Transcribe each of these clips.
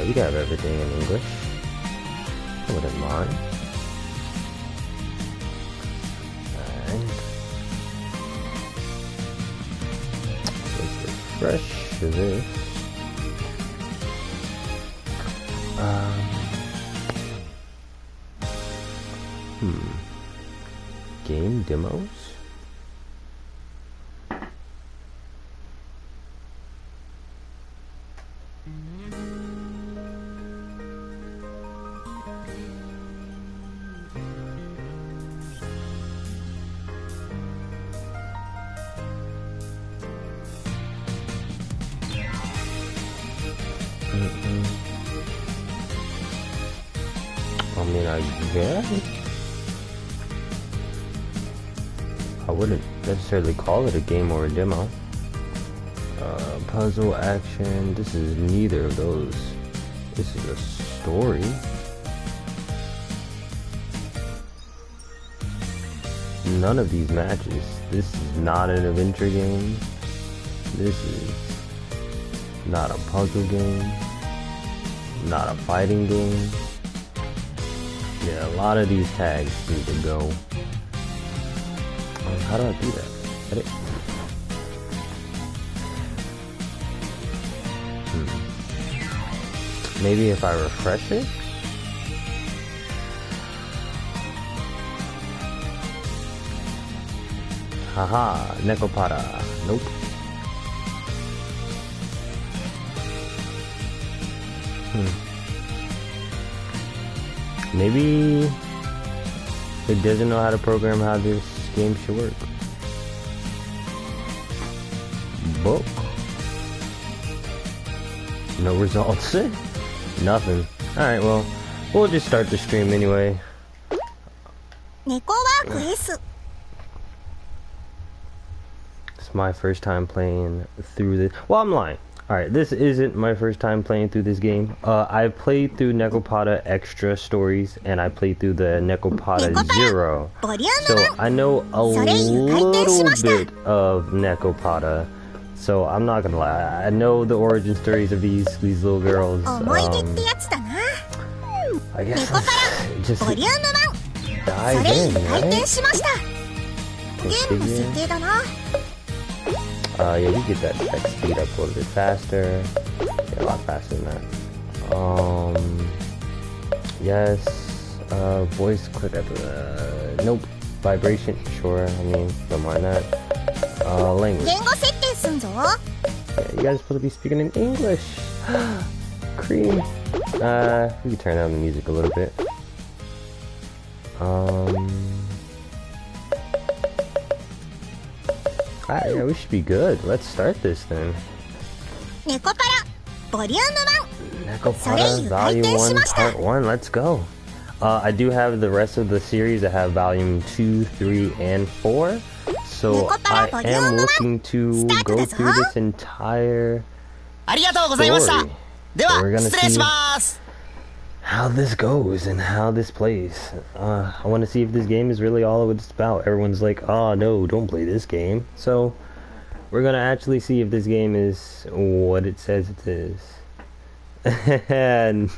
Okay, we got everything in English. I wouldn't mind. And let's refresh this. Game demos? I mean, I guess I wouldn't necessarily call it a game or a demo. Puzzle, action, this is neither of those. This is a story. None of these matches. This is not an adventure game. This is not a puzzle game. Not a fighting game. Yeah, a lot of these tags need to go. How do I do that? Edit? Maybe if I refresh it? Haha, Neko Para. Nope. Maybe it doesn't know how to program how this game should work. Book. No results. Nothing. Alright, well, we'll just start the stream anyway. It's my first time playing through this. Well, I'm lying. Alright, this isn't my first time playing through this game. I played through Neko Para Extra Stories, and I played through the Neko Para Zero. So I know a little bit of Neko Para. So I'm not gonna lie, I know the origin stories of these little girls. I guess just dive in, right? Yeah, we get that text speed up a little bit faster. Yeah, a lot faster than that. Yes. Voice click at the nope. Vibration, sure. I mean, don't mind that. Language. Yeah, you guys supposed to be speaking in English. Cream. We can turn down the music a little bit. Alright, yeah, we should be good. Let's start this then. Neko Para Volume 1 Part 1, let's go. I do have the rest of the series. I have Volume 2, 3, and 4. So I am looking to go through this entire story. So we're gonna see how this goes and how this plays. I want to see if this game is really all it's about. Everyone's like, oh no, don't play this game. So we're gonna actually see if this game is what it says it is. And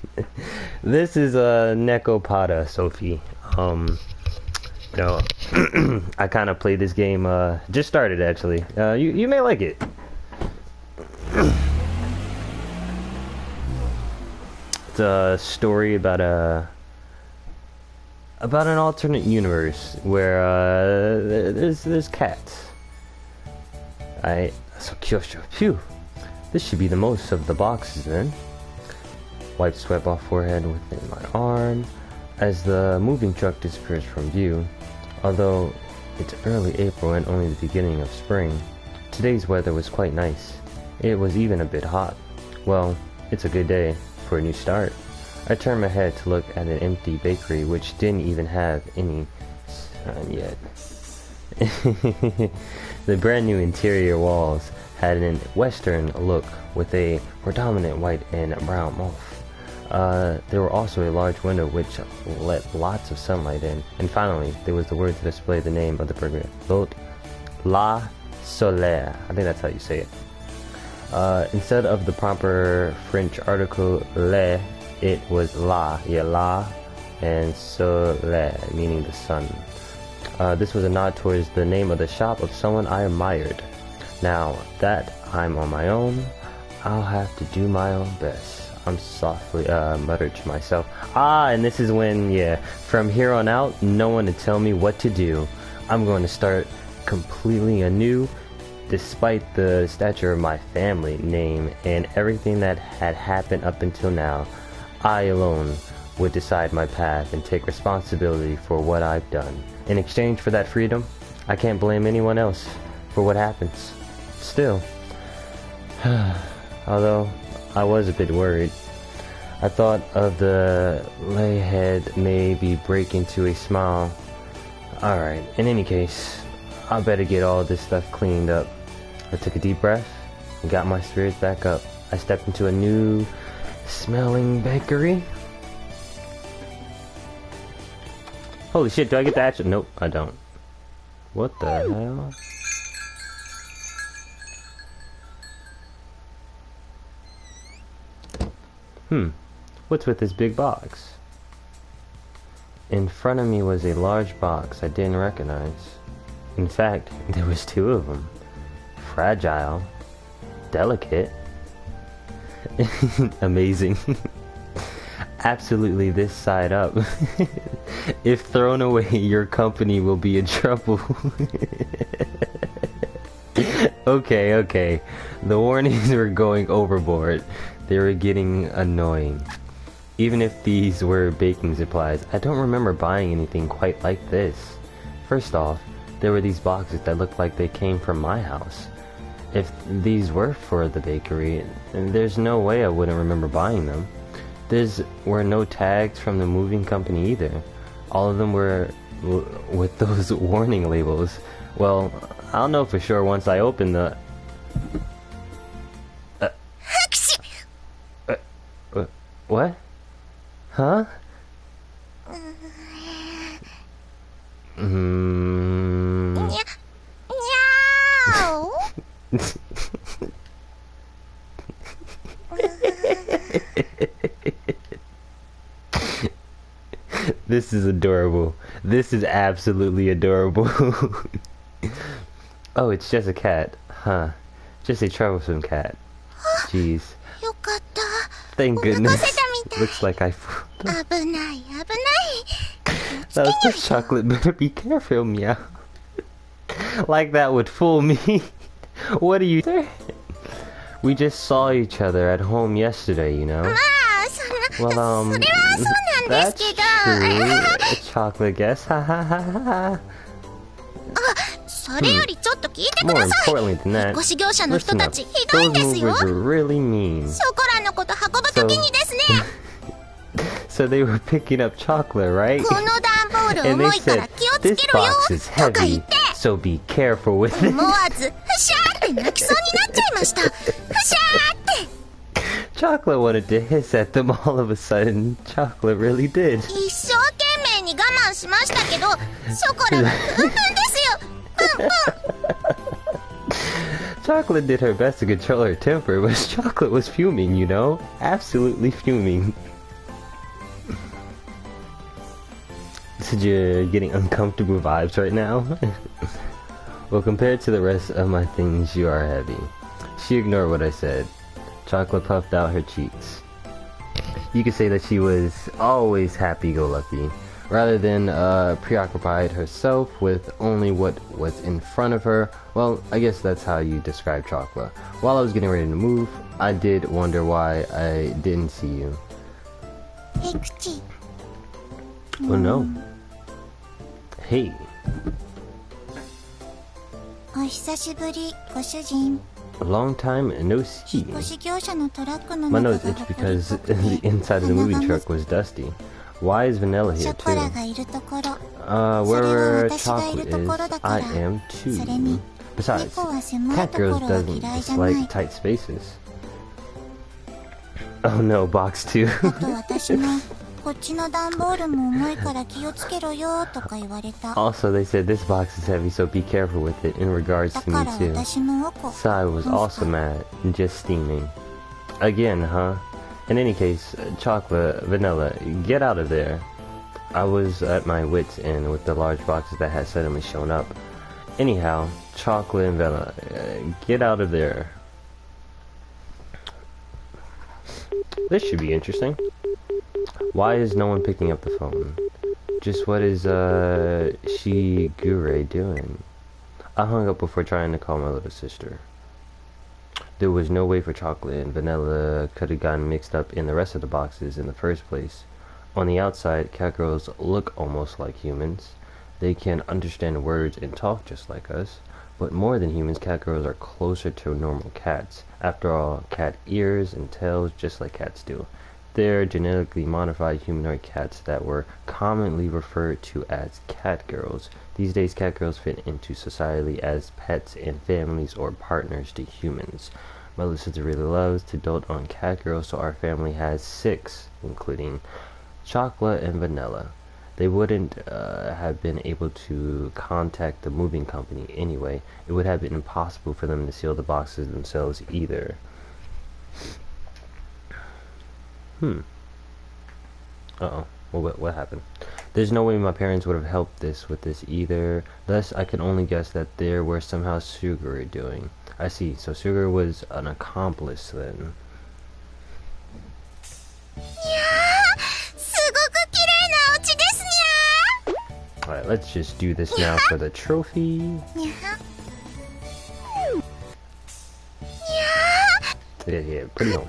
this is Neko Para, Sophie. You know, I kind of played this game, just started actually. You may like it. It's a story about an alternate universe where there's cats. So Kyosho, phew. This should be the most of the boxes then. Wipe sweat off forehead within my arm as the moving truck disappears from view. Although it's early April and only the beginning of spring, today's weather was quite nice. It was even a bit hot. Well, it's a good day for a new start. I turned my head to look at an empty bakery which didn't even have any sign yet. The brand new interior walls had an western look with a predominant white and brown motif. There were also a large window which let lots of sunlight in. And finally, there was the word to display the name of the program. Vol.1 Solaire. I think that's how you say it. Instead of the proper French article le, it was la. Yeah, la and soleil, meaning the sun. This was a nod towards the name of the shop of someone I admired. Now that I'm on my own, I'll have to do my own best. I'm softly muttered to myself. And this is when, yeah, from here on out, no one to tell me what to do. I'm going to start completely anew, despite the stature of my family name and everything that had happened up until now. I alone would decide my path and take responsibility for what I've done. In exchange for that freedom, I can't blame anyone else for what happens. Still, although I was a bit worried, I thought of the layhead maybe break into a smile. Alright, in any case, I better get all this stuff cleaned up. I took a deep breath and got my spirits back up. I stepped into a new smelling bakery. Holy shit, do I get the action? Nope, I don't. What the hell? What's with this big box? In front of me was a large box I didn't recognize. In fact, there was two of them. Fragile. Delicate. Amazing. Absolutely this side up. If thrown away, your company will be in trouble. Okay. The warnings were going overboard. They were getting annoying. Even if these were baking supplies, I don't remember buying anything quite like this. First off, there were these boxes that looked like they came from my house. If these were for the bakery, there's no way I wouldn't remember buying them. There were no tags from the moving company either. All of them were with those warning labels. Well, I'll know for sure once I open the... What? Huh? This is adorable. This is absolutely adorable. Oh, it's just a cat. Huh. Just a troublesome cat. Jeez. Thank goodness. Looks like I fooled him. That was the chocolate. Better be careful, meow. Like that would fool me. What are you saying? We just saw each other at home yesterday, you know? Well, that's true. Chocolate guess. Ha ha ha ha. More importantly than that, listen up. Those movers were really mean. So they were picking up chocolate, right? And they said, this box is heavy, so be careful with it. Chocolate wanted to hiss at them all of a sudden. Chocolate really did. Chocolate did her best to control her temper, but Chocolate was fuming, you know? Absolutely fuming. So you're getting uncomfortable vibes right now? Well, compared to the rest of my things, you are heavy. She ignored what I said. Chocolate puffed out her cheeks. You could say that she was always happy-go-lucky, rather than preoccupied herself with only what was in front of her. Well, I guess that's how you describe Chocolate. While I was getting ready to move, I did wonder why I didn't see you. Oh no. Hey. A long time no see. My nose itched because the inside of the moving truck was dusty. Why is Vanilla here too? Wherever Chocolate is, I am too. Besides, Cat Girls doesn't dislike tight spaces. Oh no, box 2. Also, they said this box is heavy, so be careful with it in regards to me too. Sai was also mad, just steaming. Again, huh? In any case, chocolate, vanilla, get out of there. I was at my wit's end with the large boxes that had suddenly shown up. Anyhow, chocolate and vanilla, get out of there. This should be interesting. Why is no one picking up the phone? Just what is Shigure doing? I hung up before trying to call my little sister. There was no way for chocolate and vanilla could have gotten mixed up in the rest of the boxes in the first place. On the outside, cat girls look almost like humans. They can understand words and talk just like us. But more than humans, cat girls are closer to normal cats. After all, cat ears and tails just like cats do. They're genetically modified humanoid cats that were commonly referred to as cat girls. These days, cat girls fit into society as pets and families or partners to humans. My little sister really loves to dote on cat girls, so our family has 6, including chocolate and vanilla. They wouldn't have been able to contact the moving company anyway. It would have been impossible for them to seal the boxes themselves either. Uh-oh. Well, what happened? There's no way my parents would have helped with this either. Thus, I can only guess that there were somehow Suguru doing. I see. So Suguru was an accomplice then. Alright, let's just do this now for the trophy. Yeah, pretty home.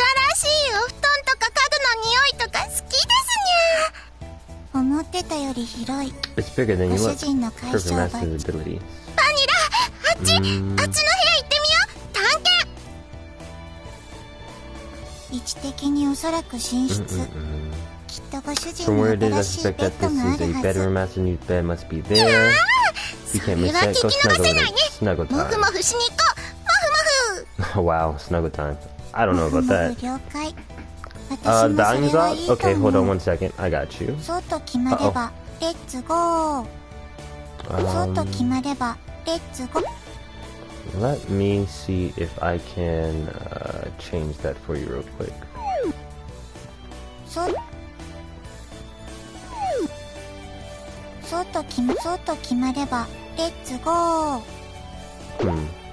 It's bigger than you look. Perfect master's ability. From where it is, I suspect that this is a bedroom. Master's new bed must be there. You can't miss that. Go snuggle in it. Snuggle time. Wow, snuggle time. I don't know about that. The volume's up? Okay, hold on one second. I got you. Uh-oh. Let me see if I can change that for you real quick.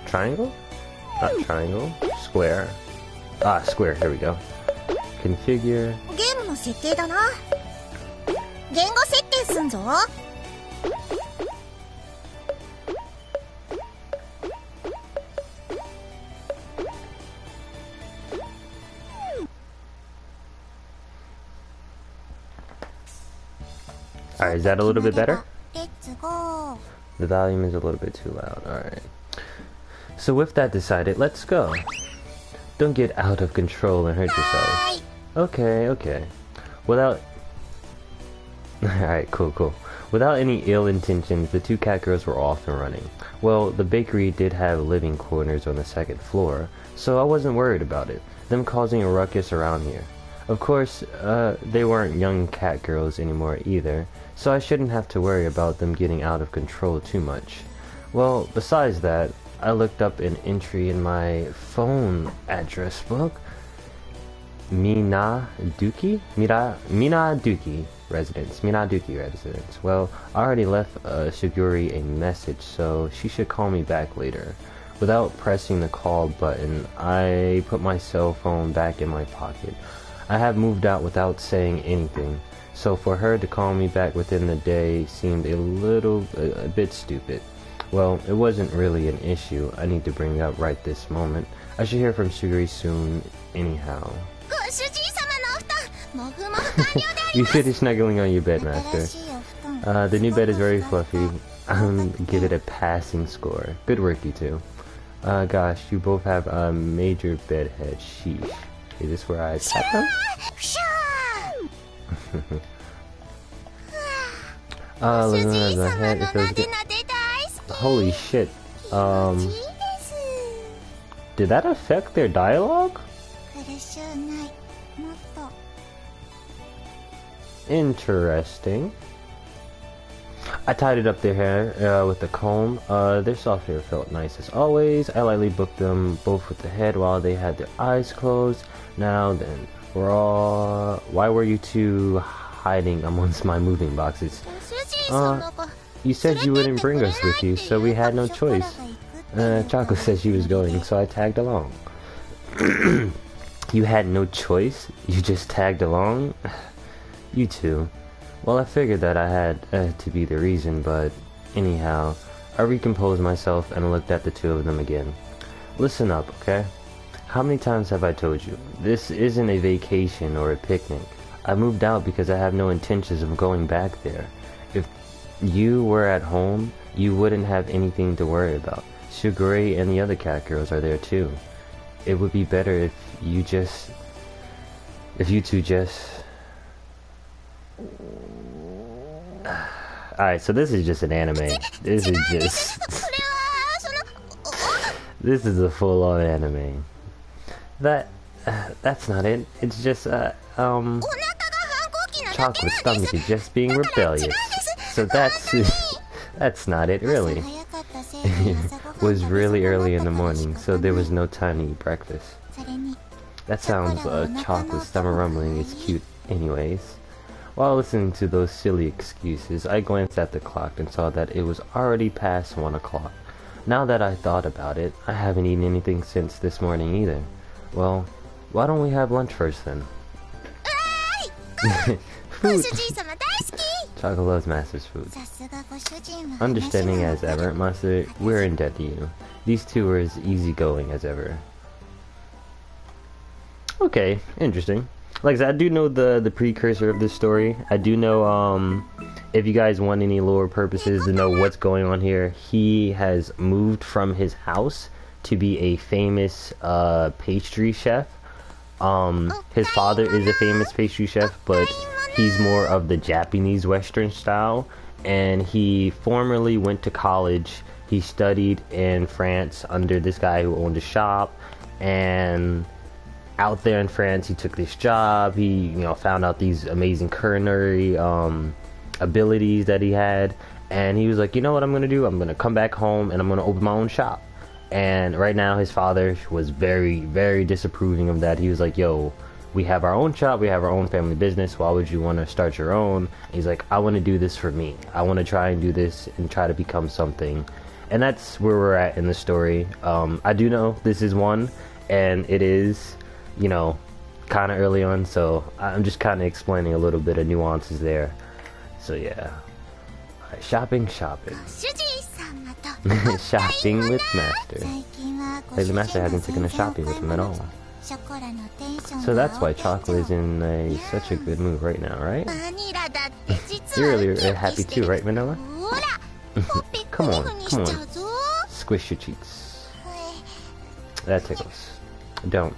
Triangle? Not triangle. Square. Ah, square. Here we go. Configure. Alright, is that a little bit better? The volume is a little bit too loud. Alright. So with that decided, let's go. Don't get out of control and hurt yourself. Okay. Without... Alright, cool. Without any ill intentions, the 2 cat girls were off and running. Well, the bakery did have living quarters on the 2nd floor, so I wasn't worried about them causing a ruckus around here. Of course, they weren't young cat girls anymore either, so I shouldn't have to worry about them getting out of control too much. Well, besides that, I looked up an entry in my phone address book. Minaduki residence. Well, I already left Shiguri a message, so she should call me back later. Without pressing the call button, I put my cell phone back in my pocket. I have moved out without saying anything, so for her to call me back within the day seemed a bit stupid. Well, it wasn't really an issue I need to bring up right this moment. I should hear from Shiguri soon anyhow. You finished snuggling on your bed, Master. The new bed is very fluffy. Give it a passing score. Good work, you two. Gosh, you both have a major bed head. Sheesh. Is this where I tap them? Looking at the head, it feels good. Holy shit. Did that affect their dialogue? Interesting. I tidied up their hair with a comb. Their soft hair felt nice as always. I lightly booked them both with the head while they had their eyes closed. Now then, why were you two hiding amongst my moving boxes? You said you wouldn't bring us with you, so we had no choice. Choco said she was going, so I tagged along. You had no choice? You just tagged along? You two. Well, I figured that I had to be the reason, but anyhow, I recomposed myself and looked at the two of them again. Listen up, okay? How many times have I told you? This isn't a vacation or a picnic. I moved out because I have no intentions of going back there. If you were at home, you wouldn't have anything to worry about. Sugure and the other cat girls are there too. It would be better if you two just... Alright, so this is just an anime. This is just... This is a full-on anime. That's not it. It's just, Chocolate's stomach is just being rebellious. So that's not it, really. It was really early in the morning, so there was no time to eat breakfast. That sounds, Chocolate's stomach rumbling is cute anyways. While listening to those silly excuses, I glanced at the clock and saw that it was already past 1 o'clock. Now that I thought about it, I haven't eaten anything since this morning either. Well, why don't we have lunch first then? Food! Chocolate loves Master's food. Understanding as ever, Master, we're in debt to you. These two are as easygoing as ever. Okay, interesting. Like I said, I do know the precursor of this story. I do know, if you guys want any lore purposes to know what's going on here, he has moved from his house to be a famous pastry chef. His father is a famous pastry chef, but he's more of the Japanese Western style. And he formerly went to college. He studied in France under this guy who owned a shop, and out there in France, he took this job. He, found out these amazing culinary abilities that he had, and he was like, you know what I'm gonna do? I'm gonna come back home and I'm gonna open my own shop. And right now, his father was very, very disapproving of that. He was like, yo, we have our own shop, we have our own family business. Why would you want to start your own? And he's like, I want to do this for me. I want to try and do this and try to become something. And that's where we're at in the story. I do know this is one, and it is, kind of early on, so I'm just kind of explaining a little bit of nuances there. So yeah, right, shopping. Shopping with Master. Like the Master hasn't taken a shopping with him at all. So that's why Chocolate is in such a good mood right now, right? You're really happy too, right, Manila? Come on. Squish your cheeks. That tickles. Don't.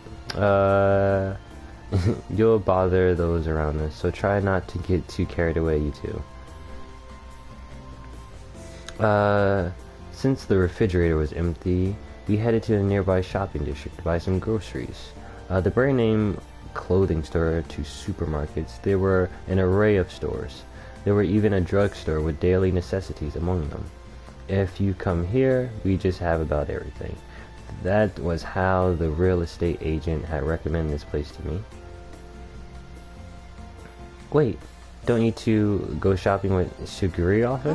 You'll bother those around us, so try not to get too carried away, you two. Since the refrigerator was empty, we headed to a nearby shopping district to buy some groceries. The brand name clothing store to supermarkets, there were an array of stores. There were even a drugstore with daily necessities among them. If you come here, we just have about everything. That was how the real estate agent had recommended this place to me. Wait, don't you two go shopping with Suguri often?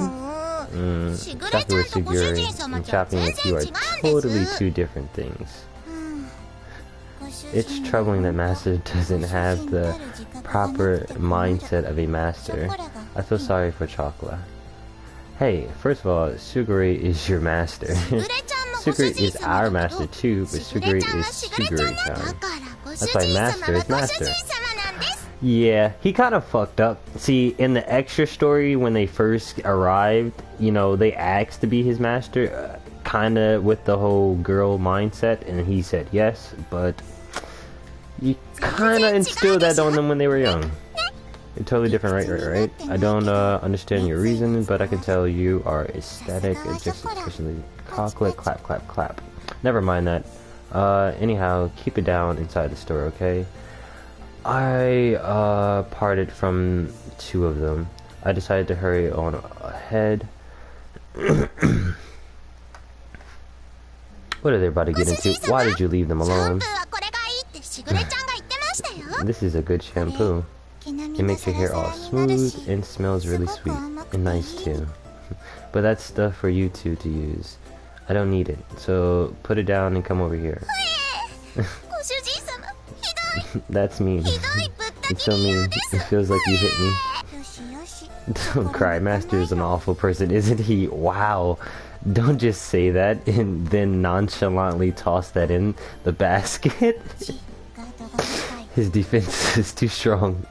Shopping with Suguri and shopping with you are totally two different things. It's troubling that Master doesn't have the proper mindset of a master. I feel sorry for Chocolate. Hey, first of all, Suguri is your master. Suguri is our master too, but Suguri is Suguri-chan. That's why Master is Master. Yeah, he kind of fucked up. See, in the extra story, when they first arrived, they asked to be his master, kind of with the whole girl mindset, and he said yes, but you kind of instilled that on them when they were young. You're totally different, right? I don't understand your reason, but I can tell you are ecstatic, just especially Chocolate, clap. Never mind that. Anyhow, keep it down inside the store, okay? I parted from 2 of them. I decided to hurry on ahead. What are they about to get into? Why did you leave them alone? This is a good shampoo. It makes your hair all smooth and smells really sweet and nice too. But that's stuff for you two to use. I don't need it, so put it down and come over here. That's mean. It's so mean. It feels like you hit me. Don't cry. Master is an awful person, isn't he? Wow. Don't just say that and then nonchalantly toss that in the basket. His defense is too strong.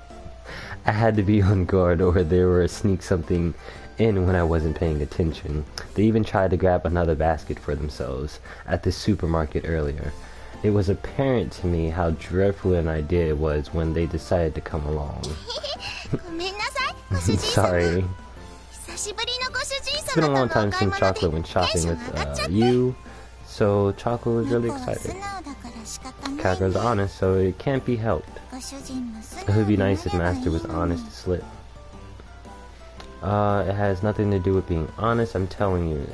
I had to be on guard or they were sneak something in when I wasn't paying attention. They even tried to grab another basket for themselves at the supermarket earlier. It was apparent to me how dreadful an idea it was when they decided to come along. Sorry. It's been a long time since Chocolate went shopping with you, so Chocolate was really excited. Kakarot's honest, so it can't be helped. It would be nice if Master was honest to slip. It has nothing to do with being honest, I'm telling you.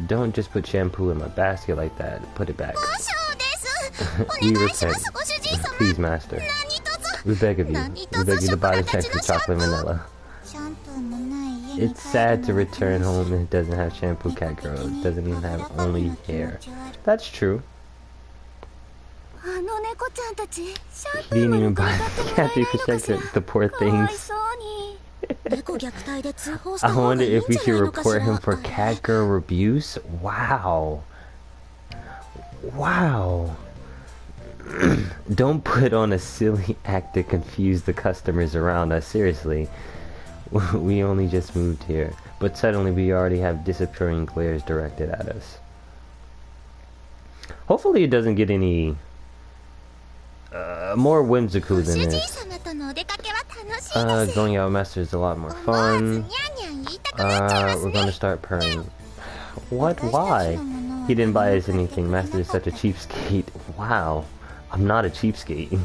Don't just put shampoo in my basket like that. Put it back. We repent. Please, Master. We beg of you. We beg you to buy the check for Chocolate Vanilla. It's sad to return home and it doesn't have shampoo, cat girl. It doesn't even have only hair. That's true. He didn't even buy the cat for check, the poor things. I wonder if we should report him for cat girl abuse? Wow. Wow. Don't put on a silly act to confuse the customers around us, seriously. We only just moved here, but suddenly we already have disappearing glares directed at us. Hopefully it doesn't get any more whimsical than this. Going out with Master is a lot more fun. We're gonna start purring. What? Why? He didn't buy us anything. Master is such a cheapskate. Wow. I'm not a cheapskate.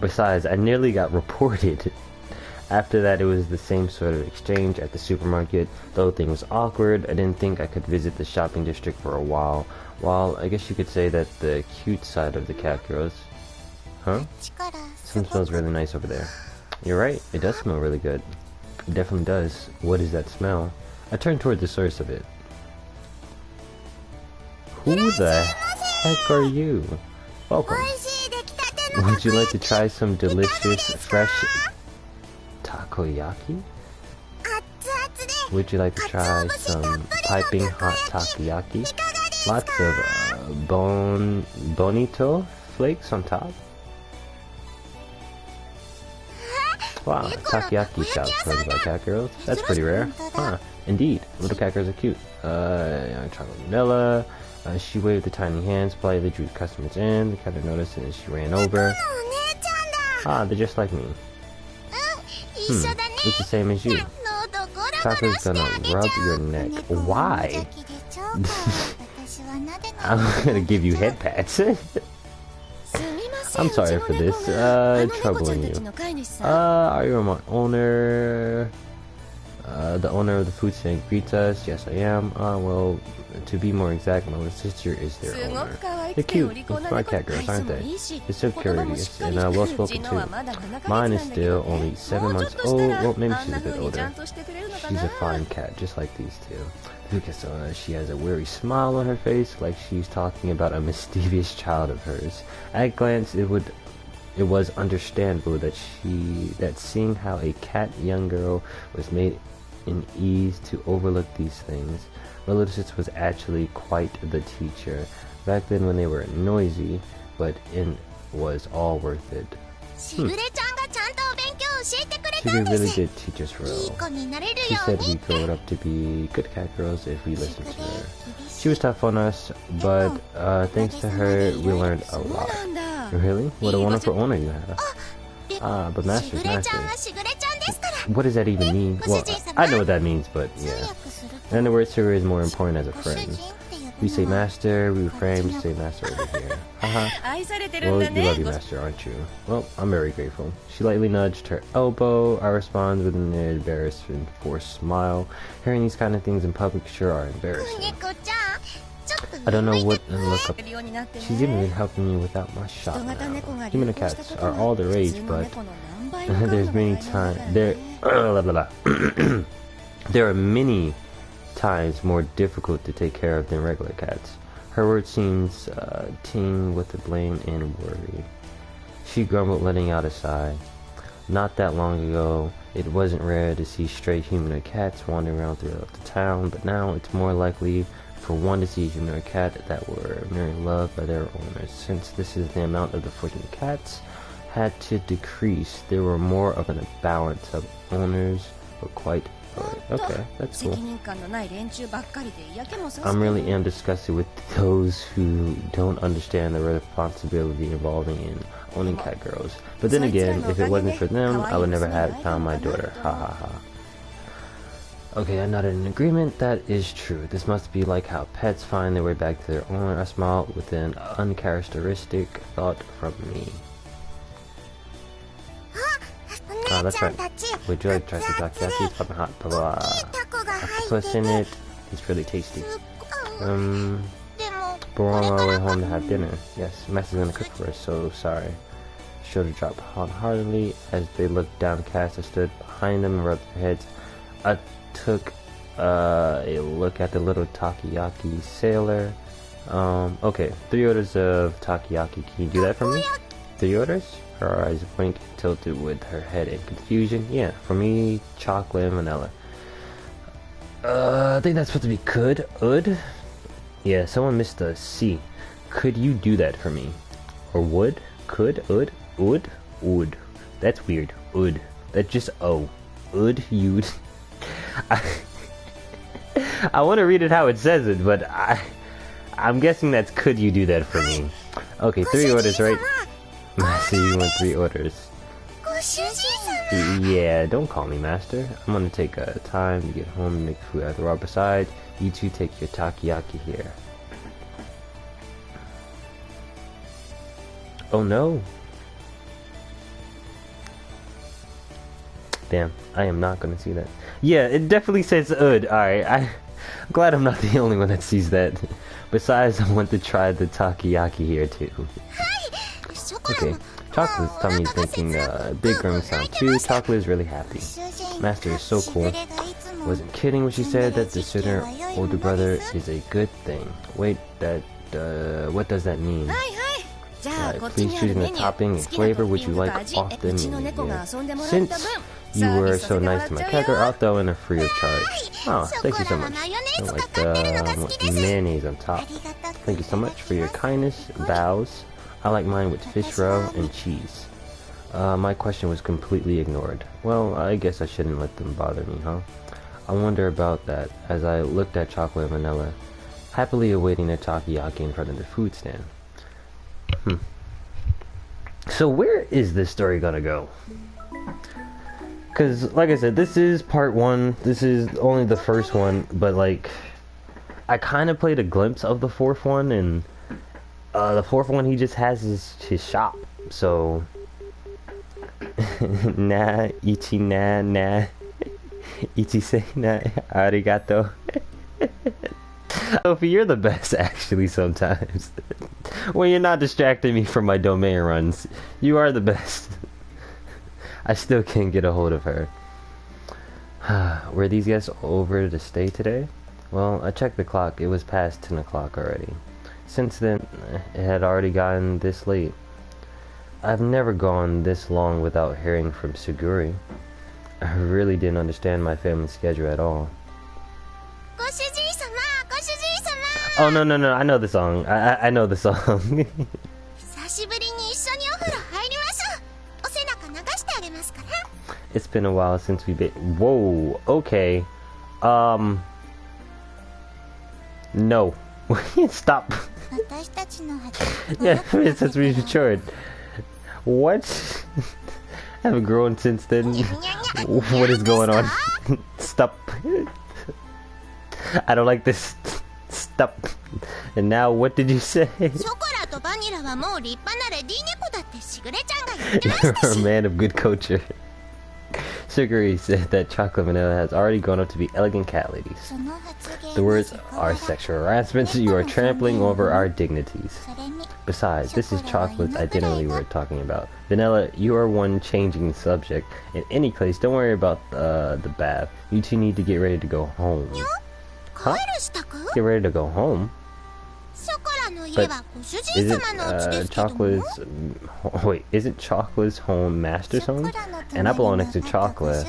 Besides, I nearly got reported. After that, it was the same sort of exchange at the supermarket. The whole thing was awkward. I didn't think I could visit the shopping district for a while. Well, I guess you could say that the cute side of the cat girls. Huh? Something smells really nice over there. You're right, it does smell really good. It definitely does. What is that smell? I turned toward the source of it. Who the heck are you? Welcome. Would you like to try some delicious, fresh takoyaki? Would you like to try some piping hot takoyaki? Lots of bonito flakes on top. Wow, takoyaki shop served by cat girls. That's pretty rare. Huh, indeed. Little cat girls are cute. Chocolate vanilla. She waved the tiny hands, politely drew the customers in. They kind of noticed and she ran over. Ah, they're just like me. Looks the same as you. Chocolate's gonna rub your neck. Why? I'm gonna give you head pats. I'm sorry for this, troubling you. Are you my owner? The owner of the food stand greets us. Yes, I am. Well, to be more exact, my little sister is their owner. They're cute, smart cat girls, aren't they? They're so curious and well spoken too. Mine is still only 7 months old. Well, maybe she's a bit older. She's a fine cat, just like these two. Because she has a weary smile on her face, like she's talking about a mischievous child of hers. At a glance, it was understandable that seeing how a cat young girl was made in ease to overlook these things. My little sister was actually quite the teacher. Back then when they were noisy, but it was all worth it. She really did teach us well. She said we grew up to be good cat girls if we listened to her. She was tough on us, but thanks to her, we learned a lot. Really? What a wonderful owner you have. But Master's Master. What does that even mean? Well, I know what that means, but yeah. In other words, her is more important as a friend. We say master, we refrain, we say master over here. Well, you love your master, aren't you? Well, I'm very grateful. She lightly nudged her elbow. I respond with an embarrassed and forced smile. Hearing these kind of things in public sure are embarrassing. I don't know what to look up. She's even been helping me without my shot now. Human cats are all the rage, but there's many times there there are many times more difficult to take care of than regular cats. Her word seems ting with the blame and worry. She grumbled, letting out a sigh. Not that long ago, it wasn't rare to see stray humanoid cats wandering around throughout the town, but now it's more likely for one to see a humanoid cat that were merely loved by their owners. Since this is the amount of the fortunate cats had to decrease, there were more of an balance of owners, but quite okay, that's cool. I really am disgusted with those who don't understand the responsibility involving in owning cat girls. But then again, if it wasn't for them, I would never have found my daughter. Ha ha ha. Okay, I nodded in agreement. That is true. This must be like how pets find their way back to their owner. I smiled with an uncharacteristic thought from me. Oh, that's right. Would you like to try some takoyaki? It's fucking hot. Blah blah. Octopus in it. It's really tasty. But we're on our way home to have dinner. Yes, Master's gonna cook for us, so sorry. Shoulder dropped heartily as they looked downcast. I stood behind them and rubbed their heads. I took a look at the little takoyaki sailor. Okay, 3 orders of takoyaki. Can you do that for me? 3 orders? Her eyes blinked, tilted with her head in confusion. Yeah, for me, chocolate and vanilla. I think that's supposed to be could? Ud? Yeah, someone missed the C. Could you do that for me? Or would? Could? Ud? Would? Would. That's weird. Ud. That's just O. Ud? You'd. I want to read it how it says it, but I'm guessing that's could you do that for me? Okay, 3 orders, right? Master, you want 3 orders. Yeah, don't call me master. I'm gonna take time to get home and make food after all. Besides, you two take your takoyaki here. Oh no. Damn, I am not gonna see that. Yeah, it definitely says ud. Alright, I'm glad I'm not the only one that sees that. Besides, I want to try the takoyaki here too. Okay, Chocolate's tummy thinking big growing sound too. Chocolate is really happy. Master is so cool. Wasn't kidding when she said that the sooner older brother is a good thing. Wait, that what does that mean? Please choose the topping and flavor which you like off the menu. Yeah. Since you were so nice to my cat girl, I'll throw in a free of charge. Oh, thank you so much. I like the mayonnaise on top. Thank you so much for your kindness. Bows. I like mine with fish roe and cheese. My question was completely ignored. Well, I guess I shouldn't let them bother me, huh? I wonder about that as I looked at chocolate and vanilla, happily awaiting their takoyaki in front of the food stand. So where is this story gonna go? Because, like I said, this is part 1. This is only the first one, but, like, I kind of played a glimpse of the 4th one, and the 4th one he just has his shop, so nah, ichi na ichi say na arigato. Sophie, you're the best actually sometimes. When you're not distracting me from my domain runs, you are the best. I still can't get a hold of her. Were these guys over to stay today? Well, I checked the clock. It was past 10 o'clock already. Since then, it had already gotten this late. I've never gone this long without hearing from Suguri. I really didn't understand my family's schedule at all. Oh, no, I know the song. I know the song. It's been a while since we've been... Whoa, okay. No. Stop. Yeah, since we've matured. What? Haven't grown since then. What is going on? Stop. I don't like this. Stop. Stop. And now, what did you say? You're a man of good culture. Sugary said that chocolate vanilla has already grown up to be elegant cat ladies. The words are sexual harassment. You are trampling over our dignities. Besides, this is chocolate's identity we're talking about. Vanilla, you are one changing the subject. In any case, don't worry about the bath. You two need to get ready to go home. Huh? Get ready to go home? But isn't Chocolate's... Wait, isn't Chocolate's home Master's home? And I belong next to Chocolate.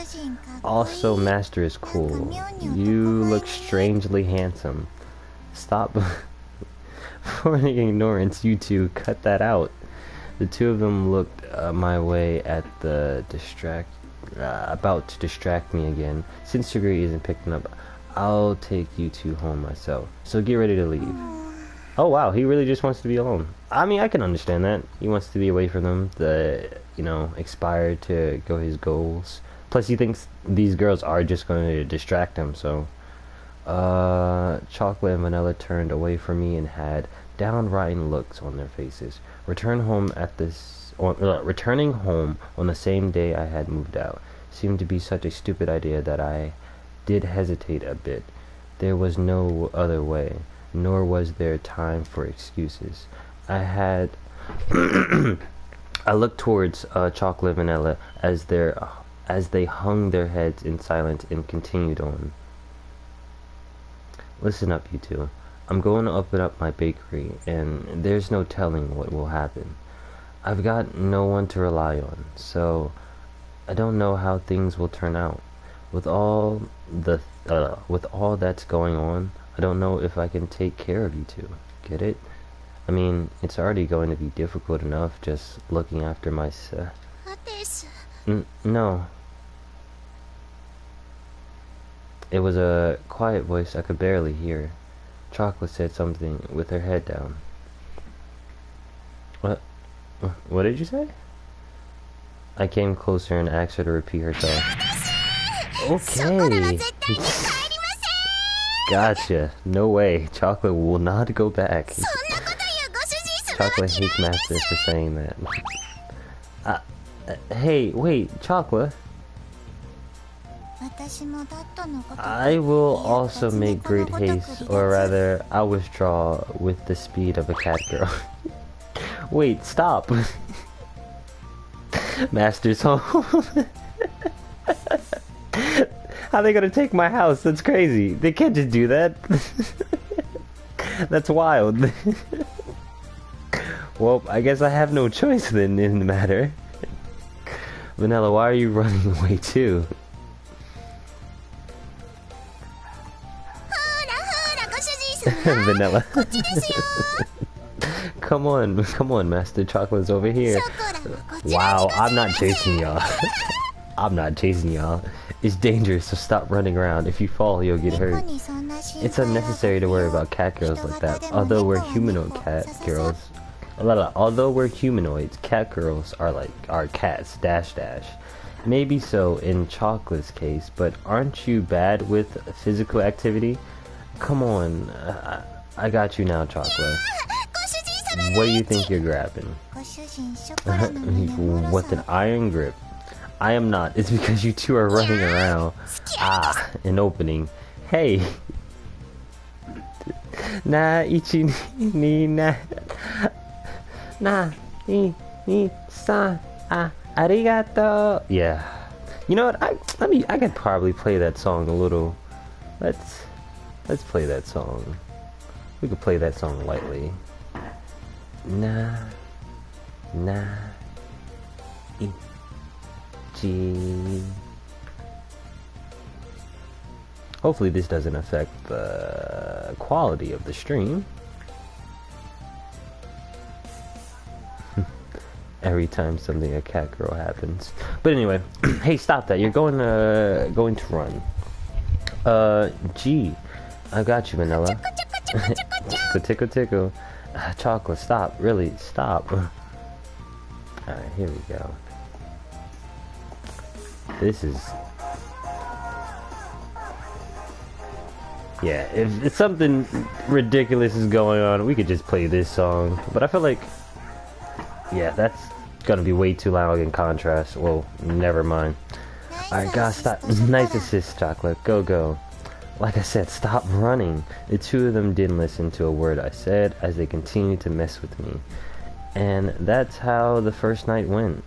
Also, Master is cool. You look strangely handsome. Stop. For any ignorance, you two, cut that out. The two of them looked my way at the about to distract me again. Since Sugary isn't picking up, I'll take you two home myself. So get ready to leave. Oh wow, he really just wants to be alone. I mean, I can understand that. He wants to be away from them, expire to go his goals. Plus, he thinks these girls are just going to distract him, so... Chocolate and Vanilla turned away from me and had downright looks on their faces. Returning home on the same day I had moved out seemed to be such a stupid idea that I did hesitate a bit. There was no other way, nor was there time for excuses. I looked towards Chocolate and Vanilla as they hung their heads in silence and continued on. Listen up, you two. I'm going to open up my bakery, and there's no telling what will happen. I've got no one to rely on, so I don't know how things will turn out. With all that's going on, I don't know if I can take care of you two. Get it? I mean, it's already going to be difficult enough just looking after myself. No. It was a quiet voice I could barely hear. Chocolate said something with her head down. What did you say? I came closer and asked her to repeat herself. Okay. Gotcha. No way. Chocolate will not go back. Chocolate hates Master for saying that. Hey, wait, Chocolate. I will also make great haste, or rather, I'll withdraw with the speed of a cat girl. Wait, stop! Master's home. How are they gonna take my house? That's crazy. They can't just do that. That's wild. Well, I guess I have no choice then in the matter. Vanilla, why are you running away too? Vanilla. Come on, Master. Chocolate's over here. Wow, I'm not chasing y'all. I'm not chasing y'all. It's dangerous, so stop running around. If you fall, you'll get hurt. It's unnecessary to worry about cat girls like that. Although we're humanoid cat girls. Although we're humanoids, cat girls are cats. Dash dash. Maybe so in Chocolate's case, but aren't you bad with physical activity? Come on, I got you now, Chocolate. What do you think you're grabbing? With an iron grip. I am not. It's because you two are running around. An opening. Hey. Na ichi ni na. Na ni san. Arigato. Yeah. You know what? I could probably play that song a little. Let's play that song. We could play that song lightly. Na ichi. Hopefully this doesn't affect the quality of the stream. Every time something a cat girl happens. But anyway, hey, stop that. You're going to run. G. I got you, Vanilla. Tickle, tickle. Chocolate, stop. Really, stop. Alright, here we go. This is... Yeah, if something ridiculous is going on, we could just play this song. But I feel like, yeah, that's gonna be way too loud in contrast. Well, never mind. Alright, guys, stop. Nice assist, Chocolate. Go, go. Like I said, stop running. The two of them didn't listen to a word I said as they continued to mess with me. And that's how the first night went.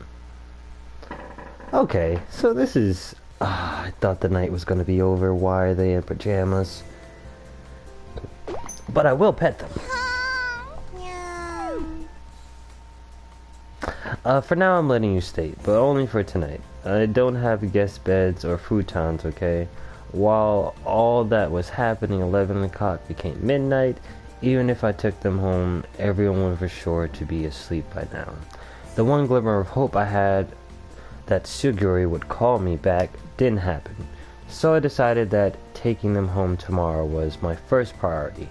Okay, so this is... I thought the night was gonna be over. Why are they in pajamas? But I will pet them. For now I'm letting you stay, but only for tonight. I don't have guest beds or futons, okay? While all that was happening, 11 o'clock became midnight. Even if I took them home, everyone was for sure to be asleep by now. The one glimmer of hope I had that Suguri would call me back didn't happen. So I decided that taking them home tomorrow was my first priority.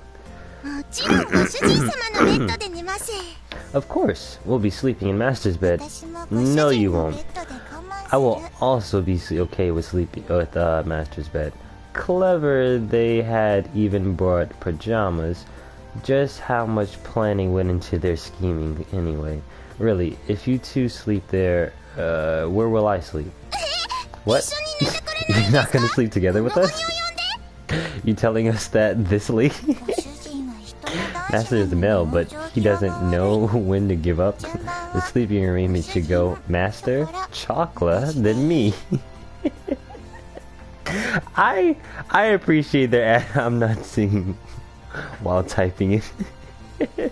Of course, we'll be sleeping in Master's bed. No, you won't. I will also be okay with sleeping with Master's bed. Clever, they had even brought pajamas. Just how much planning went into their scheming anyway. Really, if you two sleep there, where will I sleep? What? You're not gonna sleep together with us? You telling us that this late? Master is the male, but he doesn't know when to give up. The sleeping arrangement should go Master, Chocolate, then me. I appreciate that I'm not singing while typing it.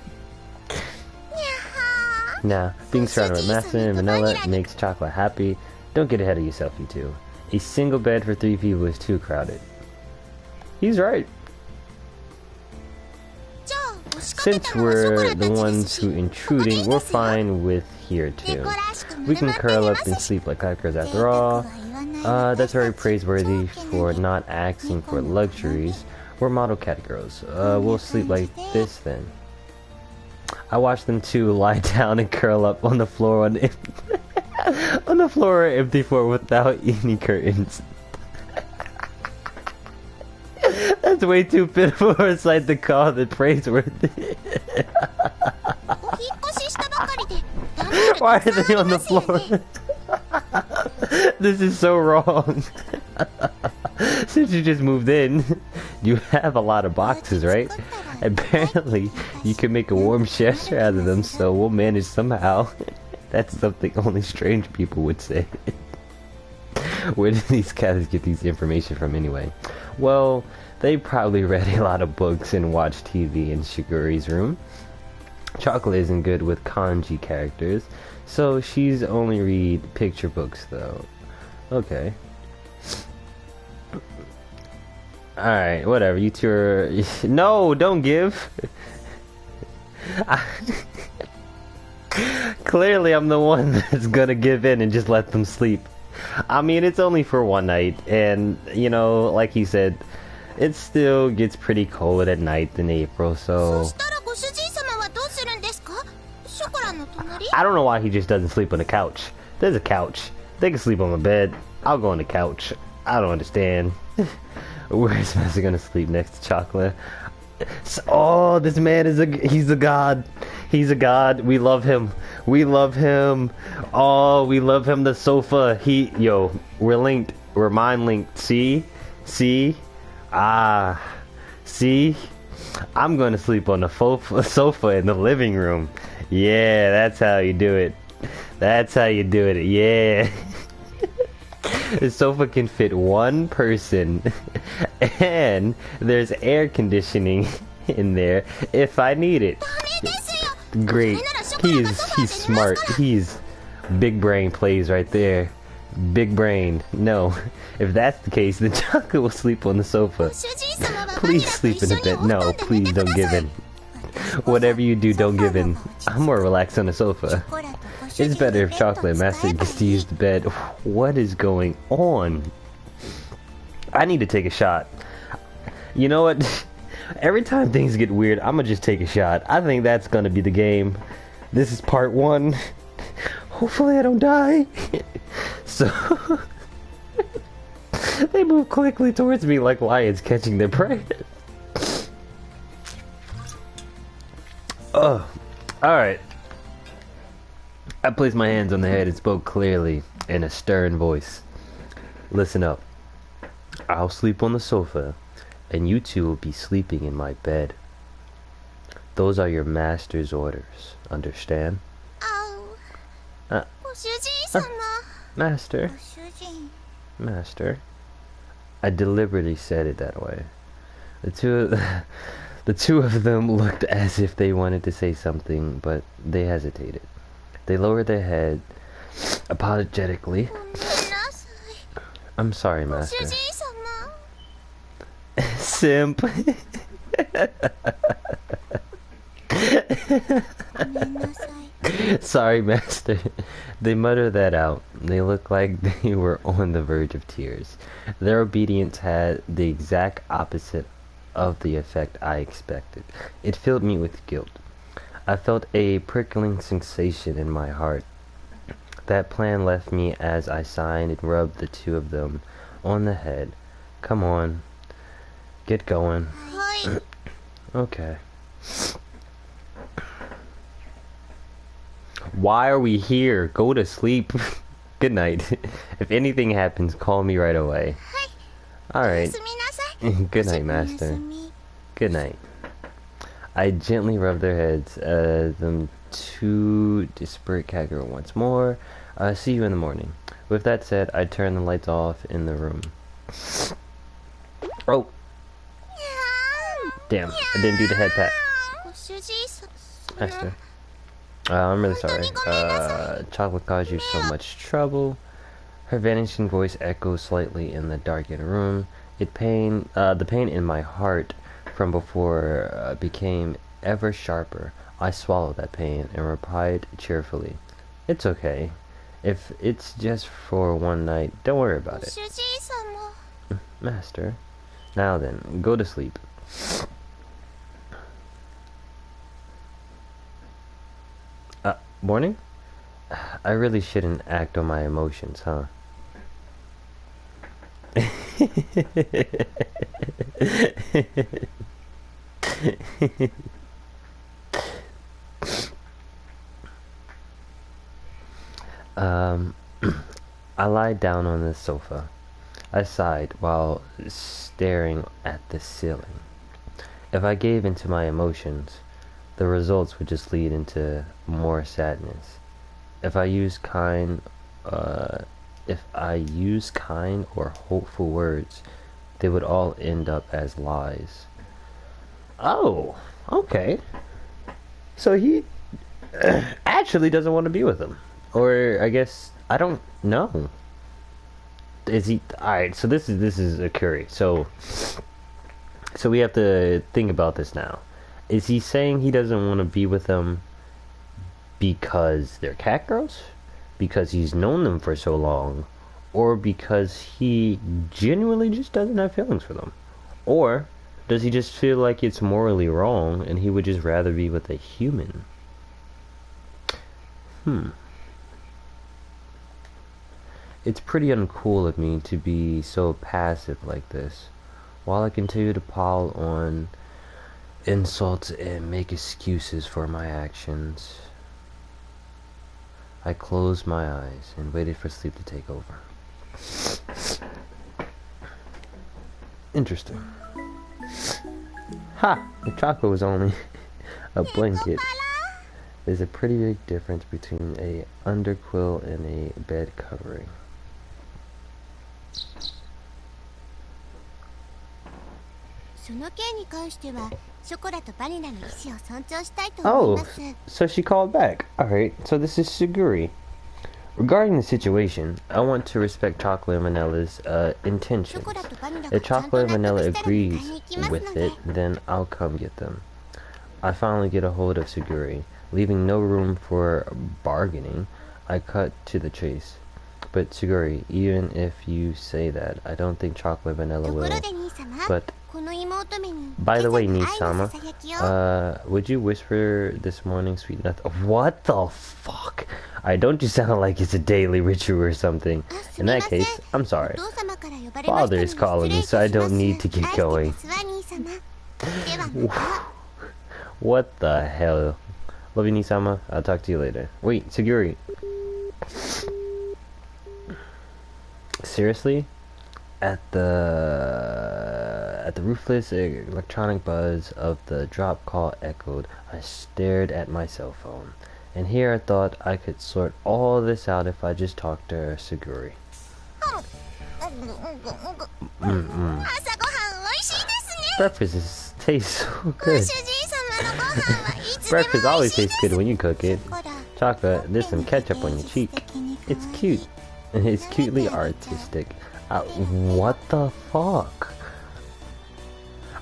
Now, being surrounded by Master and Vanilla makes Chocolate happy. Don't get ahead of yourself, you two. A single bed for 3 people is too crowded. He's right. Since we're the ones who intruding, we're fine with here too. We can curl up and sleep like clackers after all. That's very praiseworthy for not asking for luxuries. We're model cat girls. We'll sleep like this then. I watched them two lie down and curl up on the floor on the floor empty floor without any curtains. That's way too pitiful for a sight to call it praiseworthy. Why are they on the floor? This is so wrong. Since you just moved in, you have a lot of boxes, right? Apparently, you can make a warm shelter out of them, so we'll manage somehow. That's something only strange people would say. Where did these cats get these information from anyway? Well, they probably read a lot of books and watched TV in Shiguri's room. Chocolate isn't good with kanji characters, so she's only read picture books though. Okay. Alright, whatever, you two are... No, don't give! Clearly I'm the one that's gonna give in and just let them sleep. I mean, it's only for one night, and, you know, like he said, it still gets pretty cold at night in April, so... I don't know why he just doesn't sleep on the couch. There's a couch. They can sleep on my bed. I'll go on the couch. I don't understand. Where's Master gonna sleep next to Chocolate? Oh, this man is he's a god. He's a god. We love him. We love him. Oh, we love him. The sofa. Yo, we're linked. We're mind linked. See? See? Ah. See? I'm gonna sleep on the sofa in the living room. Yeah, that's how you do it. That's how you do it. Yeah. The sofa can fit one person, and there's air conditioning in there if I need it. Great. He's smart. He's big brain plays right there. Big brain. No. If that's the case, then Chocolate will sleep on the sofa. Please sleep in the bed. No, please don't give in. Whatever you do, don't give in. I'm more relaxed on the sofa. It's better if Chocolate Master gets to use the bed. What is going on? I need to take a shot. You know what? Every time things get weird, I'm gonna just take a shot. I think that's gonna be the game. This is part 1. Hopefully I don't die. So... they move quickly towards me like lions catching their prey. Oh, alright. I placed my hands on the head and spoke clearly in a stern voice. Listen up. I'll sleep on the sofa, and you two will be sleeping in my bed. Those are your master's orders. Understand? Master. Master. I deliberately said it that way. The two of them looked as if they wanted to say something, but they hesitated. They lowered their head apologetically. I'm sorry, Master. Simp. Sorry, Master. They muttered that out. They looked like they were on the verge of tears. Their obedience had the exact opposite of the effect I expected. It filled me with guilt. I felt a prickling sensation in my heart. That plan left me as I sighed and rubbed the two of them on the head. Come on. Get going. Okay. Why are we here? Go to sleep. Good night. If anything happens, call me right away. Alright. Good night, Master. Good night. I gently rubbed their heads, them two disparate cackle once more. See you in the morning. With that said, I turned the lights off in the room. Oh! Damn, I didn't do the head pat. Master. I'm really sorry. Chocolate caused you so much trouble. Her vanishing voice echoed slightly in the darkened room. The pain in my heart from before became ever sharper. I swallowed that pain and replied cheerfully, "It's okay. If it's just for one night, don't worry about it." Master. Now then, go to sleep. Morning? I really shouldn't act on my emotions, huh? I lied down on the sofa. I sighed while staring at the ceiling. If I gave into my emotions, the results would just lead into more sadness. If I use kind or hopeful words, they would all end up as lies. Oh, okay. So he actually doesn't want to be with him. Or I guess I don't know. Is he alright, so this is a curry. So we have to think about this now. Is he saying he doesn't want to be with them because they're cat girls? Because he's known them for so long? Or because he genuinely just doesn't have feelings for them? Or does he just feel like it's morally wrong and he would just rather be with a human? It's pretty uncool of me to be so passive like this, while I continue to pile on insults and make excuses for my actions. I closed my eyes and waited for sleep to take over. Interesting. Ha! The chocolate was only a blanket. There's a pretty big difference between a underquilt and a bed covering. Oh, so she called back. Alright, so this is Suguri. Regarding the situation, I want to respect Chocolate and Vanilla's intentions. If Chocolate and Vanilla agrees with it, then I'll come get them. I finally get a hold of Suguri. Leaving no room for bargaining, I cut to the chase. But Suguri, even if you say that, I don't think Chocolate Vanilla will. But, by the way, Nisama, would you whisper this morning, sweet nothing? What the fuck? Don't you sound like it's a daily ritual or something. In that case, I'm sorry. Father is calling me, so I don't need to get going. What the hell? Love you, Nisama. I'll talk to you later. Wait, Seguri. Seriously? At the ruthless electronic buzz of the drop call echoed, I stared at my cell phone. And here I thought I could sort all this out if I just talked to Seguri. Breakfast tastes so good. Breakfast always tastes good when you cook it. Chocolate, there's some ketchup on your cheek. It's cute. It's cutely artistic. What the fuck?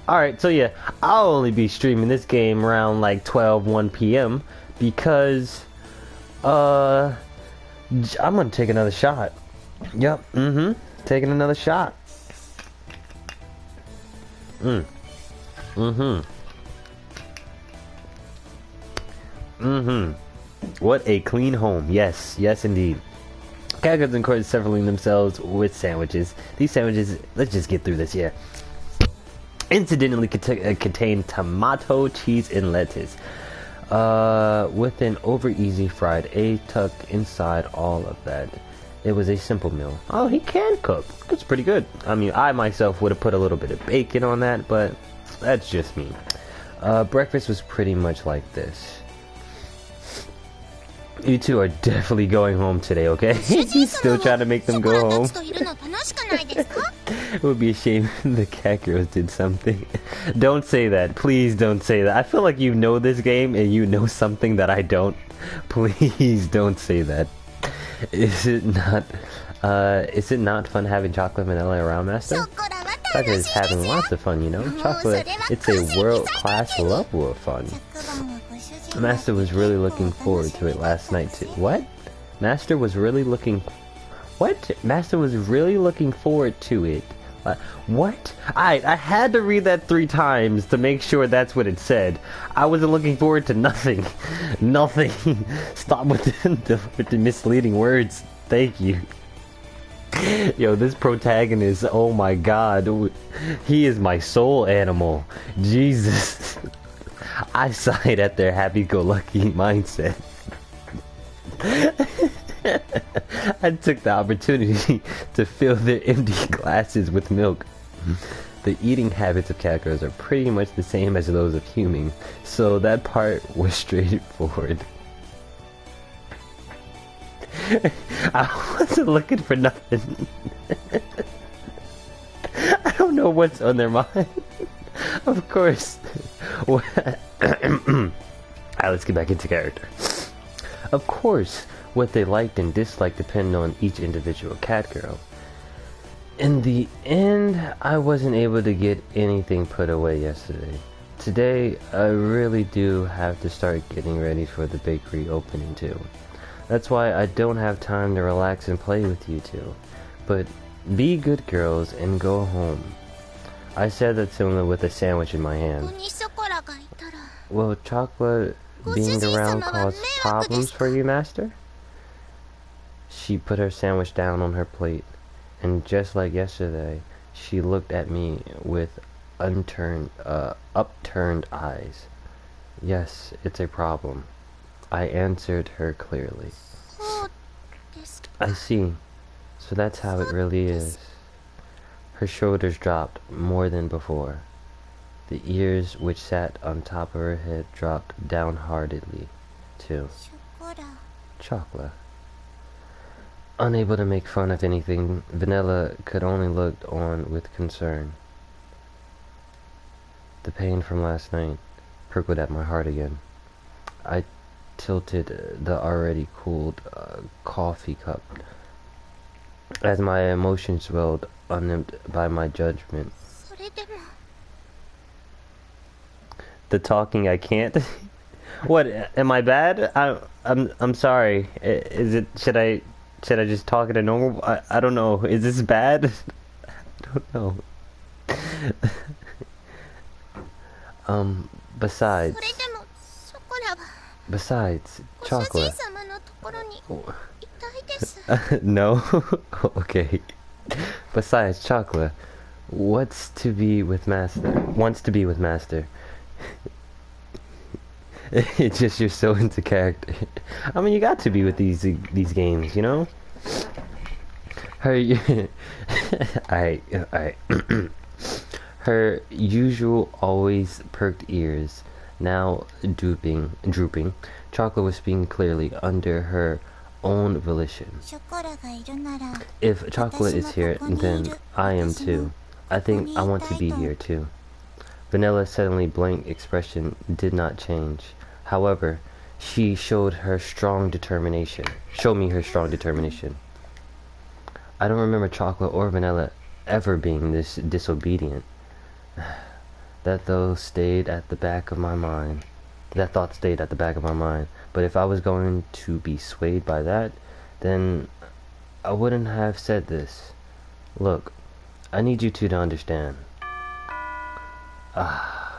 Alright, so yeah, I'll only be streaming this game around like 1 p.m. because, I'm gonna take another shot. Yep, taking another shot. What a clean home. Yes, yes indeed. Characters encourage settling themselves with sandwiches. These sandwiches, let's just get through this, yeah. Incidentally contain tomato, cheese, and lettuce. With an over-easy fried egg tucked inside all of that. It was a simple meal. Oh, he can cook. That's pretty good. I mean, I myself would have put a little bit of bacon on that, but that's just me. Breakfast was pretty much like this. You two are definitely going home today, okay? He's still trying to make them go home. It would be a shame if the cat girls did something. Don't say that. Please don't say that. I feel like you know this game and you know something that I don't. Please don't say that. Is it not fun having chocolate vanilla around, Master? Chocolate is having lots of fun, you know? Chocolate, it's a world-class level of fun. Master was really looking forward to it last night too. What? Master was really looking... What? Master was really looking forward to it. What? I had to read that 3 times to make sure that's what it said. I wasn't looking forward to nothing. Nothing. Stop with the misleading words. Thank you. Yo, this protagonist, oh my god. He is my soul animal. Jesus. I sighed at their happy-go-lucky mindset. I took the opportunity to fill their empty glasses with milk. The eating habits of cat girls are pretty much the same as those of humans, so that part was straightforward. I wasn't looking for nothing. I don't know what's on their mind. Of course. Alright, let's get back into character. Of course, what they liked and disliked depend on each individual cat girl. In the end, I wasn't able to get anything put away yesterday. Today, I really do have to start getting ready for the bakery opening too. That's why I don't have time to relax and play with you two. But be good girls and go home. I said that similar with a sandwich in my hand. Will chocolate being around cause problems for you, Master? She put her sandwich down on her plate, and just like yesterday, she looked at me with upturned eyes. Yes, it's a problem. I answered her clearly. I see. So that's how it really is. Her shoulders dropped more than before. The ears which sat on top of her head dropped downheartedly, too. Chocolate. Unable to make fun of anything, Vanilla could only look on with concern. The pain from last night prickled at my heart again. I tilted the already cooled coffee cup as my emotions swelled, unnipped by my judgment. The talking I can't. What? Am I bad? I'm sorry. Is it? Should I just talk at a normal? I don't know. Is this bad? I don't know. Besides, chocolate. No? Okay. Besides, chocolate. Wants to be with Master. It's just you're so into character. I mean, you got to be with these games, you know. Her, I, her usual always perked ears now drooping. Chocolate was speaking clearly under her own volition. If Chocolate is here, then I am too. I think I want to be here too. Vanilla's suddenly blank expression did not change. However, she showed me her strong determination. I don't remember Chocolate or Vanilla ever being this disobedient. That thought stayed at the back of my mind. But if I was going to be swayed by that, then I wouldn't have said this. Look, I need you two to understand. I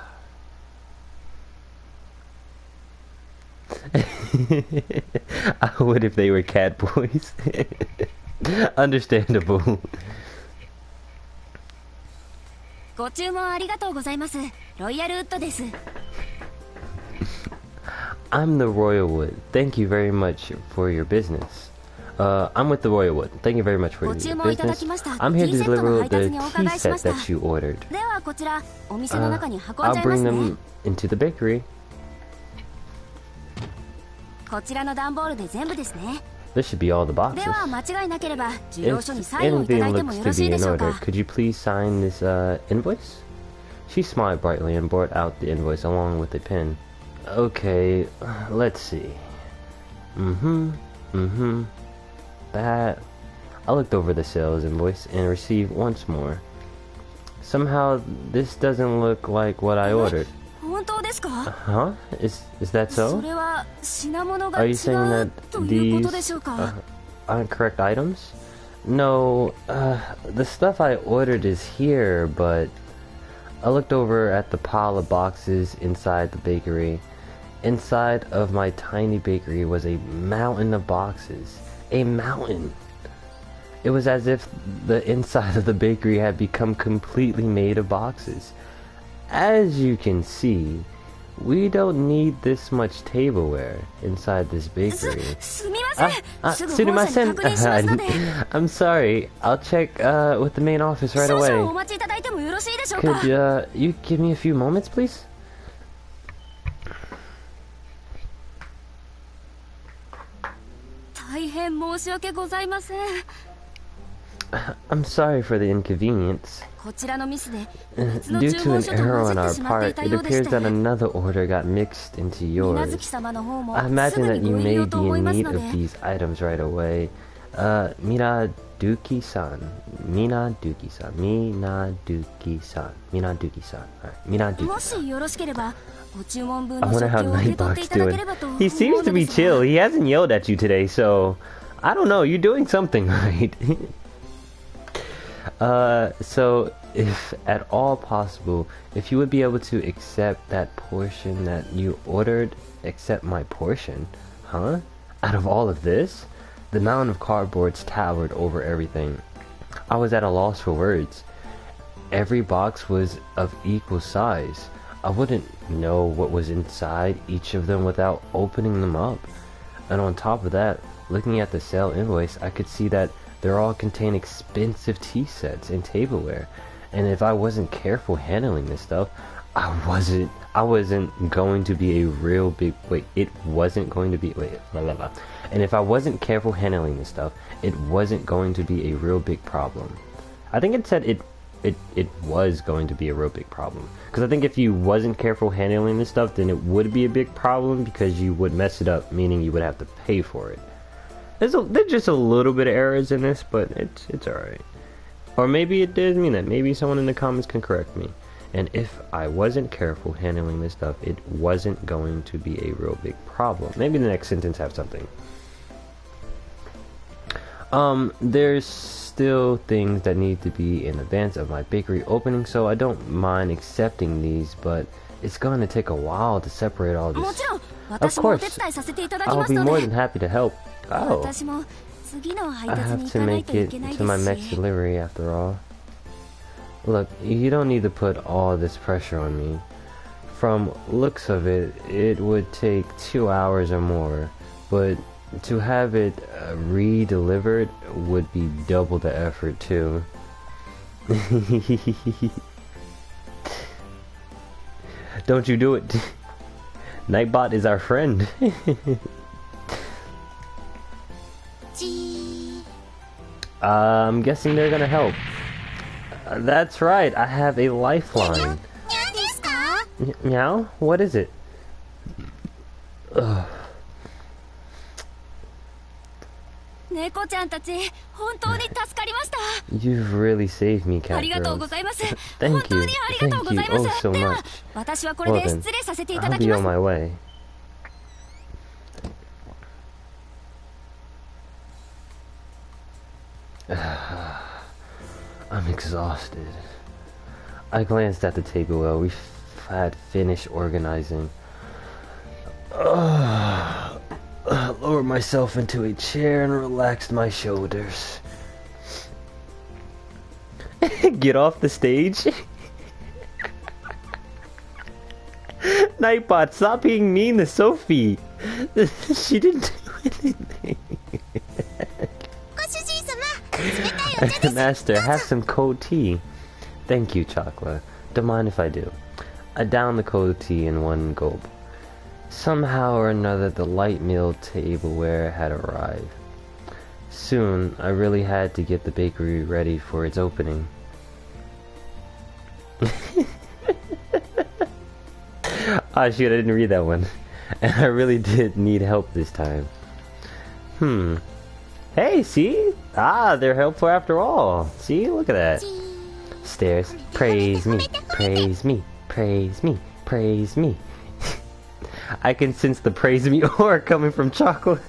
would if they were cat boys. Understandable. I'm the Royal Wood. Thank you very much for your business. I'm with the Royal Wood. Thank you very much for your business. I'm here to deliver the tea set that you ordered. I'll bring them into the bakery. This should be all the boxes. If anything looks to be in order, could you please sign this invoice? She smiled brightly and brought out the invoice along with a pen. Okay, let's see. That. I looked over the sales invoice and received once more. Somehow, this doesn't look like what I ordered. Huh? Is that so? Are you saying that these aren't correct items? No, the stuff I ordered is here, but I looked over at the pile of boxes inside the bakery. Inside of my tiny bakery was a mountain of boxes. A mountain! It was as if the inside of the bakery had become completely made of boxes. As you can see, we don't need this much tableware inside this bakery. Sumimasen. I'm sorry. I'll check with the main office right away. Could you give me a few moments, please? I'm sorry for the inconvenience. Due to an error on our part, it appears that another order got mixed into yours. I imagine that you may be in need of these items right away. Minaduki-san. I wonder how Nightbox doing. He seems to be chill. He hasn't yelled at you today, so I don't know. You're doing something right. So if at all possible, if you would be able to accept that portion that you ordered, accept my portion, huh? Out of all of this, the mountain of cardboards towered over everything. I was at a loss for words. Every box was of equal size. I wouldn't know what was inside each of them without opening them up. And on top of that, looking at the sale invoice, I could see that they all contain expensive tea sets and tableware. And if I wasn't careful handling this stuff, I wasn't going to be a real big And if I wasn't careful handling this stuff, it wasn't going to be a real big problem. I think it said it was going to be a real big problem. Because I think if you wasn't careful handling this stuff, then it would be a big problem because you would mess it up, meaning you would have to pay for it. There's just a little bit of errors in this, but it's alright. Or maybe it does mean that. Maybe someone in the comments can correct me. And if I wasn't careful handling this stuff, it wasn't going to be a real big problem. Maybe the next sentence have something. There's still things that need to be in advance of my bakery opening, so I don't mind accepting these, but it's going to take a while to separate all this. Of course, I'll be more than happy to help. Oh, I have to make it to my next delivery after all. Look, you don't need to put all this pressure on me. From looks of it, it would take 2 hours or more, but to have it re-delivered would be double the effort too. Don't you do it. Nightbot is our friend. I'm guessing they're gonna help. That's right, I have a lifeline. Meow? What is it? Ugh. You've really saved me, cat girls. Thank you. Thank you oh so much. Well then, I'll be on my way. I'm exhausted. I glanced at the table while we had finished organizing. Lowered myself into a chair and relaxed my shoulders. Get off the stage? Nightbot, stop being mean to Sophie. She didn't do anything. Master, have some cold tea. Thank you, Chocolate. Don't mind if I do. I downed the cold tea in one gulp. Somehow or another, the light meal tableware had arrived. Soon, I really had to get the bakery ready for its opening. Ah, shoot, I didn't read that one. And I really did need help this time. Hey, see? Ah, they're helpful after all. See? Look at that. Stairs. Praise me. Praise me. Praise me. Praise me. I can sense the praise me aura coming from Chocolate.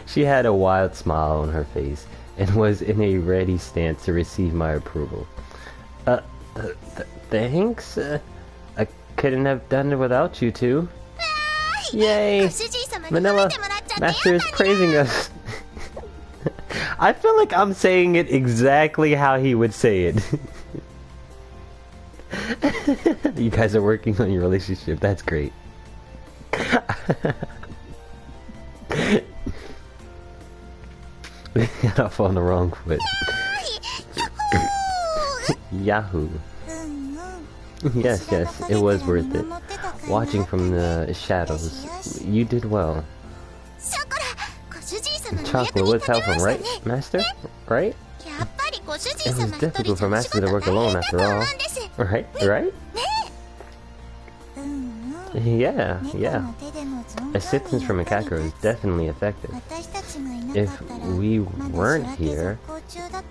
She had a wild smile on her face and was in a ready stance to receive my approval. Thanks? I couldn't have done it without you two. Yay! Manila, Master is praising us. I feel like I'm saying it exactly how he would say it. You guys are working on your relationship. That's great. We got off on the wrong foot. Yahoo! Yes, it was worth it. Watching from the shadows, you did well. Chocolate was helpful, right, Master? Right? It was difficult for Master to work alone after all. Right? Yeah. Assistance from a cat girl is definitely effective. If we weren't here,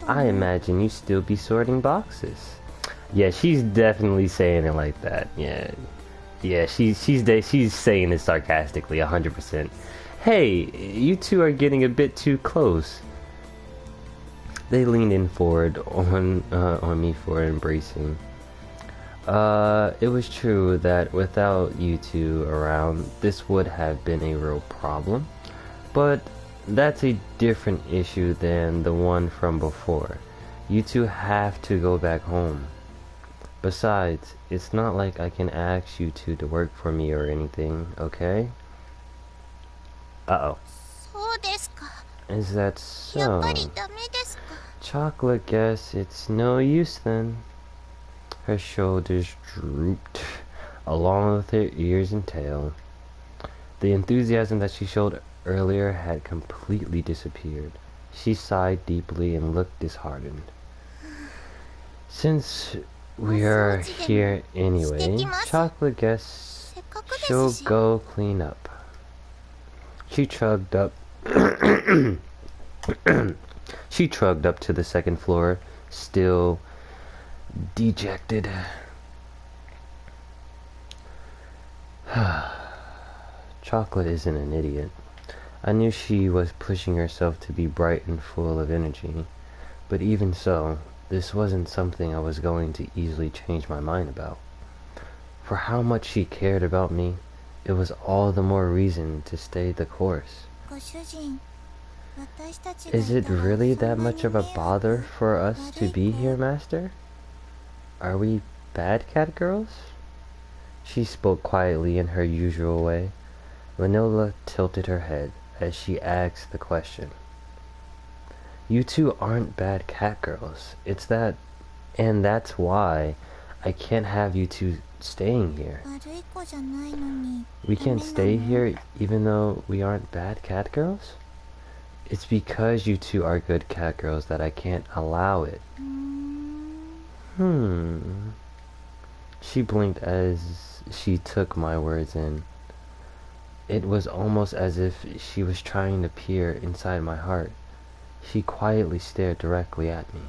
I imagine you'd still be sorting boxes. Yeah, she's definitely saying it like that. Yeah, she's saying it sarcastically, 100%. Hey, you two are getting a bit too close. They leaned in forward on me for embracing. It was true that without you two around, this would have been a real problem. But that's a different issue than the one from before. You two have to go back home. Besides, it's not like I can ask you two to work for me or anything, okay? Uh-oh. Is that so? Chocolate guess it's no use then. Her shoulders drooped, along with her ears and tail. The enthusiasm that she showed earlier had completely disappeared. She sighed deeply and looked disheartened. Since we are here anyway, Chocolate guess she'll go clean up. She shrugged up. She shrugged up to the second floor, still dejected. Chocolate isn't an idiot. I knew she was pushing herself to be bright and full of energy, but even so, this wasn't something I was going to easily change my mind about. For how much she cared about me, it was all the more reason to stay the course. Is it really that much of a bother for us to be here, Master? Are we bad cat girls? She spoke quietly in her usual way. Vanilla tilted her head as she asked the question. You two aren't bad cat girls. It's that, and that's why I can't have you two staying here. We can't stay here even though we aren't bad cat girls? It's because you two are good cat girls that I can't allow it. She blinked as she took my words in. It was almost as if she was trying to peer inside my heart. She quietly stared directly at me.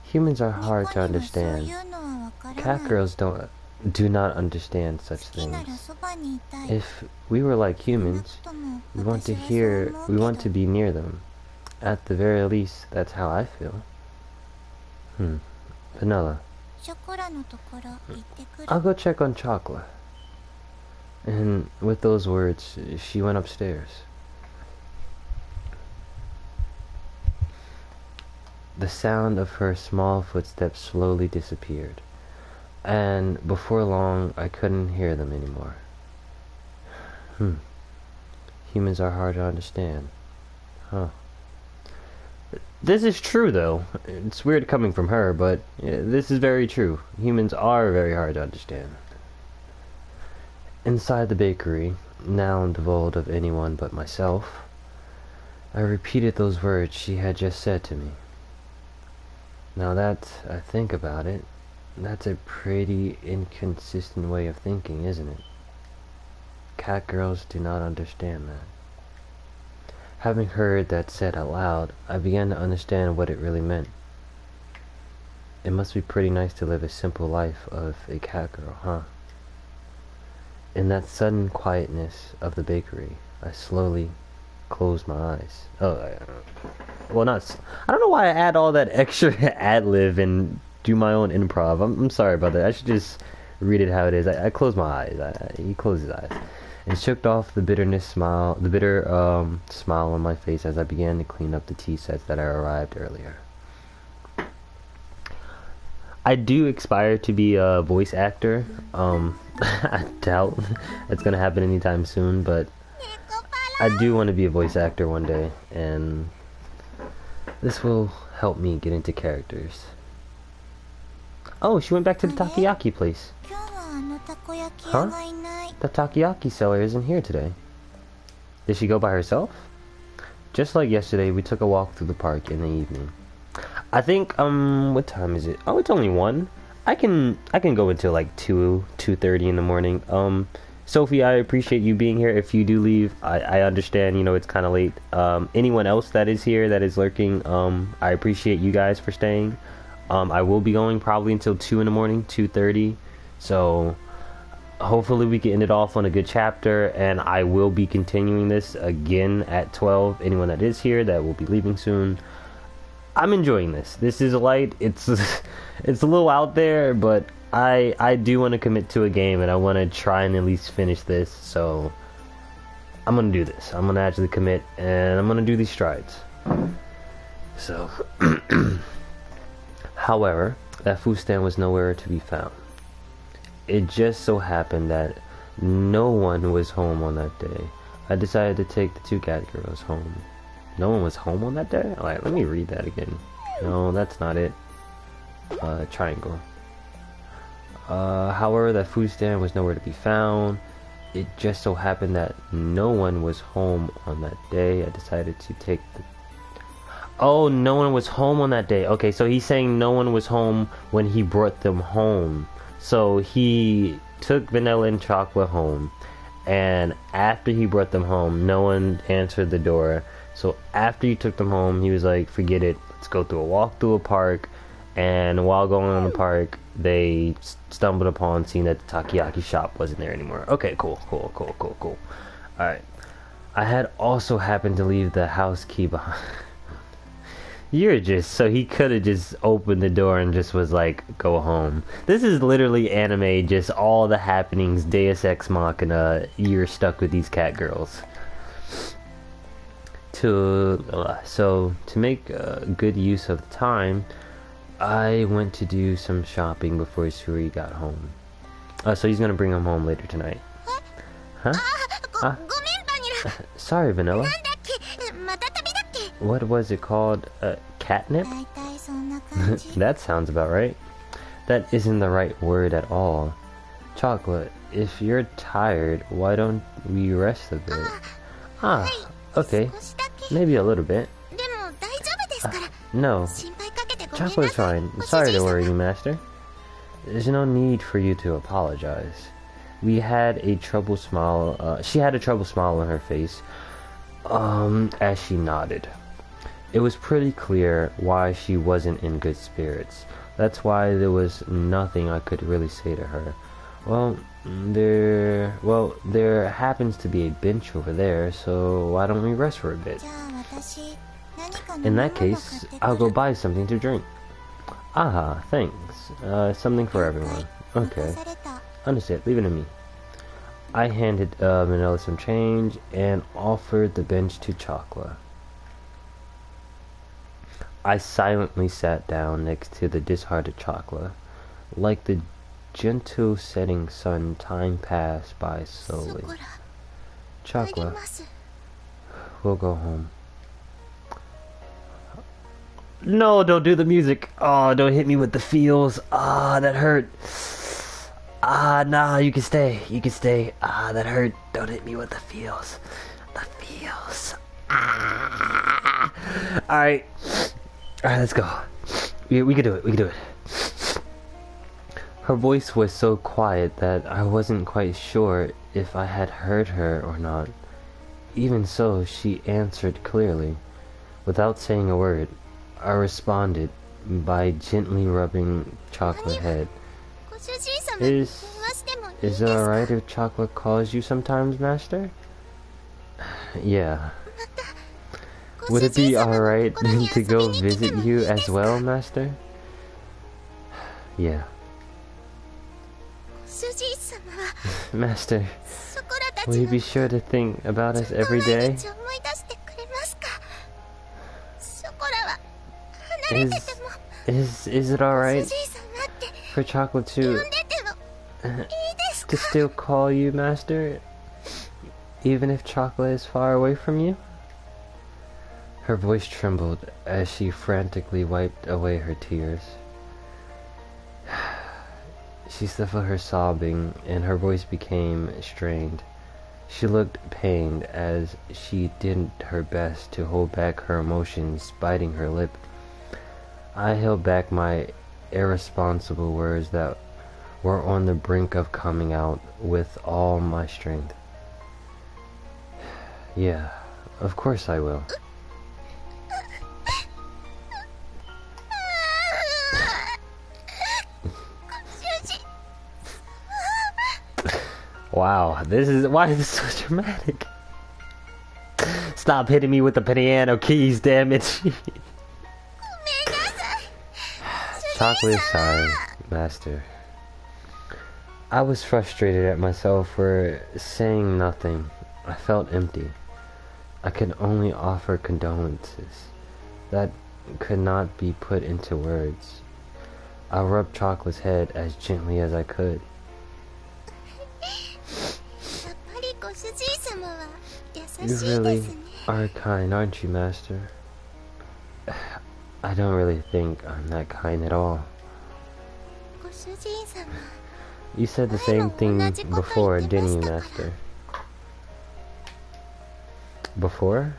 Humans are hard to understand. Cat girls do not understand such things. If we were like humans, we want to be near them. At the very least, that's how I feel. Vanilla. I'll go check on Chocolate. And with those words, she went upstairs. The sound of her small footsteps slowly disappeared, and before long, I couldn't hear them anymore. Humans are hard to understand. Huh. This is true, though. It's weird coming from her, but this is very true. Humans are very hard to understand. Inside the bakery, now devoid of anyone but myself, I repeated those words she had just said to me. Now that I think about it, that's a pretty inconsistent way of thinking, isn't it? Cat girls do not understand that. Having heard that said out loud, I began to understand what it really meant. It must be pretty nice to live a simple life of a cat girl, huh? In that sudden quietness of the bakery, I slowly closed my eyes. I don't know why I add all that extra ad-lib and do my own improv. I'm sorry about that. I should just read it how it is. I closed my eyes. He closed his eyes and shook off the bitter smile on my face as I began to clean up the tea sets that I arrived earlier. I do aspire to be a voice actor. I doubt that's gonna happen anytime soon, but I do want to be a voice actor one day, and this will help me get into characters. Oh, she went back to the takoyaki place. Huh? The takoyaki seller isn't here today. Did she go by herself? Just like yesterday, we took a walk through the park in the evening. I think, what time is it? Oh, it's only 1. I can go until like 2:30 in the morning. Sophie, I appreciate you being here. If you do leave, I understand, it's kind of late. Anyone else that is here, that is lurking, I appreciate you guys for staying. I will be going probably until 2 in the morning, 2:30. So, hopefully we can end it off on a good chapter, and I will be continuing this again at 12. Anyone that is here that will be leaving soon. I'm enjoying this. This is light. It's a little out there, but I do want to commit to a game, and I want to try and at least finish this. So I'm gonna do this. I'm gonna actually commit, and I'm gonna do these strides. So, however, that food stand was nowhere to be found. It just so happened that no one was home on that day. I decided to take the 2 cat girls home. No one was home on that day? Alright, let me read that again. No, that's not it. Triangle. However, that food stand was nowhere to be found. It just so happened that no one was home on that day. I decided to take the... Oh, no one was home on that day. Okay, so he's saying no one was home when he brought them home. So he took Vanilla and Chocolate home, and after he brought them home, no one answered the door. So after he took them home, he was like, forget it, let's go through a walk through a park. And while going on the park, they stumbled upon seeing that the takoyaki shop wasn't there anymore. Okay, cool. Alright. I had also happened to leave the house key behind. So he could have just opened the door and just was like, go home. This is literally anime, just all the happenings, Deus Ex Machina, you're stuck with these cat girls. So to make good use of the time, I went to do some shopping before Suri got home. So he's gonna bring him home later tonight. Huh? Sorry, Vanilla. What was it called? Catnip? That sounds about right. That isn't the right word at all. Chocolate, if you're tired, why don't we rest a bit? Ah, okay. Maybe a little bit. No. Chocolate's fine. Sorry to worry you, Master. There's no need for you to apologize. We had a troubled smile, she had a troubled smile on her face, as she nodded. It was pretty clear why she wasn't in good spirits. That's why there was nothing I could really say to her. There happens to be a bench over there, so why don't we rest for a bit? In that case, I'll go buy something to drink. Aha, thanks. Something for everyone. Okay. Understood, leave it to me. I handed Vanilla some change and offered the bench to Chocolate. I silently sat down next to the disheartened Chocolate. Like the gentle setting sun, time passed by slowly. Chocolate, we'll go home. No, don't do the music. Oh, don't hit me with the feels. Ah, that hurt. Ah, nah, you can stay. You can stay. Ah, that hurt. Don't hit me with the feels. The feels. Ah. Alright. Alright, let's go. We can do it. We can do it. Her voice was so quiet that I wasn't quite sure if I had heard her or not. Even so, she answered clearly. Without saying a word, I responded by gently rubbing Chocolate's head. Is it alright if Chocolate calls you sometimes, Master? Yeah. Would it be alright to go visit you as well, Master? Yeah. Master, will you be sure to think about us every day? Is it alright for Chocolate to still call you Master, even if Chocolate is far away from you? Her voice trembled as she frantically wiped away her tears. She stifled her sobbing, and her voice became strained. She looked pained as she did her best to hold back her emotions, biting her lip. I held back my irresponsible words that were on the brink of coming out with all my strength. Yeah, of course I will. Wow, why is this so dramatic? Stop hitting me with the piano keys, damn it. Chocolate is sorry, Master. I was frustrated at myself for saying nothing. I felt empty. I could only offer condolences that could not be put into words. I rubbed Chocolate's head as gently as I could. You really are kind, aren't you, Master? I don't really think I'm that kind at all. You said the same thing before, didn't you, Master? Before?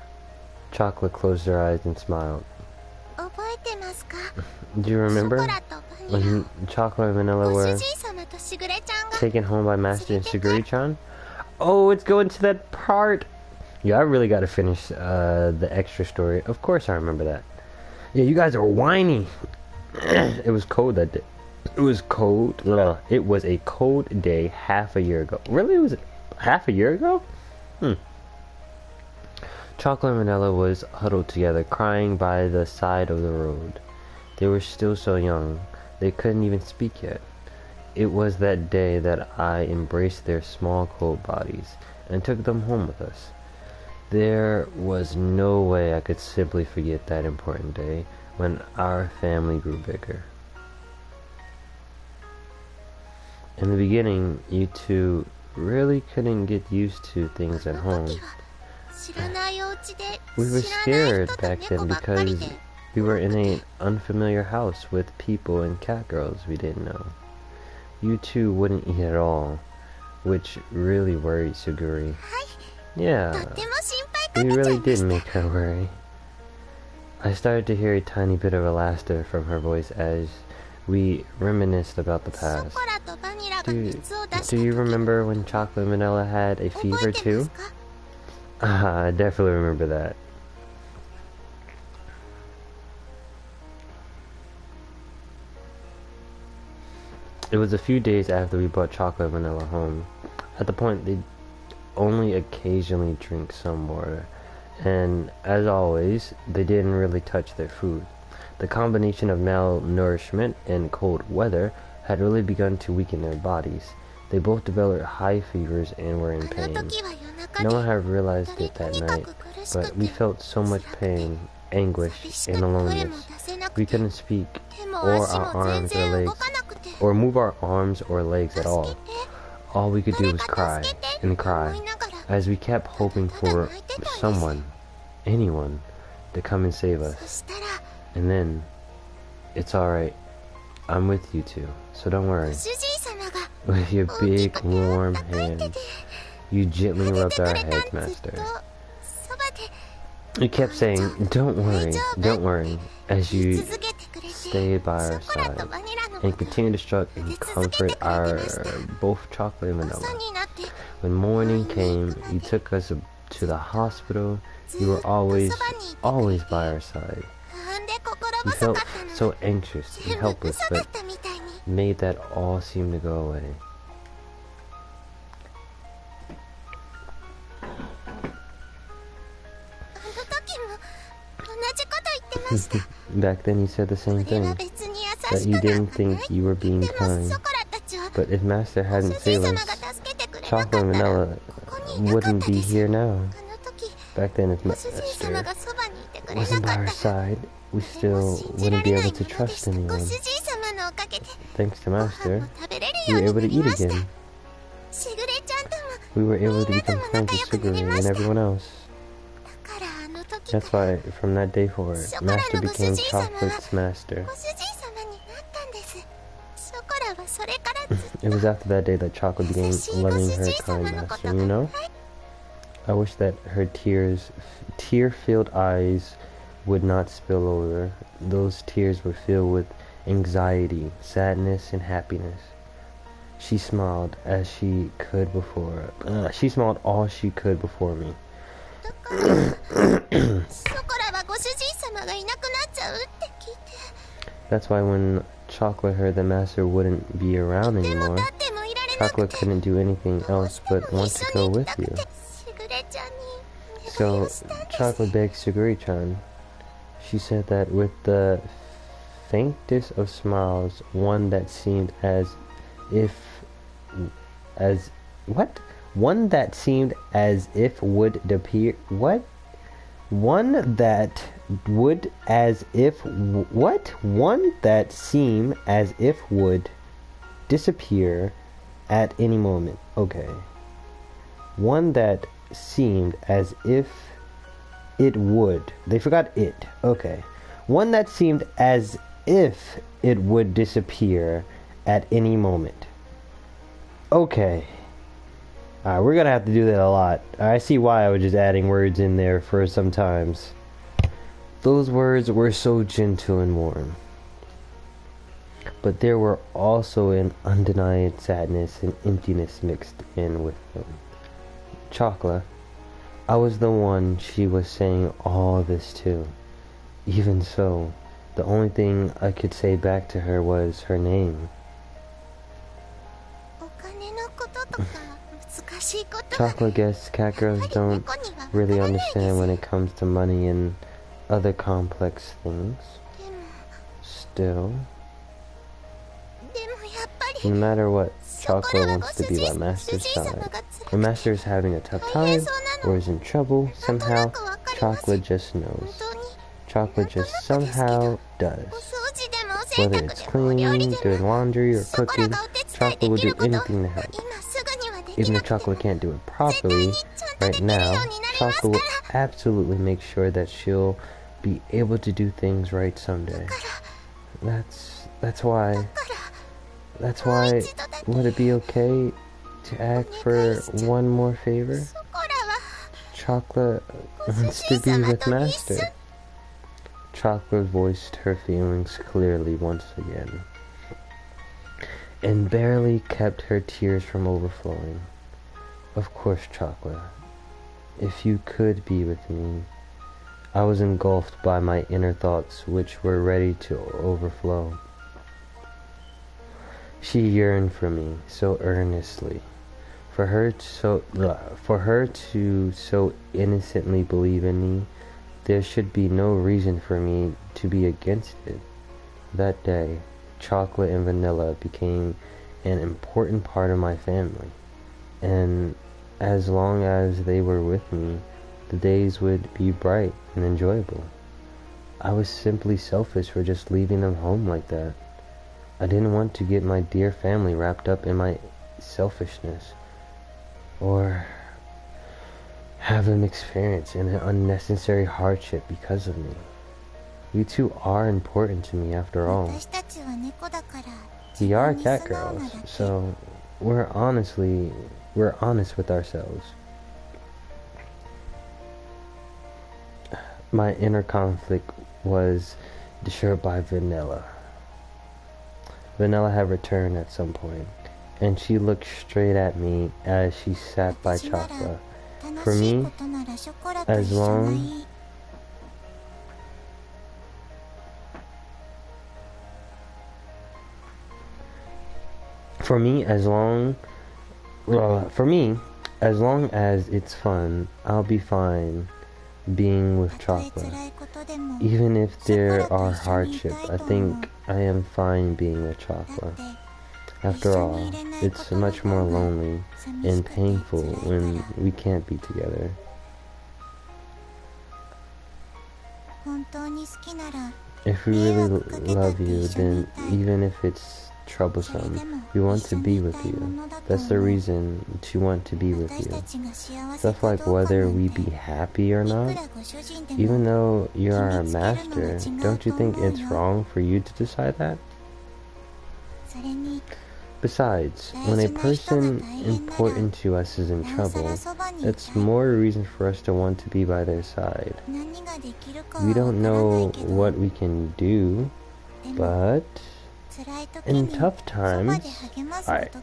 Chocolate closed her eyes and smiled. Do you remember when Chocolate and Vanilla were taken home by Master and Suguri-chan? Oh, it's going to that part! Yeah, I really gotta finish the extra story. Of course I remember that. Yeah, you guys are whiny. It was cold that day. It was cold. It was a cold day half a year ago. Really? It was half a year ago? Chocolate and Vanilla was huddled together, crying by the side of the road. They were still so young. They couldn't even speak yet. It was that day that I embraced their small cold bodies and took them home with us. There was no way I could simply forget that important day when our family grew bigger. In the beginning, you two really couldn't get used to things at home. We were scared back then because we were in an unfamiliar house with people and cat girls we didn't know. You two wouldn't eat at all, which really worried Suguri. Yeah, we really did make her worry. I started to hear a tiny bit of a laughter from her voice as we reminisced about the past. Do you remember when Chocolate Vanilla had a fever too? I definitely remember that. It was a few days after we brought Chocolate Vanilla home. At the point, they'd only occasionally drink some water, and as always, they didn't really touch their food. The combination of malnourishment and cold weather had really begun to weaken their bodies. They both developed high fevers and were in pain. No one had realized it that night, but we felt so much pain, anguish, and aloneness. We couldn't speak, or our arms or legs, or move our arms or legs at all. All we could do was cry and cry, as we kept hoping for someone, anyone, to come and save us. And then, it's alright, I'm with you two, so don't worry. With your big warm hands, you gently rubbed our heads, Master. You kept saying, don't worry, as you stayed by our side, and continued to stroke and comfort our both Chocolate and Vanilla. When morning came, you took us to the hospital. You were always by our side. We felt so anxious and helpless, but made that all seem to go away. Back then you said the same thing, that you didn't think you were being kind. But if Master hadn't saved us, Chocolate and Vanilla wouldn't be here now. Back then if Master wasn't by our side, we still wouldn't be able to trust anyone. Thanks to Master, we were able to eat again. We were able to become friends with Suguri and everyone else. That's why, from that day forward, Master became Chocolate's master. It was after that day that Chocolate began loving her kind master, you know? I wish that her tear-filled eyes would not spill over. Those tears were filled with anxiety, sadness, and happiness. She smiled as she could before. She smiled all she could before me. That's why when Chocolate heard that Master wouldn't be around anymore, Chocolate couldn't do anything else but want to go with you. So Chocolate begged Suguri-chan. She said that with the faintest of smiles, one that seemed as if would appear. What? One that would as if what? One that seemed as if would disappear at any moment. Okay. One that seemed as if it would. They forgot it. Okay. One that seemed as if it would disappear at any moment. Okay. Alright, we're gonna have to do that a lot. I see why I was just adding words in there for sometimes. Those words were so gentle and warm. But there were also an undeniable sadness and emptiness mixed in with them. Chocolate, I was the one she was saying all this to. Even so, the only thing I could say back to her was her name. Chocolate guess cat girls don't really understand when it comes to money and other complex things. Still, no matter what, Chocolate wants to be by Master's side. When Master is having a tough time, or is in trouble, somehow Chocolate just knows. Chocolate just somehow does. Whether it's cleaning, doing laundry, or cooking, Chocolate will do anything to help. Even if Chocolate can't do it properly right now, Chocolate will absolutely make sure that she'll be able to do things right someday. That's why, would it be okay to ask for one more favor? Chocolate wants to be with Master. Chocolate voiced her feelings clearly once again, and barely kept her tears from overflowing. Of course, Chocolate, if you could be with me. I was engulfed by my inner thoughts, which were ready to overflow. She yearned for me so earnestly. For her to so innocently believe in me, there should be no reason for me to be against it. That day, Chocolate and Vanilla became an important part of my family, and as long as they were with me, the days would be bright and enjoyable. I was simply selfish for just leaving them home like that. I didn't want to get my dear family wrapped up in my selfishness, or have them experience an unnecessary hardship because of me. You two are important to me after all. We are cat girls, so we're honest with ourselves. My inner conflict was disturbed by Vanilla. Vanilla had returned at some point, and she looked straight at me as she sat by Chocolate. For me, as long as long as it's fun, I'll be fine being with Chocolate. Even if there are hardships, I think I am fine being with Chocolate. After all, it's much more lonely and painful when we can't be together. If we really love you, then even if it's troublesome, we want to be with you. That's the reason to want to be with you. Stuff like whether we be happy or not. Even though you're our master, don't you think it's wrong for you to decide that? Besides, when a person important to us is in trouble, that's more reason for us to want to be by their side. We don't know what we can do, but in tough times... Alright,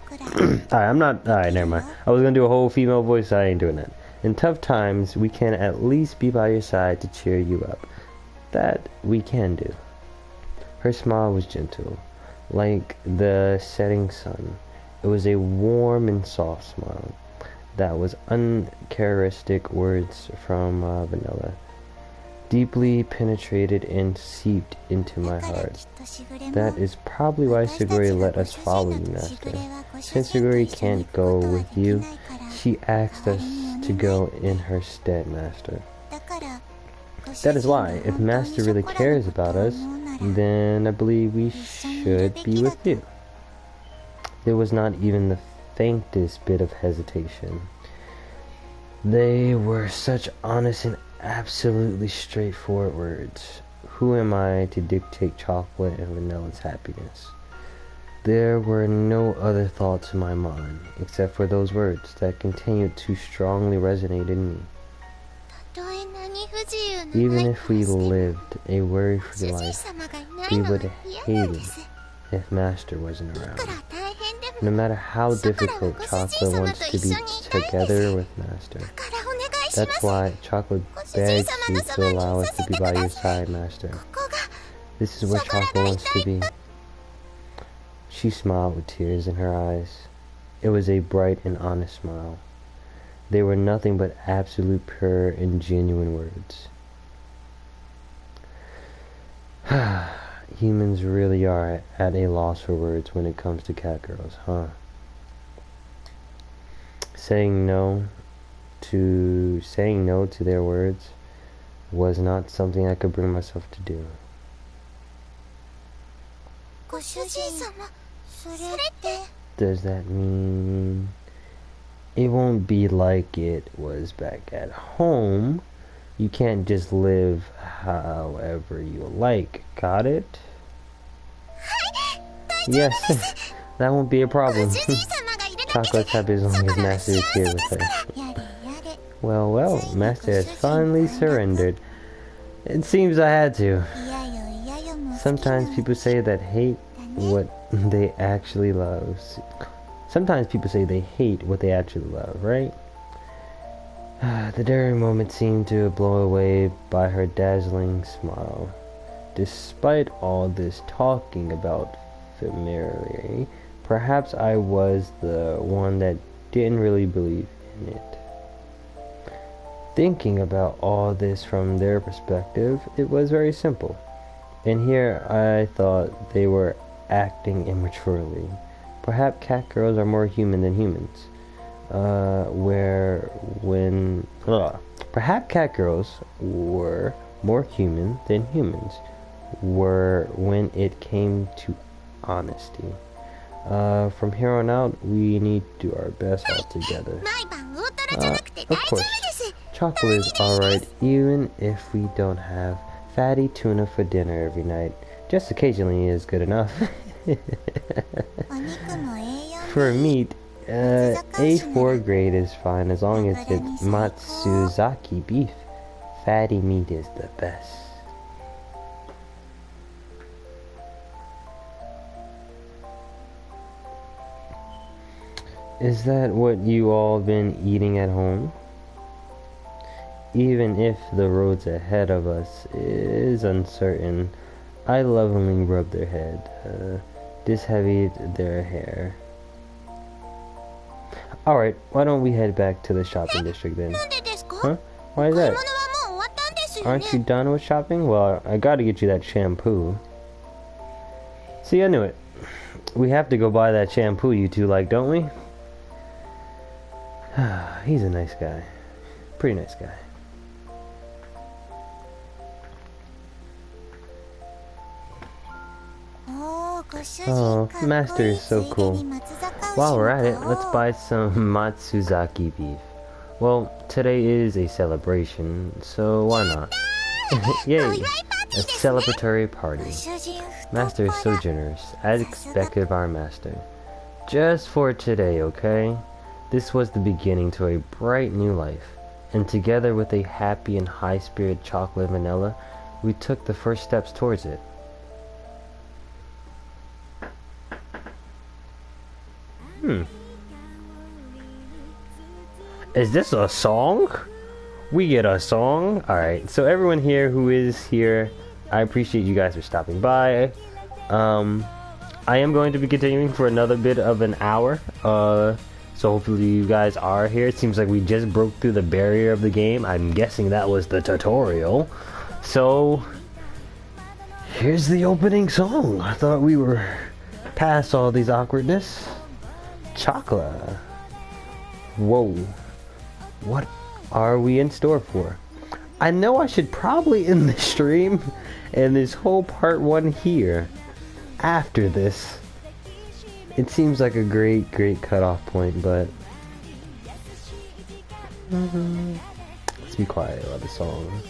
never mind. I was gonna do a whole female voice, I ain't doing that. In tough times, we can at least be by your side to cheer you up. That we can do. Her smile was gentle, like the setting sun. It was a warm and soft smile. That was uncharacteristic words from Vanilla. Deeply penetrated and seeped into my heart. That is probably why Suguri let us follow you, Master. Since Suguri can't go with you, she asked us to go in her stead, Master. That is why, if Master really cares about us, then I believe we should be with you. There was not even the faintest bit of hesitation. They were such honest and absolutely straightforward words. Who am I to dictate Chocolate and Vanilla's happiness? There were no other thoughts in my mind, except for those words that continued to strongly resonate in me. Even if we lived a worry-free life, we would hate it if Master wasn't around. No matter how difficult, Chocolate wants to be together with Master. That's why Chocolate begs you to allow us to be by your side, Master. This is where Chocolate wants to be. She smiled with tears in her eyes. It was a bright and honest smile. They were nothing but absolute pure and genuine words. Humans really are at a loss for words when it comes to cat girls, huh? Saying no to saying no to their words was not something I could bring myself to do. Does that mean it won't be like it was back at home? You can't just live however you like, got it? Yes, that won't be a problem. Chocolate's happy as long as Master is here with her. Well, well, Master has finally surrendered. It seems I had to. Sometimes people say that hate what they actually love. Sometimes people say they hate what they actually love, right? The daring moment seemed to blow away by her dazzling smile. Despite all this talking about familiarity, perhaps I was the one that didn't really believe in it. Thinking about all this from their perspective, it was very simple. And here I thought they were acting immaturely. Perhaps cat girls are more human than humans. Perhaps cat girls were more human than humans were when it came to honesty. From here on out, we need to do our best all together. Of course, chocolate is alright even if we don't have fatty tuna for dinner every night. Just occasionally is good enough. For meat, A4 grade is fine as long as it's Matsuzaki beef. Fatty meat is the best. Is that what you all been eating at home? Even if the roads ahead of us is uncertain, I lovingly rub their head, disheavy their hair. Alright, why don't we head back to the shopping district then? Huh? Why is that? Aren't you done with shopping? Well, I gotta get you that shampoo. See, I knew it. We have to go buy that shampoo you two like, don't we? He's a nice guy. Pretty nice guy. Oh, Master is so cool. While we're at it, let's buy some Matsuzaki beef. Well, today is a celebration, so why not? Yay! A celebratory party. Master is so generous, as expected of our master. Just for today, okay? This was the beginning to a bright new life, and together with a happy and high-spirited chocolate vanilla, we took the first steps towards it. Is this a song? We get a song? Alright, so everyone here who is here, I appreciate you guys for stopping by. I am going to be continuing for another bit of an hour. So hopefully you guys are here. It seems like we just broke through the barrier of the game. I'm guessing that was the tutorial. So, here's the opening song. I thought we were past all these awkwardness. Chocolate. Whoa. What are we in store for? I know I should probably end the stream and this whole part 1 here after this. It seems like a great cutoff point, but let's be quiet about the song.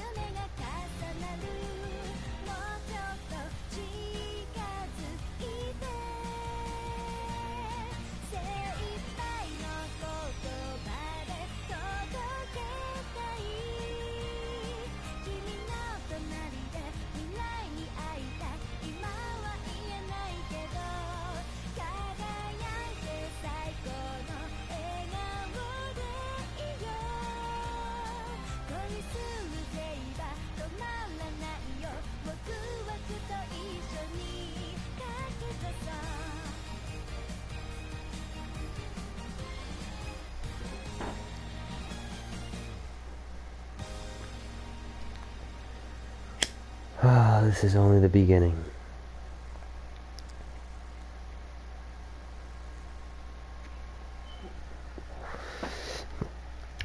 Ah, this is only the beginning.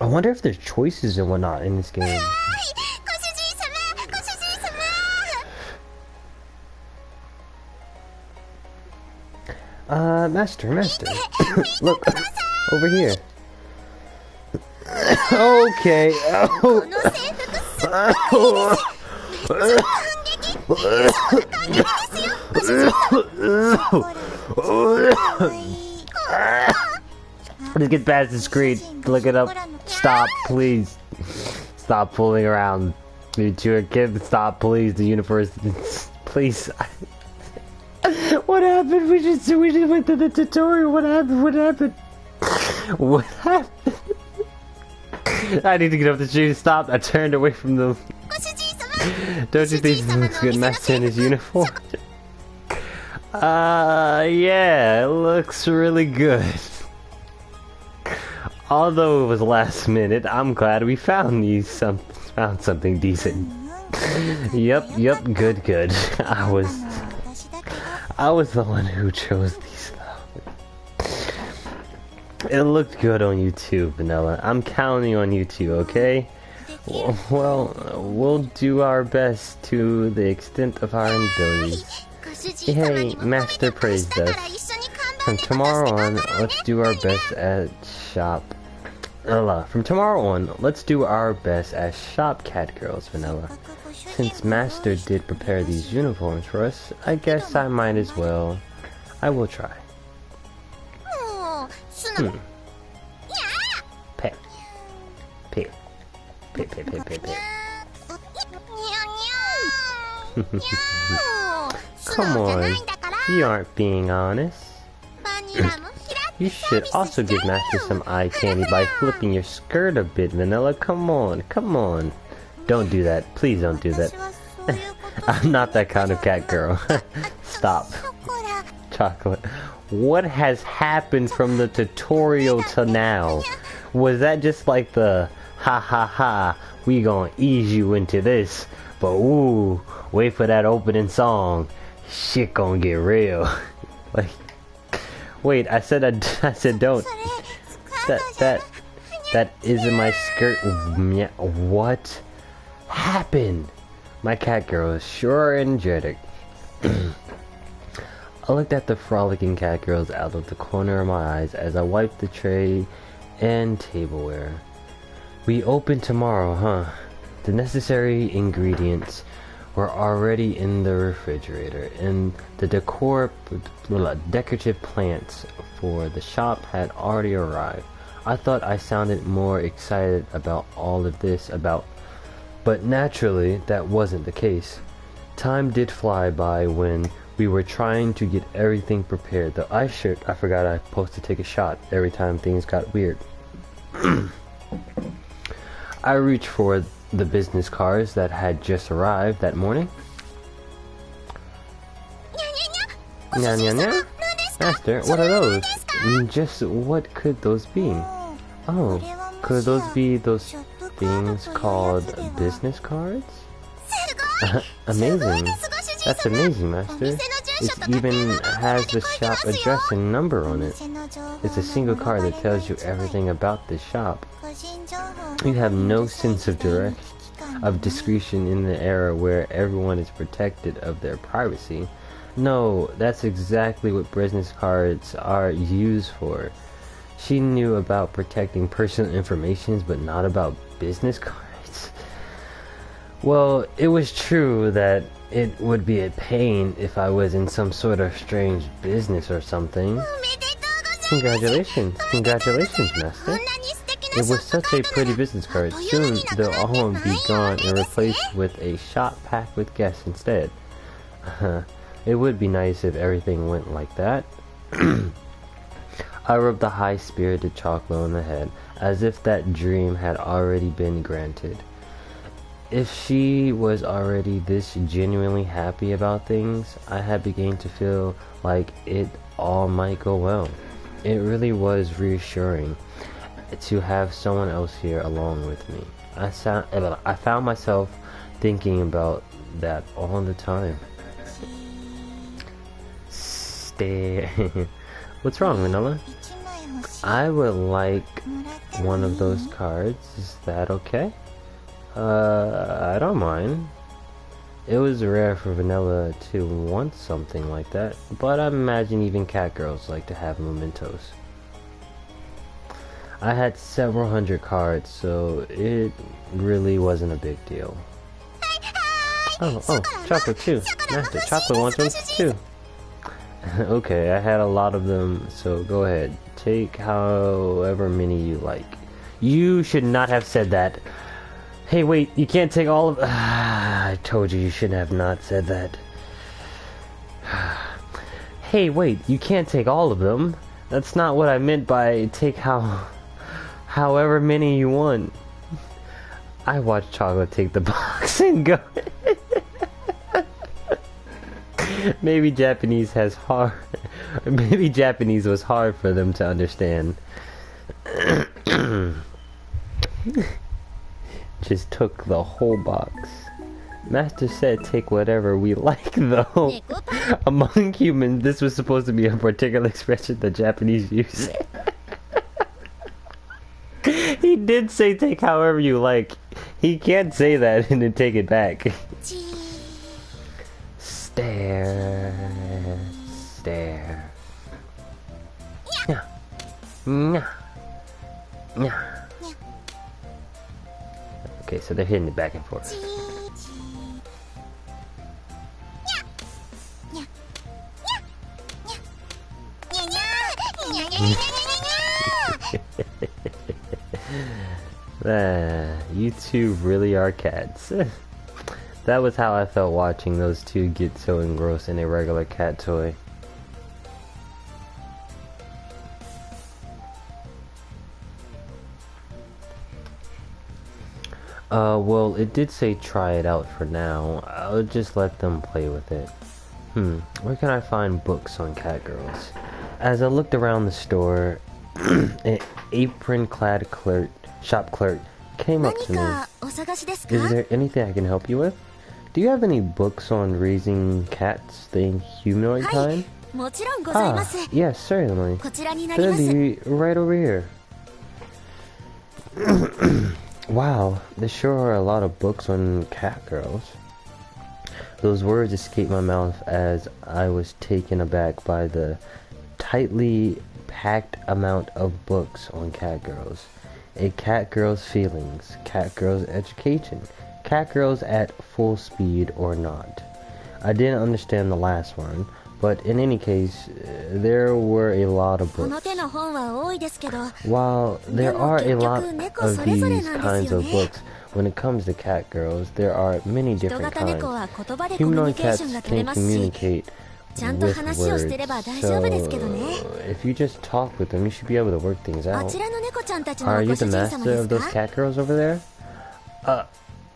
I wonder if there's choices and whatnot in this game. Master. Look, over here. Okay. Let's get past the screen. Look it up. Stop, please. Stop fooling around. You two are kids. Stop, please. The universe. Please. What happened? We just went to the tutorial. What happened? What happened? I need to get off the street. Stop. I turned away from them. Don't you think this looks good, Master, in his uniform? Yeah, it looks really good. Although it was last minute, I'm glad we found something decent. Yep, good. I was the one who chose these though. It looked good on YouTube, Vanilla. I'm counting on you two, okay? Well, we'll do our best to the extent of our abilities. Hey, Master praised us. From tomorrow on, let's do our best at shop. From tomorrow on, let's do our best as shop cat girls, Vanilla. Since Master did prepare these uniforms for us, I guess I might as well. I will try. Pet. Come on, you aren't being honest. You should also give Master some eye candy by flipping your skirt a bit, Vanilla. Come on. Don't do that. Please don't do that. I'm not that kind of cat girl. Stop. Chocolate. What has happened from the tutorial to now? Was that just like the ha, we gonna ease you into this, but ooh, wait for that opening song. Shit gonna get real. Like, wait, I said don't. That isn't my skirt. What happened? My cat girl is sure energetic. I looked at the frolicking cat girls out of the corner of my eyes as I wiped the tray and tableware. We open tomorrow, huh? The necessary ingredients were already in the refrigerator, and the decorative plants for the shop had already arrived. I thought I sounded more excited about all of this, but naturally that wasn't the case. Time did fly by when we were trying to get everything prepared. The ice shirt, I forgot I was supposed to take a shot every time things got weird. I reached for the business cards that had just arrived that morning. Nya. Master, what are those? Just what could those be? Oh, could those be those things called business cards? Amazing. That's amazing, Master. It even has the shop address and number on it. It's a single card that tells you everything about this shop. You have no sense of discretion in the era where everyone is protected of their privacy. No, that's exactly what business cards are used for. She knew about protecting personal information, but not about business cards. Well, it was true that it would be a pain if I was in some sort of strange business or something. Congratulations, Master. It was such a pretty business card. Soon they'll all be gone and replaced with a shop packed with guests instead. It would be nice if everything went like that. I rubbed the high-spirited chocolate on the head, as if that dream had already been granted. If she was already this genuinely happy about things, I had begun to feel like it all might go well. It really was reassuring to have someone else here along with me. I found myself thinking about that all the time. What's wrong, Vanilla? I would like one of those cards. Is that okay? I don't mind. It was rare for Vanilla to want something like that, but I imagine even cat girls like to have mementos. I had several hundred cards, so it really wasn't a big deal. Oh, chocolate too. Master, chocolate wants one too. Okay, I had a lot of them, so go ahead. Take however many you like. You should not have said that. Hey, wait, you can't take all of... I told you shouldn't have not said that. Hey, wait, you can't take all of them. That's not what I meant by take however many you want. I watched Chocolate take the box and go... Maybe Japanese has hard... Maybe Japanese was hard for them to understand. Just took the whole box. Master said take whatever we like, though. Among humans, this was supposed to be a particular expression the Japanese use. He did say take however you like. He can't say that and then take it back. Stare. Stare. Yeah. Yeah. Yeah. Okay, so they're hitting it back and forth. You two really are cats. That was how I felt watching those two get so engrossed in a regular cat toy. Well, it did say try it out for now. I'll just let them play with it. Where can I find books on cat girls? As I looked around the store, an apron-clad shop clerk came up to me. Is there anything I can help you with? Do you have any books on raising cats, the humanoid kind? Ah, yes, certainly. They'll be right over here. Wow, there sure are a lot of books on cat girls. Those words escaped my mouth as I was taken aback by the tightly packed amount of books on cat girls. A cat girl's feelings, cat girl's education, cat girls at full speed or not. I didn't understand the last one, but in any case, there were a lot of books. While there are a lot of these kinds of books, when it comes to cat girls, there are many different kinds. Humanoid cats can communicate with words, so if you just talk with them, you should be able to work things out. Are you the master of those cat girls over there?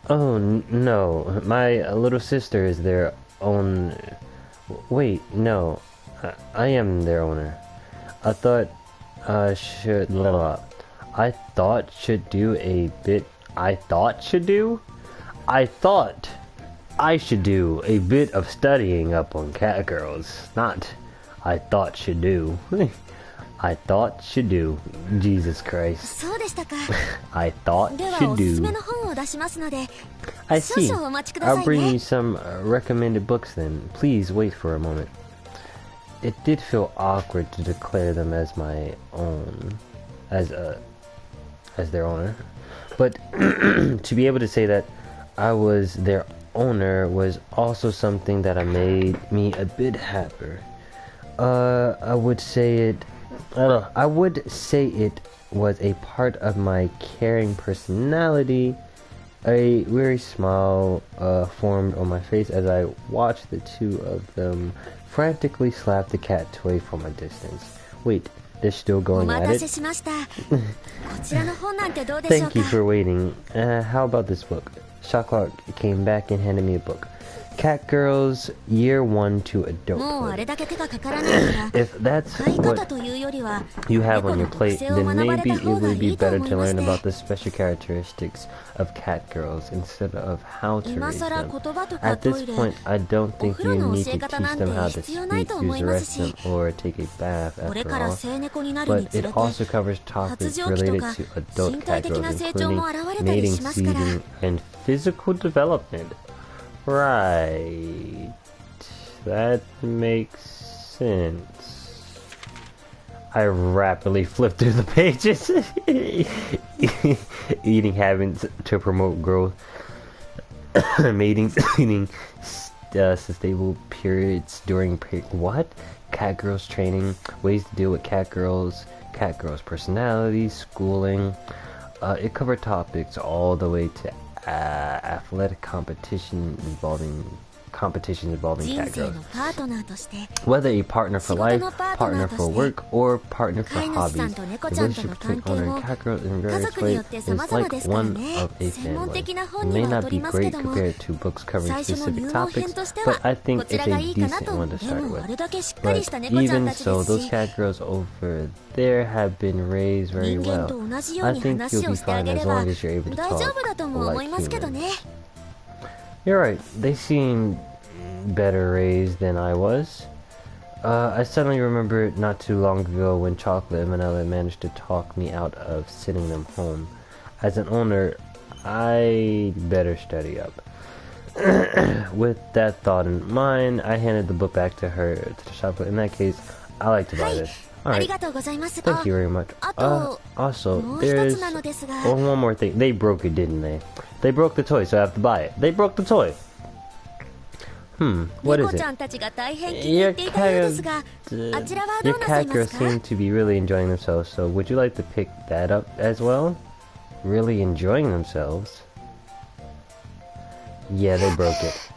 Oh, no. My little sister is their own... Wait, no. I am their owner. I thought should do a bit... I thought I should do a bit of studying up on cat girls. Not I thought should do. I thought should do. Jesus Christ. I thought should do. I see. I'll bring you some recommended books then. Please wait for a moment. It did feel awkward to declare them as my own. As their owner. But to be able to say that I was their owner was also something that made me a bit happier. I would say it was a part of my caring personality. A weary smile formed on my face as I watched the two of them frantically slap the cat toy from a distance. Wait, they're still going at it? Thank you for waiting. How about this book? Shot clock came back and handed me a book. Cat Girls Year 1 to Adulthood. If that's what you have on your plate, then maybe it would be better to learn about the special characteristics of cat girls instead of how to raise them. At this point, I don't think you need to teach them how to speak, use the restroom, or take a bath after all. But it also covers topics related to adult cat girls, including mating season and physical development. Right. That makes sense. I rapidly flipped through the pages. Eating habits to promote growth. Mating, sustainable periods during what? Cat girls training, ways to deal with cat girls personalities, schooling. It covered topics all the way to athletic competitions involving cat girls. Whether a partner for life, partner for work, or partner for hobbies, the relationship between owner and cat girl in various ways is like one of a family. It may not be great compared to books covering specific topics, but I think it's a decent one to start with. But even so, those cat girls over there have been raised very well. I think you'll be fine as long as you're able to talk like humans. You're right, they seem better raised than I was. I suddenly remember not too long ago when Chocolate and Vanilla managed to talk me out of sending them home. As an owner, I better study up. With that thought in mind, I handed the book back to her, to the shopper. In that case, I like to buy this. Alright, thank you very much. Also, there's one more thing. They broke it, didn't they? They broke the toy, so I have to buy it. They broke the toy! What is it? Your cat girls seem to be really enjoying themselves, so would you like to pick that up as well? Really enjoying themselves? Yeah, they broke it.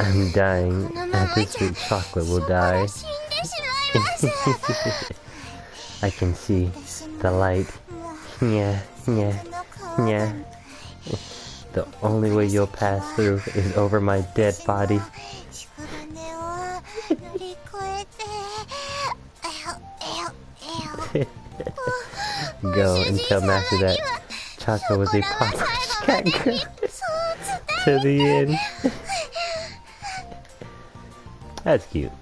I'm dying. At this rate, Chocolate will die. I can see the light. Yeah. The only way you'll pass through is over my dead body. Go and tell Master that Chocolate was a proper cat girl. To the end. That's cute.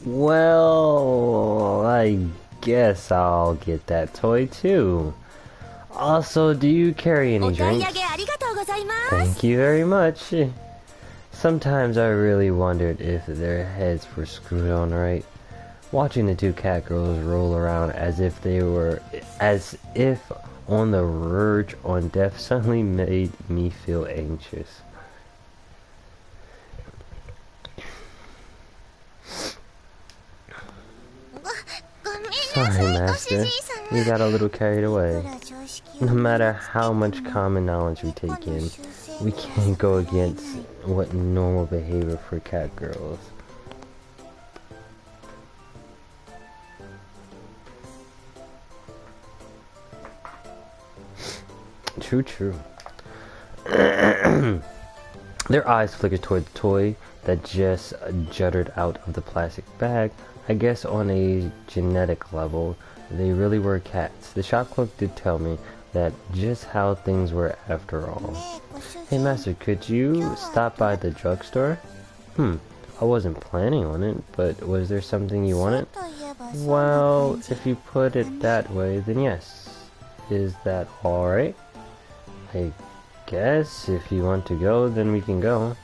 Well, I guess I'll get that toy too. Also, do you carry any drinks? Thank you very much. Sometimes I really wondered if their heads were screwed on right. Watching the two cat girls roll around as if on the verge on death suddenly made me feel anxious. Sorry, Master. We got a little carried away. No matter how much common knowledge we take in, we can't go against what normal behavior for cat girls. True. Their eyes flickered toward the toy that just jutted out of the plastic bag. I guess on a genetic level, they really were cats. The shop clerk did tell me that just how things were after all. Hey Master, could you stop by the drugstore? I wasn't planning on it, but was there something you wanted? Well, if you put it that way, then yes. Is that alright? I guess if you want to go, then we can go.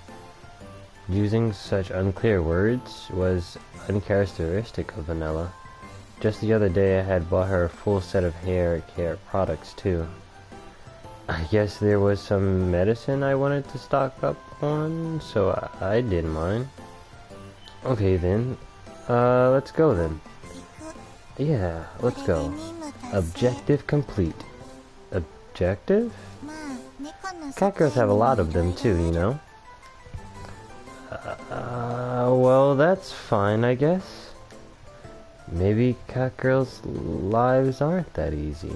Using such unclear words was uncharacteristic of Vanilla. Just the other day I had bought her a full set of hair care products too. I guess there was some medicine I wanted to stock up on, so I didn't mind. Okay then, let's go then. Yeah, let's go. Objective complete. Objective? Cat girls have a lot of them too, you know? Well, that's fine, I guess. Maybe cat girls' lives aren't that easy.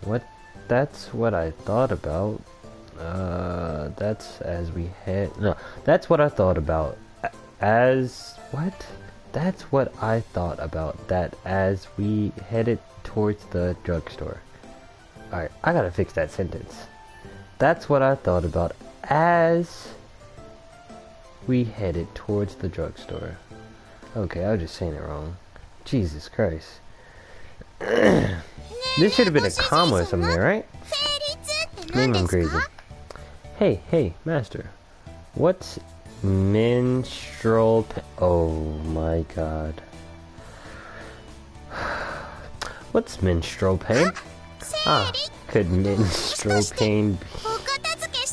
What? That's what I thought about. That's as we head. No, that's what I thought about. As what? That's what I thought about that as we headed towards the drugstore. Alright, I gotta fix that sentence. That's what I thought about as we headed towards the drugstore. Okay, I was just saying it wrong. Jesus Christ. This should have been a comma or something there, right? Maybe I'm crazy. Hey, master. What's menstrual oh my god. What's menstrual pain? Ah, could menstrual pain be?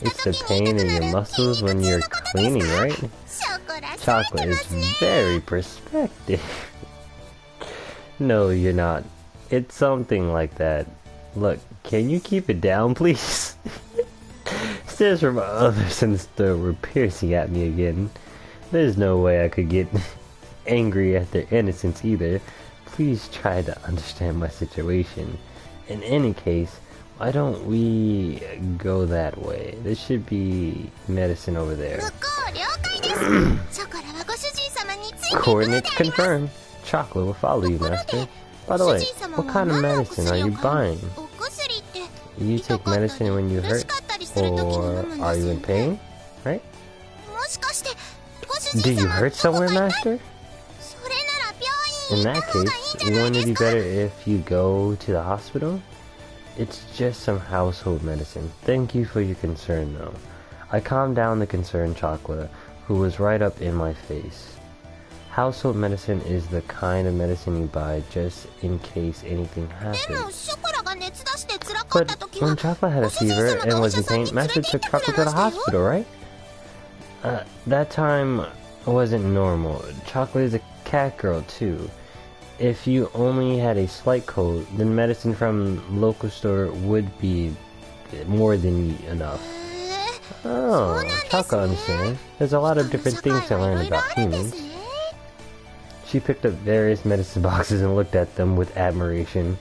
It's the pain in your muscles when you're cleaning, right? Chocolate is very perspective. No, you're not. It's something like that. Look, can you keep it down, please? Stares from others in the store were piercing at me again. There's no way I could get angry at their innocence either. Please try to understand my situation. In any case, why don't we go that way? There should be medicine over there. Coordinates confirmed. Chocolate will follow you, master. By the way, what kind of medicine are you buying? You take medicine when you hurt, or are you in pain, right? Do you hurt somewhere, master? In that case, wouldn't it be better if you go to the hospital? It's just some household medicine. Thank you for your concern, though. I calmed down the concerned Chocolate, who was right up in my face. Household medicine is the kind of medicine you buy just in case anything happens. But when Chocolate had a fever and was in pain, Master took Chocolate to the hospital, right? That time wasn't normal. Chocolate is a cat girl, too. If you only had a slight cold, then medicine from local store would be more than enough. Oh, Chocolate understands. There's a lot of different things to learn about humans. She picked up various medicine boxes and looked at them with admiration.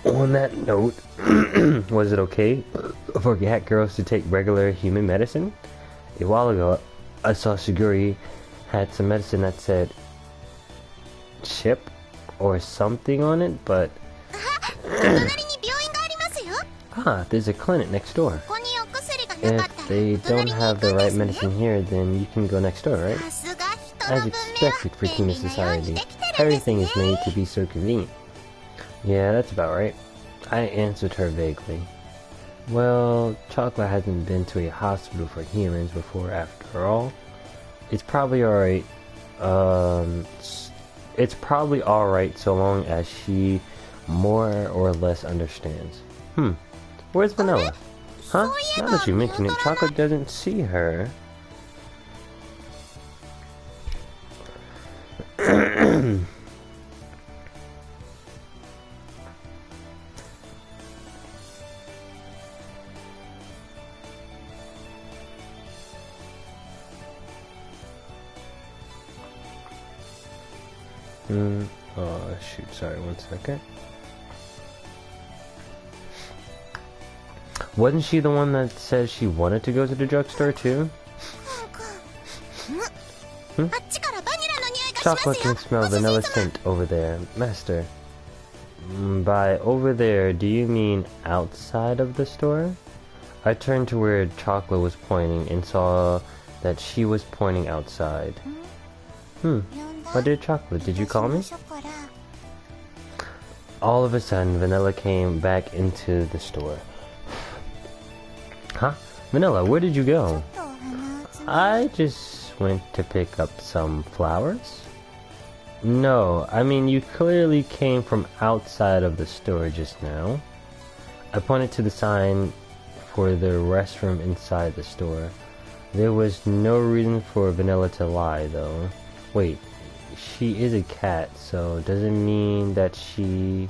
On that note, was it okay for cat girls to take regular human medicine? A while ago, I saw Shiguri had some medicine that said chip or something on it, but there's a clinic next door. If they don't have the right medicine here, then you can go next door, right? As expected for human society, everything is made to be so convenient. Yeah, that's about right. I answered her vaguely. Well, Chocolate hasn't been to a hospital for humans before after all. It's probably alright. It's probably alright so long as she more or less understands. Where's Vanilla? Huh? Now that you mention it, Chocolate doesn't see her. Oh shoot, sorry, 1 second. Wasn't she the one that said she wanted to go to the drugstore too? Chocolate can smell vanilla scent over there, master. By over there, do you mean outside of the store? I turned to where Chocolate was pointing and saw that she was pointing outside. My dear Chocolate, did you call me? All of a sudden, Vanilla came back into the store. Huh? Vanilla, where did you go? I just went to pick up some flowers. No, I mean you clearly came from outside of the store just now. I pointed to the sign for the restroom inside the store. There was no reason for Vanilla to lie though. Wait, she is a cat, so does it mean that she...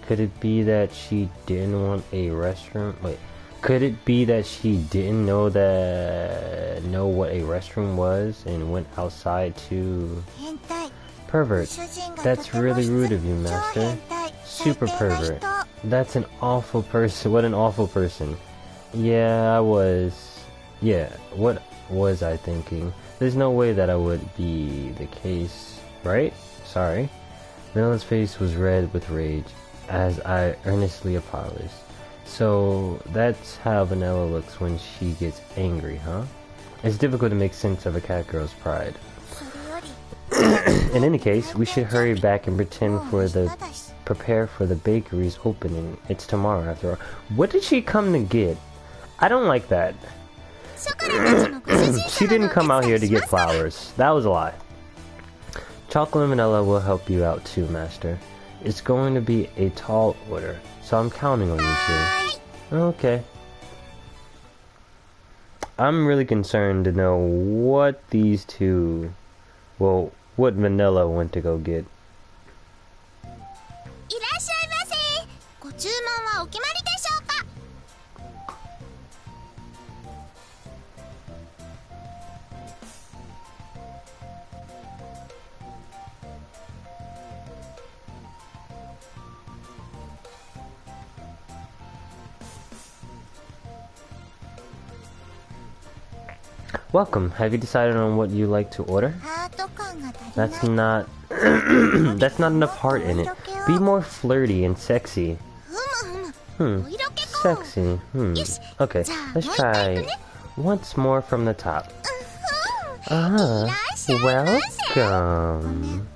Could it be that she didn't want a restroom? Wait, could it be that she didn't know what a restroom was and went outside to... Pervert. That's really rude of you, master. Super pervert. That's an awful person. What an awful person. Yeah, I was. Yeah, what was I thinking? There's no way that I would be the case, right? Sorry. Vanilla's face was red with rage as I earnestly apologized. So that's how Vanilla looks when she gets angry, huh? It's difficult to make sense of a cat girl's pride. In any case, we should hurry back and prepare for the bakery's opening. It's tomorrow after all. What did she come to get? I don't like that. She didn't come out here to get flowers. That was a lie. Chocolate and vanilla will help you out too, master. It's going to be a tall order, so I'm counting on you two. Okay. I'm really concerned to know what these two, well, what Vanilla went to go get. Welcome. Have you decided on what you like to order? That's not that's not enough heart in it. Be more flirty and sexy. Sexy. Okay, let's try once more from the top. Welcome.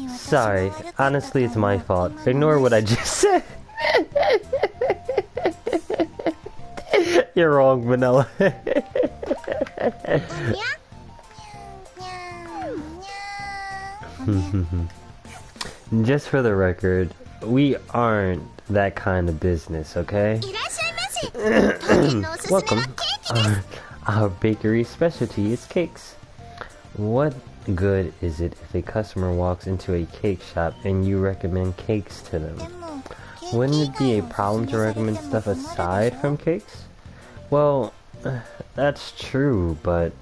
Sorry, honestly it's my fault. Ignore what I just said. You're wrong, Vanilla. Just for the record, we aren't that kind of business, okay? Welcome. Our bakery specialty is cakes. What good is it if a customer walks into a cake shop and you recommend cakes to them? Wouldn't it be a problem to recommend stuff aside from cakes? Well, that's true, but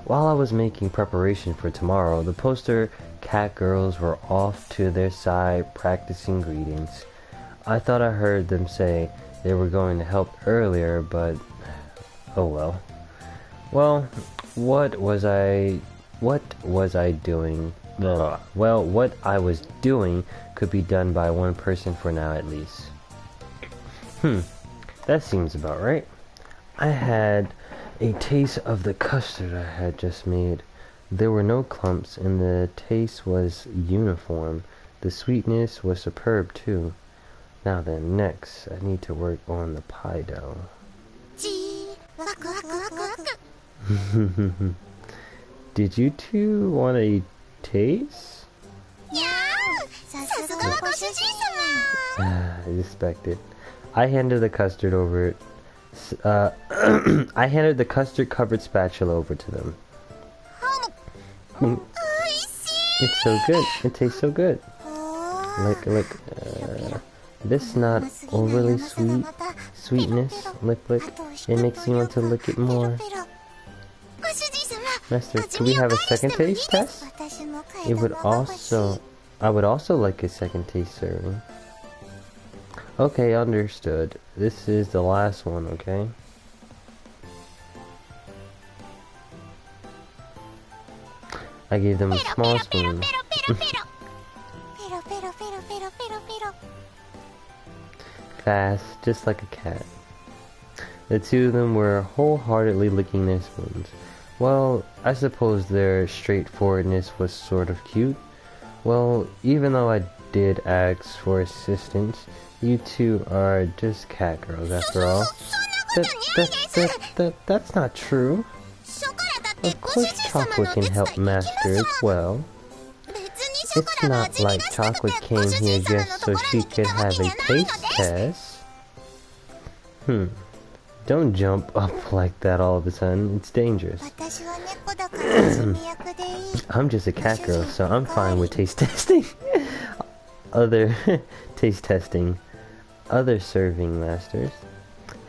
while I was making preparation for tomorrow, the poster cat girls were off to their side practicing greetings. I thought I heard them say they were going to help earlier, but oh well. Well, what was I doing? Well, what I was doing could be done by one person for now at least. That seems about right. I had a taste of the custard I had just made. There were no clumps and the taste was uniform. The sweetness was superb too. Now then, next, I need to work on the pie dough. Did you two want a taste? I expected. I handed the custard over. I handed the custard-covered spatula over to them. It's so good. It tastes so good. Lick. This not overly sweetness. Lick. It makes me want to lick it more. Master, could we have a second taste test? I would also like a second taste serving. Okay, understood. This is the last one, okay? I gave them a small spoon. Fast, just like a cat. The two of them were wholeheartedly licking their spoons. Well, I suppose their straightforwardness was sort of cute. Well, even though I did ask for assistance, you two are just cat girls after all. That's not true. Of course chocolate can help master as well. It's not like chocolate came here just so she could have a taste test. Don't jump up like that all of a sudden. It's dangerous. I'm just a cat girl, so I'm fine with taste testing. Other serving masters.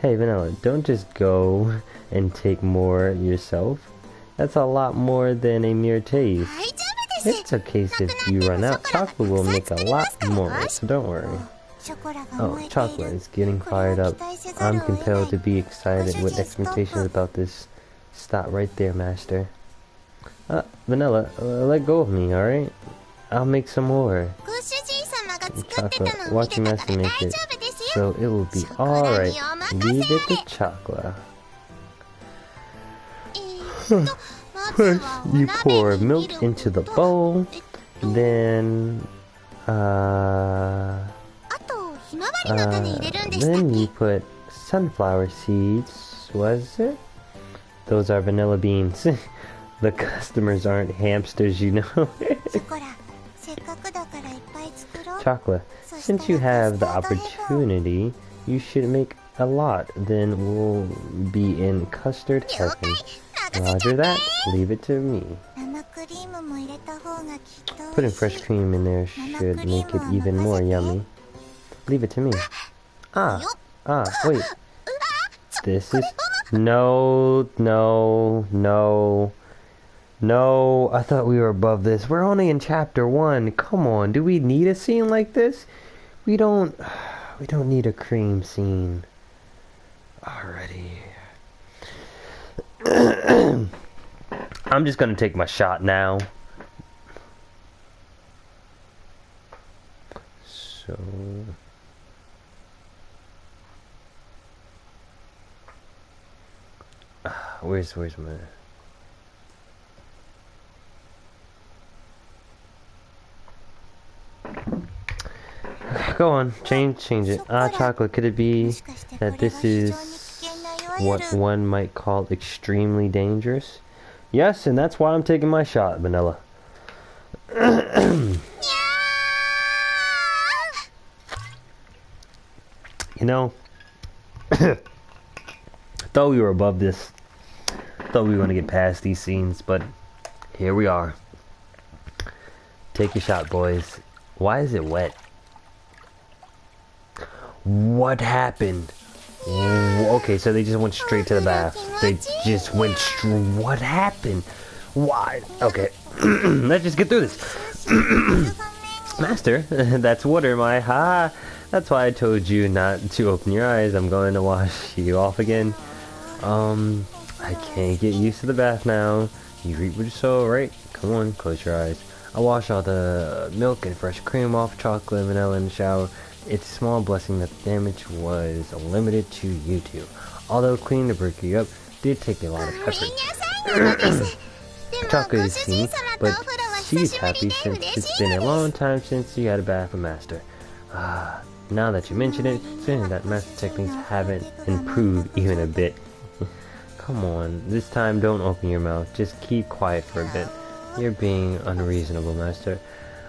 Hey Vanilla, don't just go and take more yourself. That's a lot more than a mere taste. It's okay if you run out. Chocolate will make a lot more, so don't worry. Oh, chocolate is getting fired up. I'm compelled to be excited with expectations about this. Stop right there, master. Vanilla, let go of me, alright? I'll make some more. Chocolate, watch your master make it. So it will be alright. Leave it to chocolate. First, you pour milk into the bowl. Then you put sunflower seeds. Was it? Those are vanilla beans. The customers aren't hamsters, you know. Chocolate, since you have the opportunity, you should make a lot. Then we'll be in custard heaven. Roger that. Leave it to me. Putting fresh cream in there should make it even more yummy. Leave it to me. Wait. This is... No. I thought we were above this. We're only in chapter 1. Come on, do we need a scene like this? We don't need a cream scene. Alrighty. I'm just gonna take my shot now. So... Where's my... Go on, change it. Chocolate, could it be that this is what one might call extremely dangerous? Yes, and that's why I'm taking my shot, Vanilla. You know, thought we were above this. Thought we were gonna get past these scenes, but here we are. Take your shot, boys. Why is it wet? What happened? Okay, so they just went straight to the bath. They just went straight. What happened? Why? Okay, let's just get through this. Master, that's water, my ha. That's why I told you not to open your eyes. I'm going to wash you off again. I can't get used to the bath now. You reap what you sow, right? Come on, close your eyes. I wash all the milk and fresh cream off, chocolate and vanilla in the shower. It's a small blessing that the damage was limited to you two. Although cleaning the bricky up did take a lot of effort. Chocolate is seen, but she's happy since it's been a long time since you had a bath with Master. Now that you mention it, it's saying that Master techniques haven't improved even a bit. Come on, this time don't open your mouth, just keep quiet for a bit. You're being unreasonable, Master.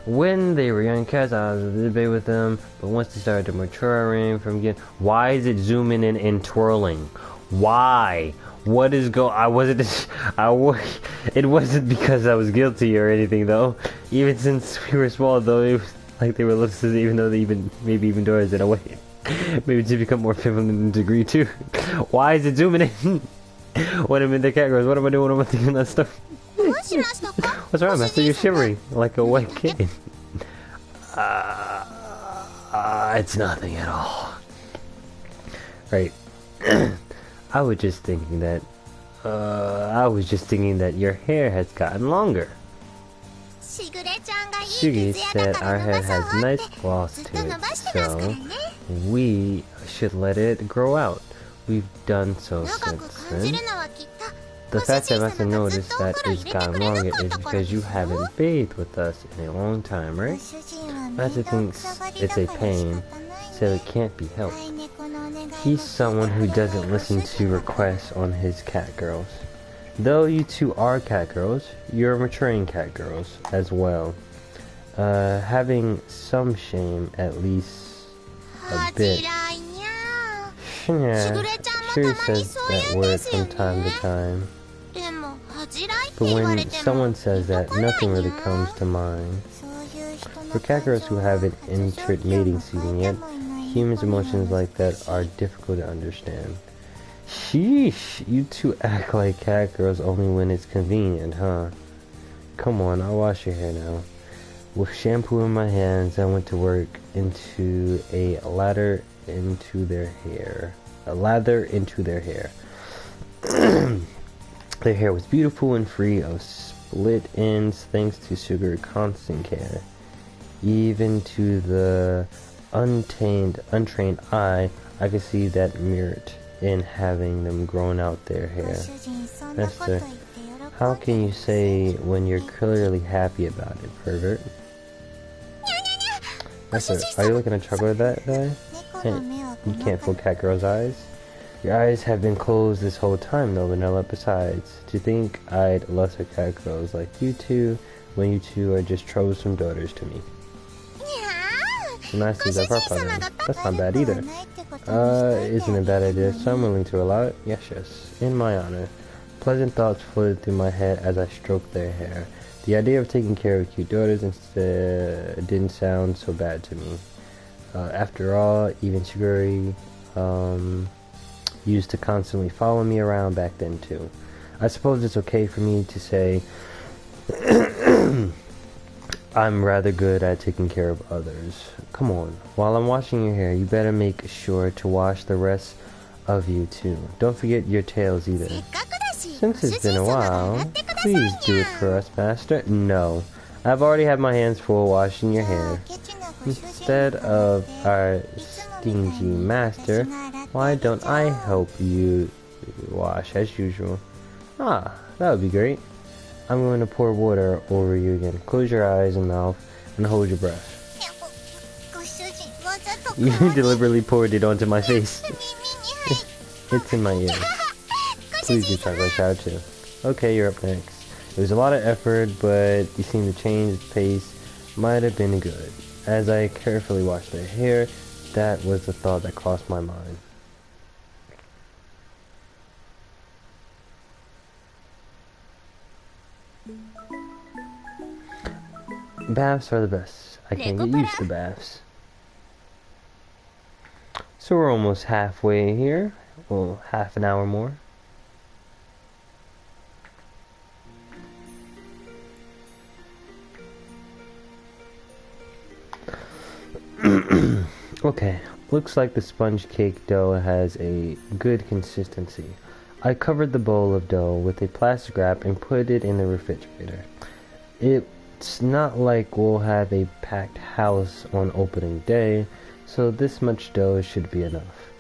When they were young cats, I was in debate with them, but once they started to mature, I ran from again. Why is it zooming in and twirling? Why? What is I wasn't. It wasn't because I was guilty or anything, though. Even since we were small, though, it was like they were listening, even though they maybe even doors in a way. Maybe to become more feminine in degree too. Why is it zooming in? When I'm in the cat girls, what am I doing? Am I thinking that stuff? What's wrong, Master? You're shivering like a wet kid. It's nothing at all. Right. I was just thinking that your hair has gotten longer. Shige said our hair has nice gloss to it, so we should let it grow out. We've done so since then. The fact that Master noticed that it's gotten longer is because you haven't bathed with us in a long time, right? Master thinks it's a pain, so it can't be helped. He's someone who doesn't listen to requests on his cat girls. Though you two are cat girls, you're maturing cat girls as well. Having some shame, at least a bit. Yeah, sure says that word from time to time. But when someone says that, nothing really comes to mind. For cat girls who haven't entered mating season yet, humans' emotions like that are difficult to understand. Sheesh, you two act like cat girls only when it's convenient, huh? Come on, I'll wash your hair now. With shampoo in my hands, I went to work into a lather into their hair. Their hair was beautiful and free of split ends thanks to Sugar's constant care. Even to the untrained eye, I could see that merit in having them growing out their hair. Master, how can you say when you're clearly happy about it, pervert? Master, are you looking at trouble with that guy? You can't fool cat girl's eyes. Your eyes have been closed this whole time, though, Vanilla. Besides, to think I'd lust for cat girls like you two when you two are just troublesome daughters to me. Nice as ever, that's not bad either. Isn't a bad idea, so I'm willing to allow it. Yes, in my honor. Pleasant thoughts floated through my head as I stroked their hair. The idea of taking care of cute daughters instead didn't sound so bad to me. After all, even Shiguri used to constantly follow me around back then too. I suppose it's okay for me to say I'm rather good at taking care of others. Come on, while I'm washing your hair, you better make sure to wash the rest of you too. Don't forget your tails either. Since it's been a while, please do it for us, Master. No, I've already had my hands full washing your hair. Instead of our stingy master, why don't I help you wash as usual? Ah, that would be great. I'm going to pour water over you again. Close your eyes and mouth and hold your breath. You deliberately poured it onto my face. It's in my ear. Please do chocolate shower too. Okay, you're up next. It was a lot of effort, but you seem to change the pace. Might have been good. As I carefully washed their hair, that was the thought that crossed my mind. Baths are the best. I can't get used to baths. So we're almost halfway here. Well, half an hour more. Okay, looks like the sponge cake dough has a good consistency. I covered the bowl of dough with a plastic wrap and put it in the refrigerator. It's not like we'll have a packed house on opening day, so this much dough should be enough.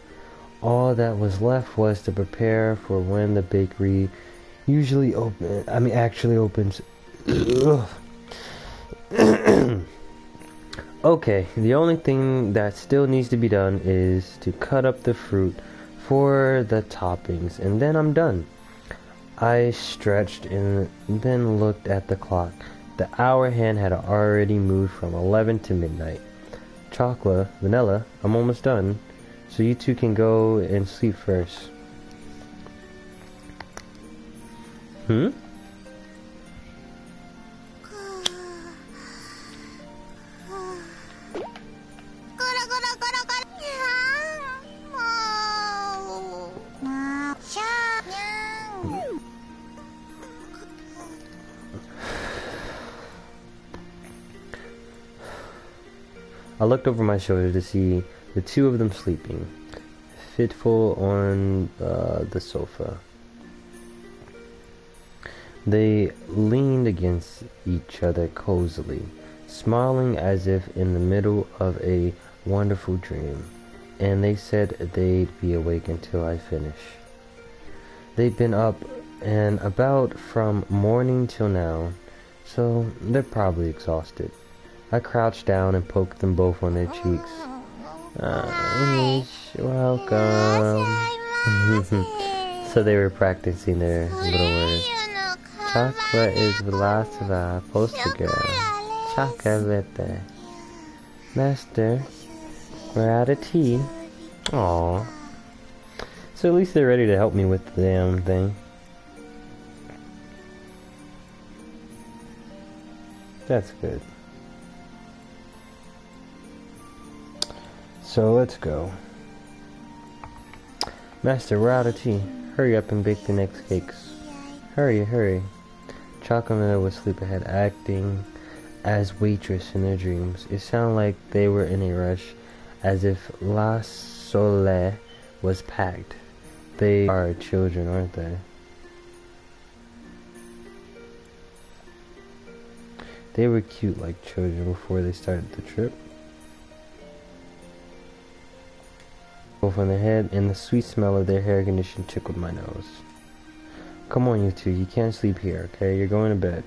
All that was left was to prepare for when the bakery actually opens. Okay, the only thing that still needs to be done is to cut up the fruit for the toppings, and then I'm done. I stretched and then looked at the clock. The hour hand had already moved from 11 to midnight. Chocolate, Vanilla, I'm almost done, so you two can go and sleep first. I looked over my shoulder to see the two of them sleeping, fitful on the sofa. They leaned against each other cozily, smiling as if in the middle of a wonderful dream, and they said they'd be awake until I finish. They'd been up and about from morning till now, so they're probably exhausted. I crouched down and poked them both on their cheeks. Welcome. So they were practicing their little words. Chocolate is velocita, poster girl. Chocolate. Master, we're out of tea. Aww. So at least they're ready to help me with the damn thing. That's good. So let's go. Master, we're out of tea. Hurry up and bake the next cakes. Hurry, hurry. Chocolate would sleep ahead, acting as waitress in their dreams. It sounded like they were in a rush, as if La Sole was packed. They are children, aren't they? They were cute like children before they started the trip. Both on their head, and the sweet smell of their hair condition tickled my nose. Come on, you two, you can't sleep here, okay? You're going to bed.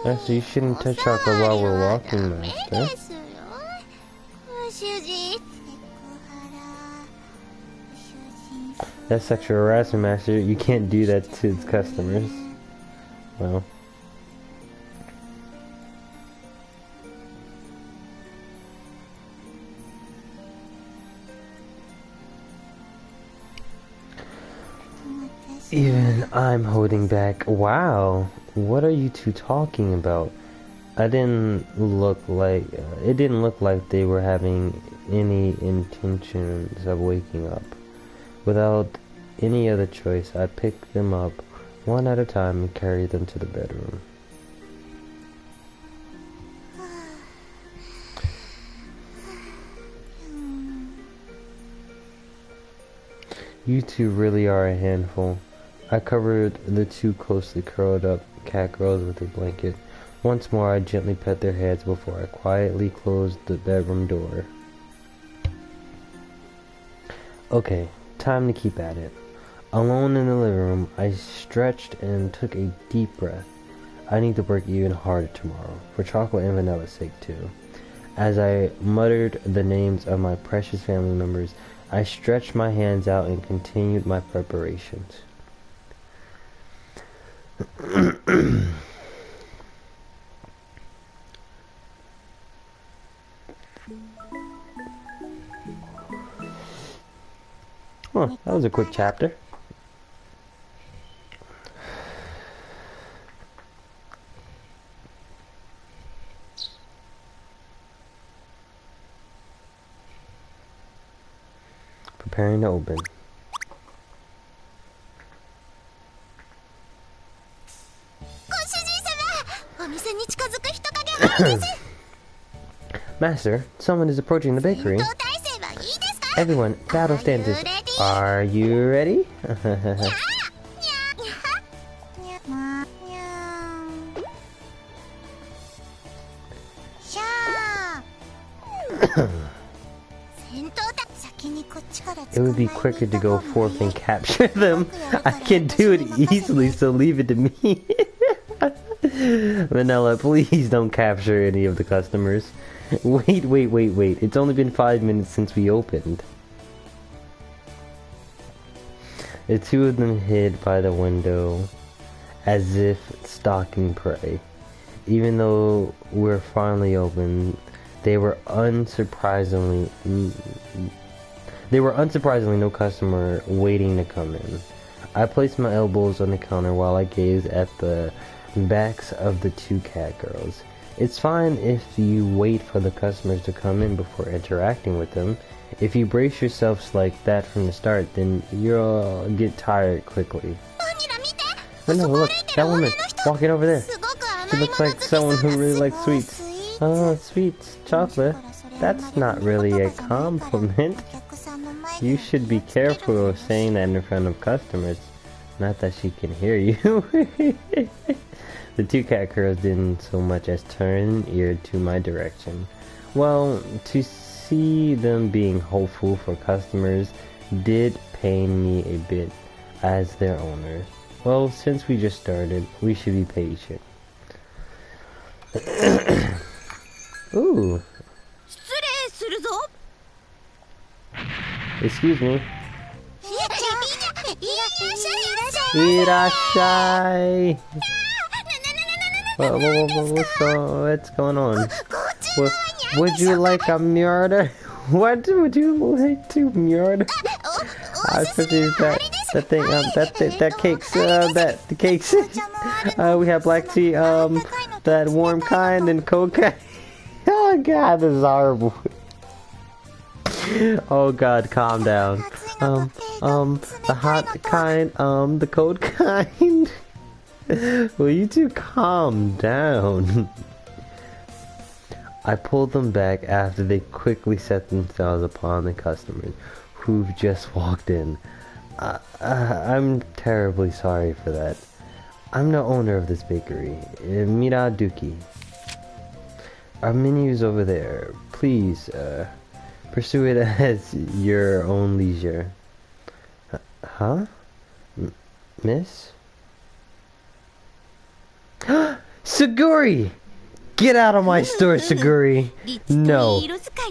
Master, you shouldn't touch chocolate while we're walking, Master. That's sexual harassment, Master. You can't do that to its customers. Well. Even I'm holding back. Wow. What are you two talking about? It didn't look like they were having any intentions of waking up. Without any other choice, I picked them up one at a time and carried them to the bedroom. You two really are a handful. I covered the two closely curled up cat girls with a blanket. Once more I gently pet their heads before I quietly closed the bedroom door. Okay, time to keep at it. Alone in the living room, I stretched and took a deep breath. I need to work even harder tomorrow, for chocolate and vanilla's sake too. As I muttered the names of my precious family members, I stretched my hands out and continued my preparations. Oh, that was a quick chapter. Preparing to open. Master, someone is approaching the bakery. Everyone, battle stances. Are you ready? It would be quicker to go forth and capture them. I can do it easily, so leave it to me. Vanilla, please don't capture any of the customers. Wait. It's only been 5 minutes since we opened. The two of them hid by the window as if stalking prey. Even though we're finally open, they were unsurprisingly no customer waiting to come in. I placed my elbows on the counter while I gazed at the backs of the two cat girls. It's fine if you wait for the customers to come in before interacting with them. If you brace yourselves like that from the start, then you'll get tired quickly. But no, look, that woman walking over there. She looks like someone who really likes sweets. Oh, sweets, chocolate. That's not really a compliment. You should be careful of saying that in front of customers. Not that she can hear you. The two cat girls didn't so much as turn an ear to my direction. Well, to see them being hopeful for customers did pain me a bit as their owner. Well, since we just started, we should be patient. Ooh. Excuse me. Irashai. What's going on? Would you like a murder? What would you like to murder? Especially that cakes, the cakes. We have black tea, that warm kind, and coca. Oh god, this is horrible. Oh god, calm down. The hot kind, the cold kind. Will you two calm down? I pulled them back after they quickly set themselves upon the customers who've just walked in. I'm terribly sorry for that. I'm the owner of this bakery, Miraduki. Our menu's over there. Please, pursue it as your own leisure. Huh? Miss? Saguri! Get out of my store, Saguri! No,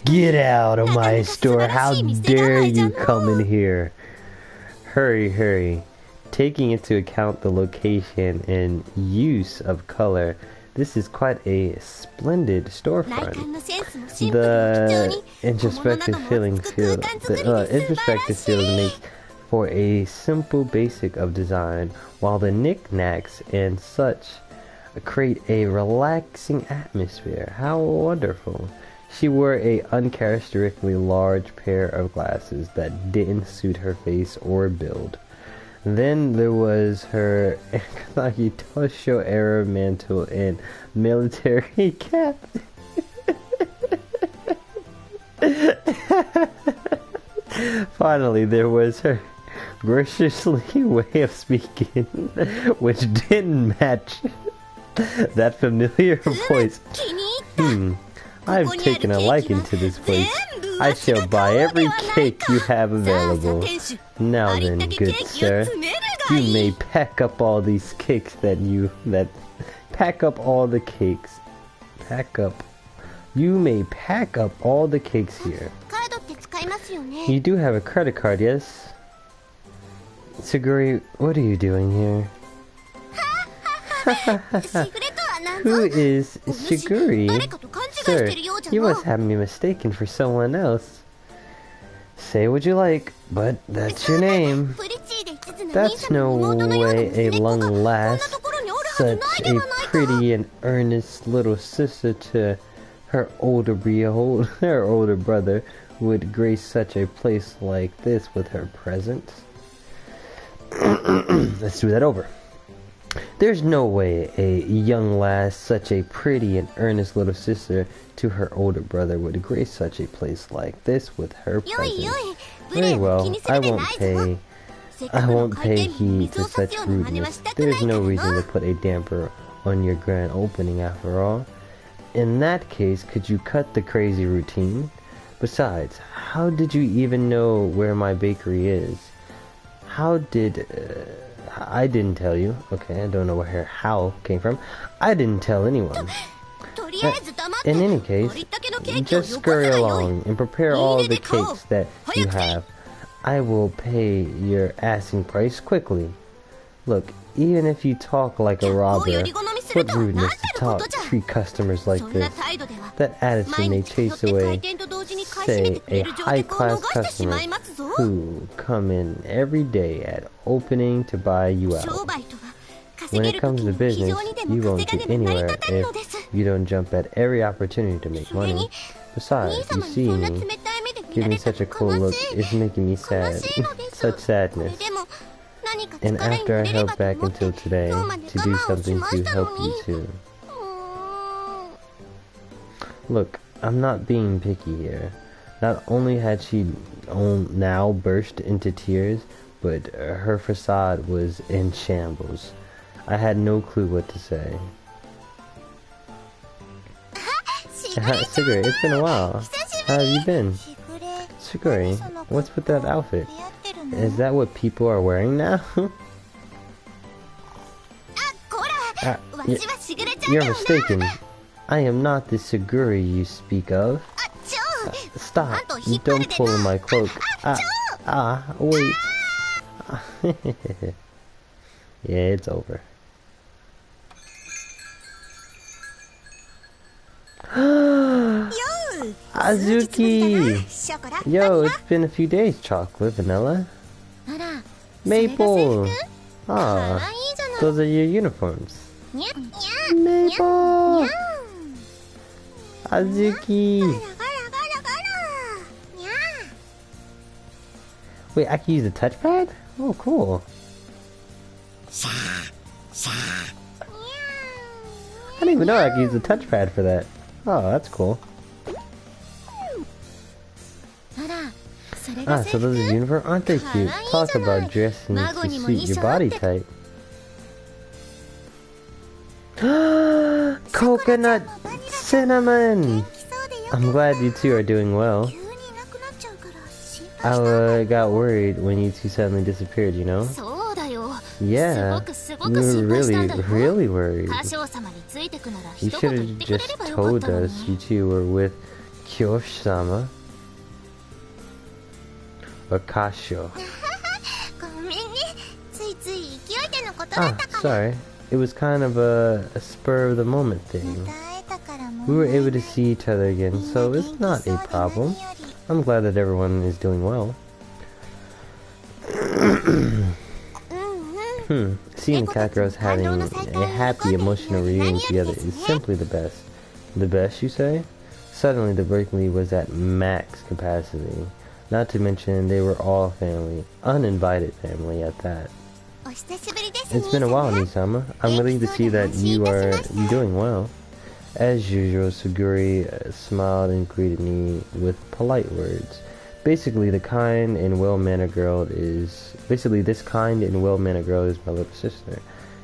get out of my store! How dare you come in here? Hurry, hurry. Taking into account the location and use of color, this is quite a splendid storefront. The introspective feeling makes for a simple basic of design, while the knickknacks and such create a relaxing atmosphere. How wonderful. She wore a uncharacteristically large pair of glasses that didn't suit her face or build. Then there was her Tosho era mantle and military cap. Finally, there was her graciously way of speaking, which didn't match that familiar voice. I've taken a liking to this place. I shall buy every cake you have available. Now then, good sir, you may pack up all these cakes pack up all the cakes. You may pack up all the cakes here. You do have a credit card, yes? Saguri, what are you doing here? Who is Shiguri? Sir, you must have me mistaken for someone else. Say what you like, but that's your name. That's no way a young lass, such a pretty and earnest little sister to her older brother, would grace such a place like this with her presence. Let's do that over. There's no way a young lass, such a pretty and earnest little sister to her older brother, would grace such a place like this with her presence. Very well, I won't pay heed to such rudeness. There's no reason to put a damper on your grand opening after all. In that case, could you cut the crazy routine? Besides, how did you even know where my bakery is? I didn't tell you. Okay, I don't know where her how came from. I didn't tell anyone. In any case, just scurry along and prepare all the cakes that you have. I will pay your asking price quickly. Look, even if you talk like a robber, what rudeness to treat customers like this. That attitude may chase away, say, a high-class customer who come in every day at opening to buy you out. When it comes to business, you won't get anywhere if you don't jump at every opportunity to make money. Besides, you see me, giving me such a cool look is making me sad. Such sadness. And after I held back until today to do something to help you too. Look, I'm not being picky here. Not only had she now burst into tears, but her facade was in shambles. I had no clue what to say. Siguri, it's been a while. How have you been? Siguri, what's with that outfit? Is that what people are wearing now? You're mistaken. I am not the Siguri you speak of. Stop. Don't pull in my cloak. Wait. Yeah, it's over. Azuki! Yo, it's been a few days. Chocolate, vanilla, maple. Ah, those are your uniforms. Maple! Azuki! Wait, I can use the touchpad? Oh, cool. I didn't even know I could use the touchpad for that. Oh, that's cool. Ah, so those are uniform? Aren't they cute? Talk about dressing to suit your body type. Coconut cinnamon! I'm glad you two are doing well. I got worried when you two suddenly disappeared, you know? Yeah, we were really worried. You should have just told us you two were with Kyoshi-sama. Or Kasho. Ah, sorry. It was kind of a spur of the moment thing. We were able to see each other again, so it's not a problem. I'm glad that everyone is doing well. Seeing Kakeros having a happy emotional reunion together is simply the best. The best, you say? Suddenly the Berkeley was at max capacity. Not to mention they were all family. Uninvited family at that. It's been a while, Nisama. I'm relieved to see that you're doing well. As usual, Suguri smiled and greeted me with polite words. Basically, this kind and well-mannered girl is my little sister.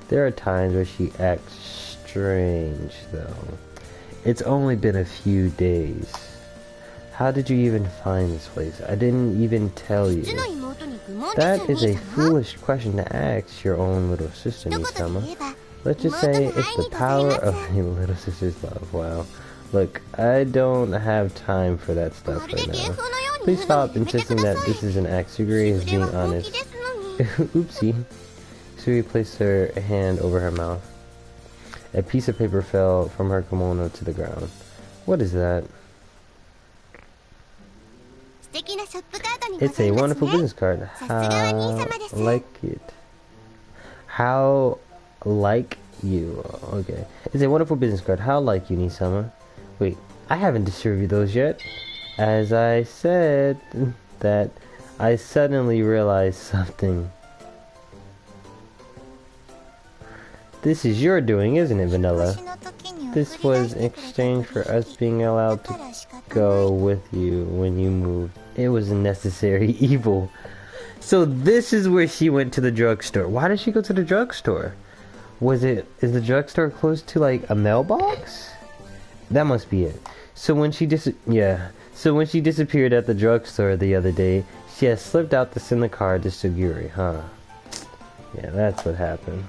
There are times where she acts strange, though. It's only been a few days. How did you even find this place? I didn't even tell you. That is a foolish question to ask your own little sister, Nisama. Let's just say it's the power of your little sister's love. Wow. Look, I don't have time for that stuff right now. Please stop insisting that this is an act. Suguri is being honest. Oopsie. Suguri placed her hand over her mouth. A piece of paper fell from her kimono to the ground. What is that? It's a wonderful business card. How like it? How like you? Okay. It's a wonderful business card. How like you, Nisama? Wait, I haven't distributed those yet. As I said that, I suddenly realized something. This is your doing, isn't it, Vanilla? This was in exchange for us being allowed to go with you when you moved. It was a necessary evil. So this is where she went to the drugstore. Why did she go to the drugstore? Is the drugstore close to like a mailbox? That must be it. So when she disappeared at the drugstore the other day, she has slipped out to send the card to Suguri, huh? Yeah, that's what happened.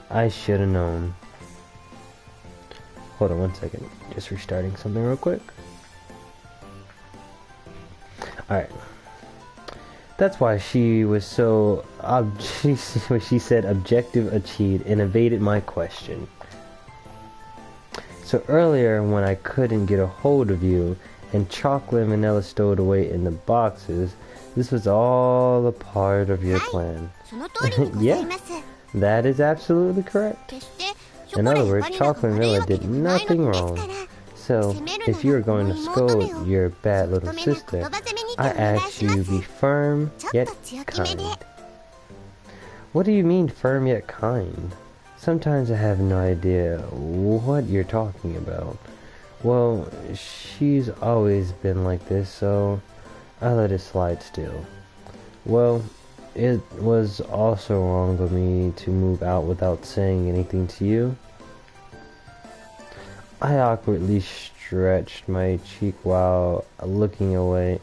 I should have known. Hold on one second. Just restarting something real quick. Alright. That's why she was so... she said objective achieved and evaded my question. So earlier when I couldn't get a hold of you and chocolate and vanilla stowed away in the boxes, this was all a part of your plan. Yeah. That is absolutely correct. In other words, Chocolate and Vanilla did nothing wrong. So, if you are going to scold your bad little sister, I ask you to be firm yet kind. What do you mean firm yet kind? Sometimes I have no idea what you're talking about. Well, she's always been like this, so I let it slide still. Well, it was also wrong of me to move out without saying anything to you. I awkwardly scratched my cheek while looking away.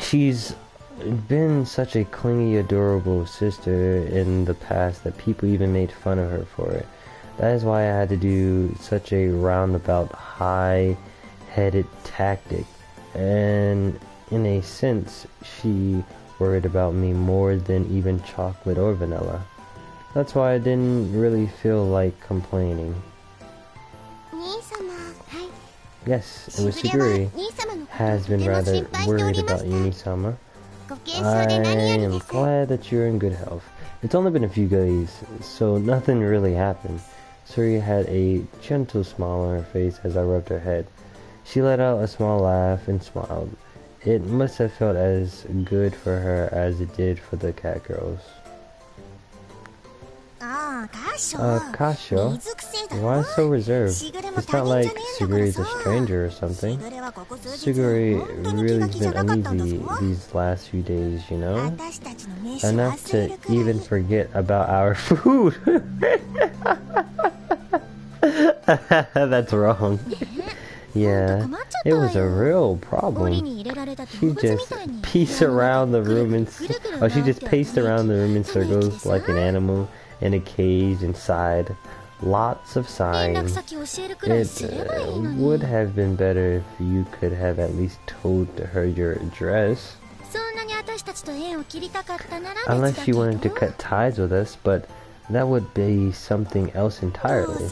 She's been such a clingy, adorable sister in the past that people even made fun of her for it. That is why I had to do such a roundabout, high-headed tactic. And in a sense, she worried about me more than even Chocolate or Vanilla. That's why I didn't really feel like complaining. Yes, it was Suguri has been rather worried about you, Nisama. I am glad that you're in good health. It's only been a few days, so nothing really happened. Suri had a gentle smile on her face as I rubbed her head. She let out a small laugh and smiled. It must have felt as good for her as it did for the cat girls. Kasho? Why so reserved? It's not like Suguri's a stranger or something. Suguri really's been uneasy these last few days, you know? Enough to even forget about our food. That's wrong. Yeah, it was a real problem. She just paced around the room in circles like an animal in a cage and sighed. Lots of sighing. It would have been better if you could have at least told her your address. Unless you wanted to cut ties with us, but that would be something else entirely.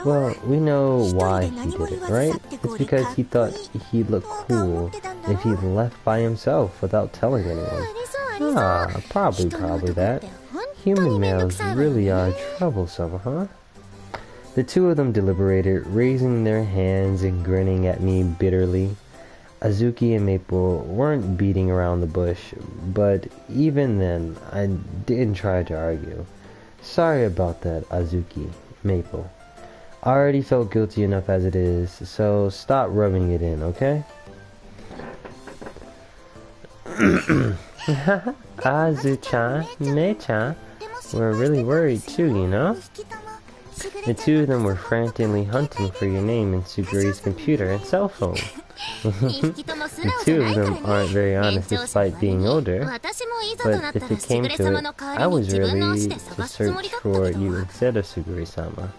Well, we know why he did it, right? It's because he thought he'd look cool if he left by himself without telling anyone. Probably that. Human males really are troublesome, huh? The two of them deliberated, raising their hands and grinning at me bitterly. Azuki and Maple weren't beating around the bush, but even then, I didn't try to argue. Sorry about that, Azuki, Maple. I already felt guilty enough as it is, so stop rubbing it in, okay? Azu-chan, Mei-chan were really worried too, you know? The two of them were frantically hunting for your name in Suguri's computer and cell phone. The two of them aren't very honest despite being older, but if it came to it, I was really to search for you instead of Suguri-sama.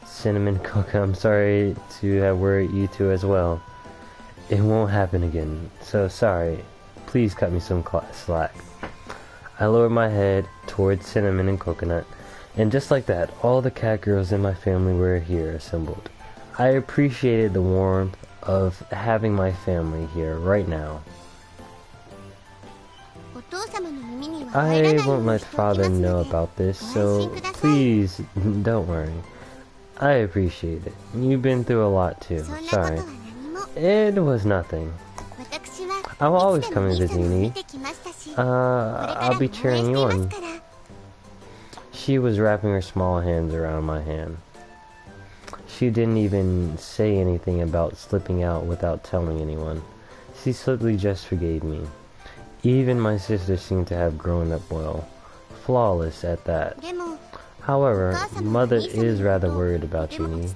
Cinnamon Coca, I'm sorry to have worried you two as well. It won't happen again, so sorry. Please cut me some slack. I lowered my head towards Cinnamon and Coconut, and just like that, all the cat girls in my family were here assembled. I appreciated the warmth of having my family here right now. I won't let Father know about this, so please don't worry. I appreciate it. You've been through a lot too. Sorry. It was nothing. I will always come and visit you. I'll be cheering you on. She was wrapping her small hands around my hand. She didn't even say anything about slipping out without telling anyone. She simply just forgave me. Even my sister seemed to have grown up well. Flawless at that. However, Mother is rather worried about you, Nee.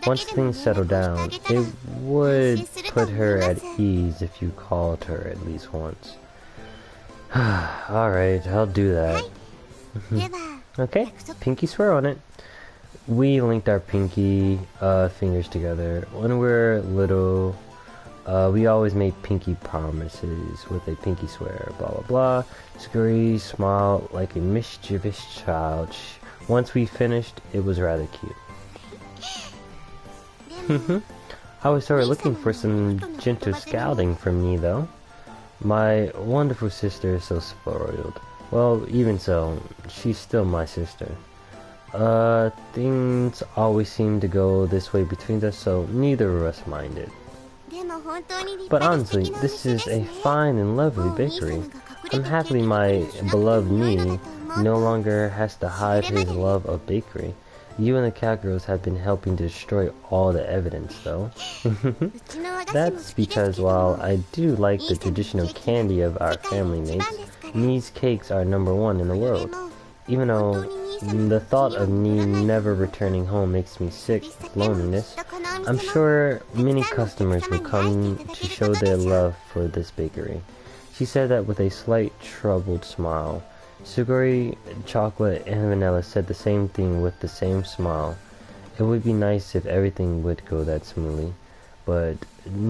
Once things settle down, it would put her at ease if you called her at least once. Alright, I'll do that. Okay, pinky swear on it. We linked our pinky fingers together. When we were little, we always made pinky promises with a pinky swear, blah blah blah. Suguri smiled like a mischievous child. Once we finished, it was rather cute. I was sort of looking for some gentle scouting from me though. My wonderful sister is so spoiled. Well, even so, she's still my sister. Things always seem to go this way between us, so neither of us minded. But honestly, this is a fine and lovely bakery. Unhappily, my beloved Nee no longer has to hide his love of bakery. You and the cat girls have been helping to destroy all the evidence, though. That's because while I do like the traditional candy of our family mates, Nee's cakes are #1 in the world. Even though the thought of Nee never returning home makes me sick with loneliness, I'm sure many customers will come to show their love for this bakery. She said that with a slight troubled smile. Suguri, Chocolate, and Vanilla said the same thing with the same smile. It would be nice if everything would go that smoothly, but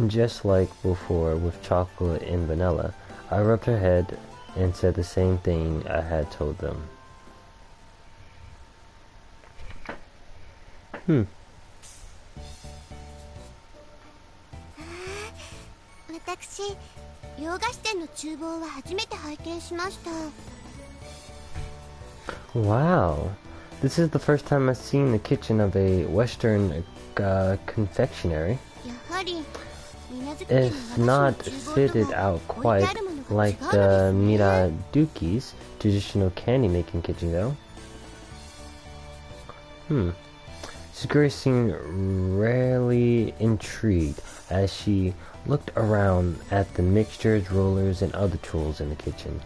just like before with Chocolate and Vanilla, I rubbed her head and said the same thing I had told them. Wow, This is the first time I've seen the kitchen of a Western confectionery. If not fitted out quite like the Miraduki's traditional candy making kitchen though. Suguri seemed rarely intrigued as she looked around at the mixtures, rollers, and other tools in the kitchen.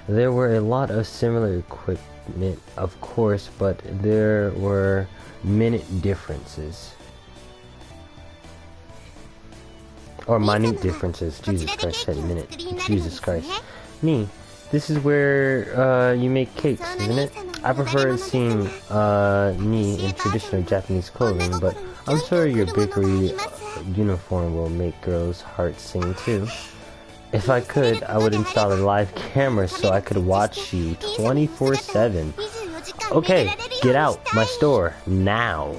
There were a lot of similar equipment, of course, but there were minute differences. Or minute differences. Jesus Christ, said minute. Jesus Christ. Nee, this is where you make cakes, isn't it? I prefer seeing Nee in traditional Japanese clothing, but I'm sure your bakery uniform will make girls' hearts sing too. If I could, I would install a live camera so I could watch you 24/7. Okay, get out my store now.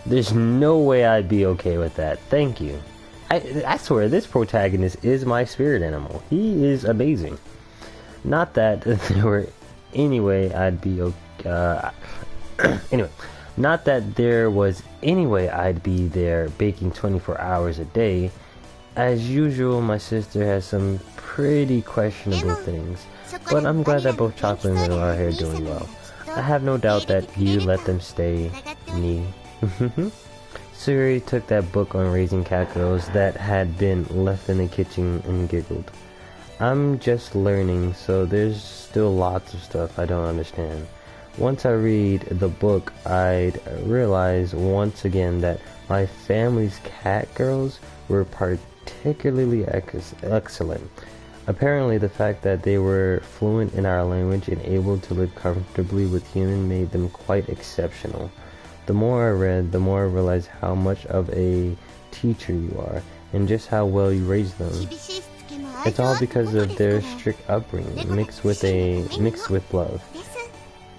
There's no way I'd be okay with that. Thank you. I swear, this protagonist is my spirit animal. He is amazing. Not that there were any way I'd be okay. Anyway, not that there was any way I'd be there baking 24 hours a day. As usual, my sister has some pretty questionable things, but I'm glad that both Chocolate and Little are here doing well. I have no doubt that you let them stay, Nee. Suri took that book on raising cat girls that had been left in the kitchen and giggled. I'm just learning, so there's still lots of stuff I don't understand. Once I read the book, I'd realize once again that my family's cat girls were particularly excellent. Apparently, the fact that they were fluent in our language and able to live comfortably with humans made them quite exceptional. The more I read, the more I realized how much of a teacher you are, and just how well you raised them. It's all because of their strict upbringing, mixed with love.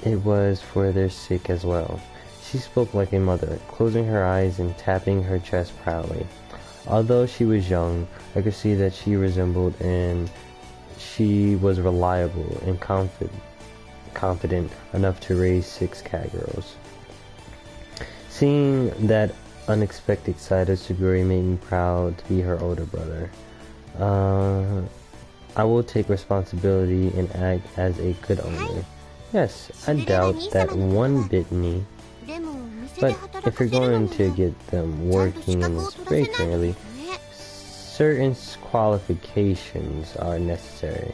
It was for their sake as well. She spoke like a mother, closing her eyes and tapping her chest proudly. Although she was young, I could see that she resembled and she was reliable and confident enough to raise 6 cat girls. Seeing that unexpected side of Suguri made me proud to be her older brother. I will take responsibility and act as a good owner. Yes, I doubt that one bit, Nee. But if you're going to get them working in this bakery, certain qualifications are necessary.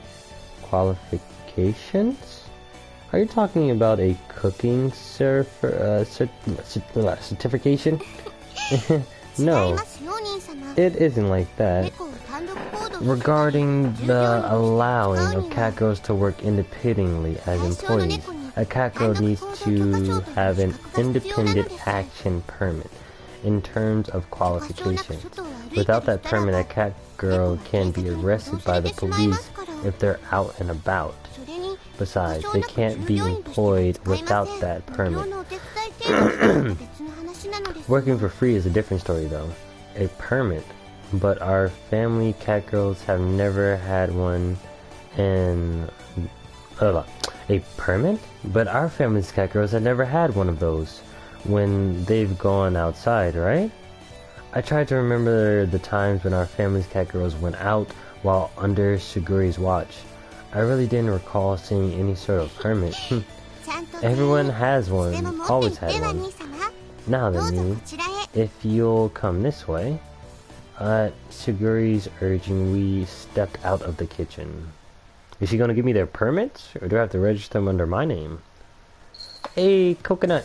Qualifications? Are you talking about a cooking certification? No, it isn't like that. Regarding the allowing of cat girls to work independently as employees, a cat girl needs to have an independent action permit in terms of qualifications. Without that permit, a cat girl can be arrested by the police if they're out and about. Besides, they can't be employed without that permit. Working for free is a different story though. A permit. But our family cat girls have never had one and... a permit? But our family's cat girls have never had one of those when they've gone outside, right? I tried to remember the times when our family's cat girls went out while under Suguri's watch. I really didn't recall seeing any sort of permit. Everyone has one, always had one. Now then, Nee, if you'll come this way. At Suguri's urging, we stepped out of the kitchen. Is she gonna give me their permits, or do I have to register them under my name? Hey, Coconut!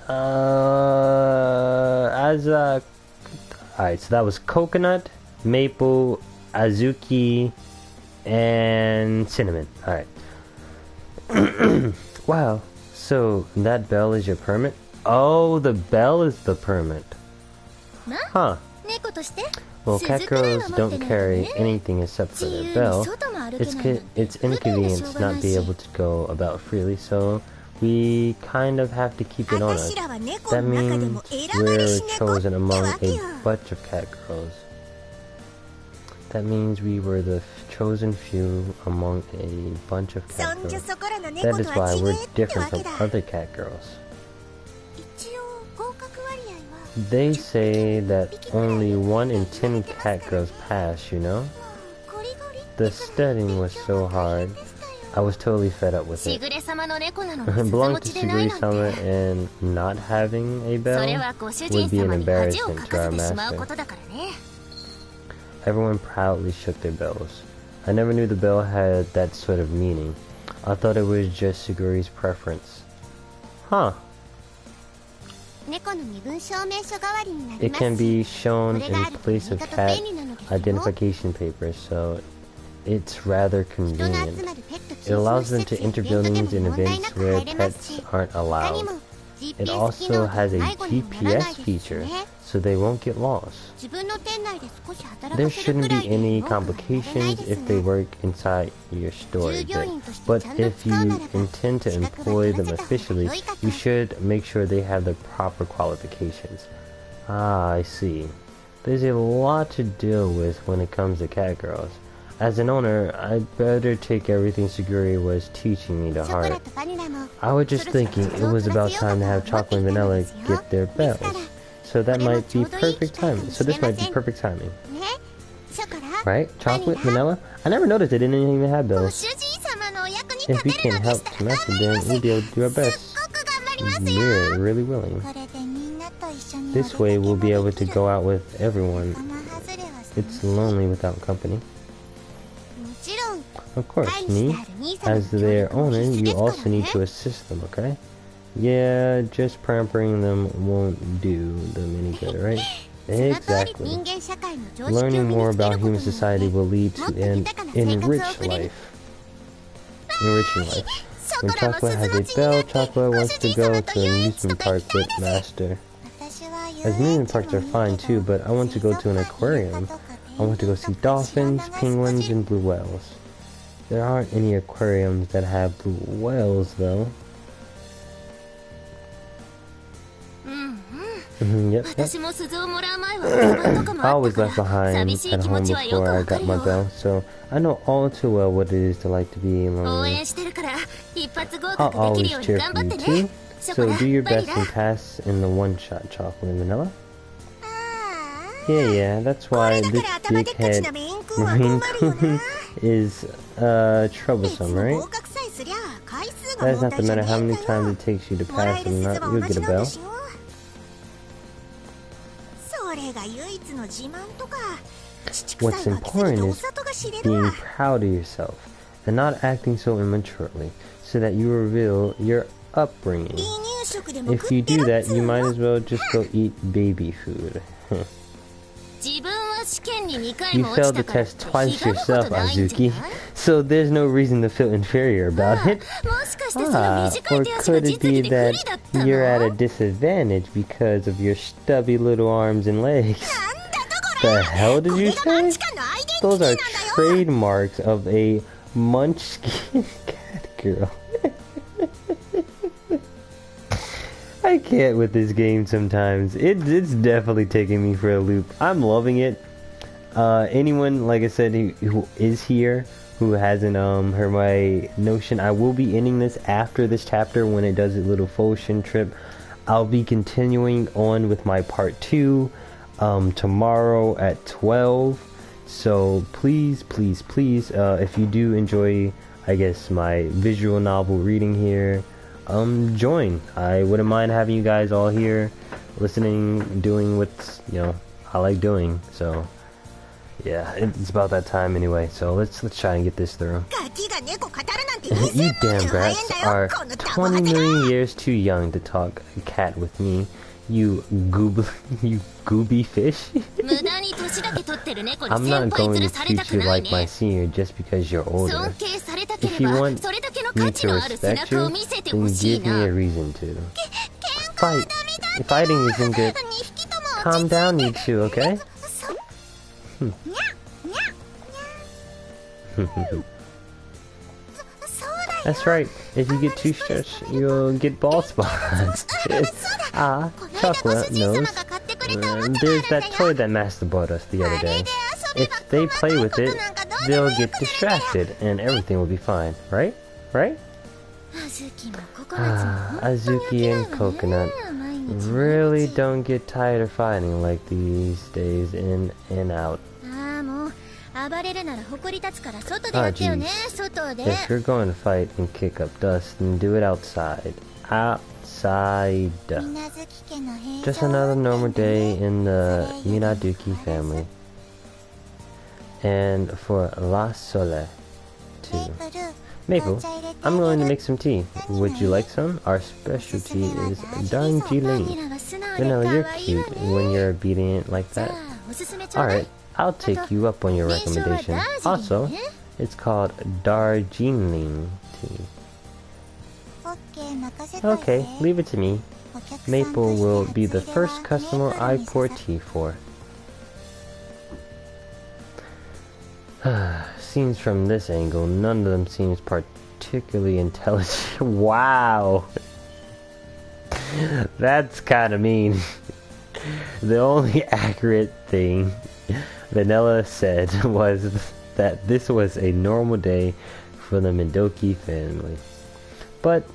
Alright, so that was Coconut, Maple, Azuki, and Cinnamon. Alright. Wow, so that bell is your permit? Oh, the bell is the permit. Huh. Well, cat girls don't carry anything except for their bell. It's inconvenience not be able to go about freely, so we kind of have to keep it on us. That means we're chosen among a bunch of cat girls. That means we were the chosen few among a bunch of cat girls. That is why we're different from other cat girls. They say that only 1 in 10 cat girls pass, you know? The studying was so hard. I was totally fed up with it. Belonging to Suguri-sama and not having a bell would be an embarrassment to our master. Everyone proudly shook their bells. I never knew the bell had that sort of meaning. I thought it was just Suguri's preference. Huh. It can be shown in place of cat identification papers, so it's rather convenient. It allows them to enter buildings and events where pets aren't allowed. It also has a GPS feature, so they won't get lost. There shouldn't be any complications if they work inside your store, but if you intend to employ them officially, you should make sure they have the proper qualifications. Ah, I see. There's a lot to deal with when it comes to cat girls. As an owner, I'd better take everything Suguri was teaching me to heart. I was just thinking it was about time to have Chocolate and Vanilla get their bells. So that might be perfect timing. So this might be perfect timing. Right? Chocolate, Vanilla? I never noticed they didn't even have bells. If we can help to master them, we'll be able to do our best. We're really willing. This way we'll be able to go out with everyone. It's lonely without company. Of course, me, as their owner, you also need to assist them, okay? Yeah, just pampering them won't do them any good, right? Exactly. Learning more about human society will lead to an enriched life. Enriching life. When Chocolate has a bell, Chocolate wants to go to an amusement park with Master. Amusement parks are fine too, but I want to go to an aquarium. I want to go see dolphins, penguins, and blue whales. There aren't any aquariums that have blue whales, though. Yep. I was left behind at home before I got my bell, so I know all too well what it is to like to be lonely. I'll always cheer for you too, so do your best and pass in the one-shot, Chocolate and Vanilla. Yeah, that's why this big head Marine Coon is troublesome, right? That does not matter how many times it takes you to pass and not, you'll get a bell. What's important is being proud of yourself and not acting so immaturely, so that you reveal your upbringing. If you do that, you might as well just go eat baby food. You failed the test twice yourself, Azuki, so there's no reason to feel inferior about it. Or could it be that you're at a disadvantage because of your stubby little arms and legs? The hell did you say? Those are trademarks of a munchkin cat girl. I can't with this game sometimes. It's definitely taking me for a loop. I'm loving it. Anyone, like I said, who is here, who hasn't heard my notion, I will be ending this after this chapter when it does a little Foshin trip. I'll be continuing on with my part 2 tomorrow at 12. So please, if you do enjoy, I guess, my visual novel reading here, join. I wouldn't mind having you guys all here listening, doing what I like doing. So yeah, it's about that time anyway, so let's try and get this through. You damn brats are 20 million years too young to talk cat with me, you gooby fish. I'm not going to treat you like my senior just because you're older. If you want me to respect you, then give me a reason to. Fighting isn't good. Calm down, you two, okay? That's right. If you get too stressed, you'll get bald spots. Chocolate knows. There's that toy that Master bought us the other day. if they play with it, they'll get distracted and everything will be fine, right? Right? Azuki and Coconut really don't get tired of fighting like these days, in and out. Oh jeez. If you're going to fight and kick up dust, then do it outside. Outside. Just another normal day in the Minaduki family. And for La Sole, too. Maple, I'm going to make some tea. Would you like some? Our specialty is Darjeeling. Vanilla, you're cute when you're obedient like that. Alright, I'll take you up on your recommendation. Also, it's called Darjeeling tea. Okay, leave it to me. Maple will be the first customer I pour tea for. Seems from this angle, none of them seems particularly intelligent. Wow! That's kinda mean. The only accurate thing Vanilla said was that this was a normal day for the Midoki family. But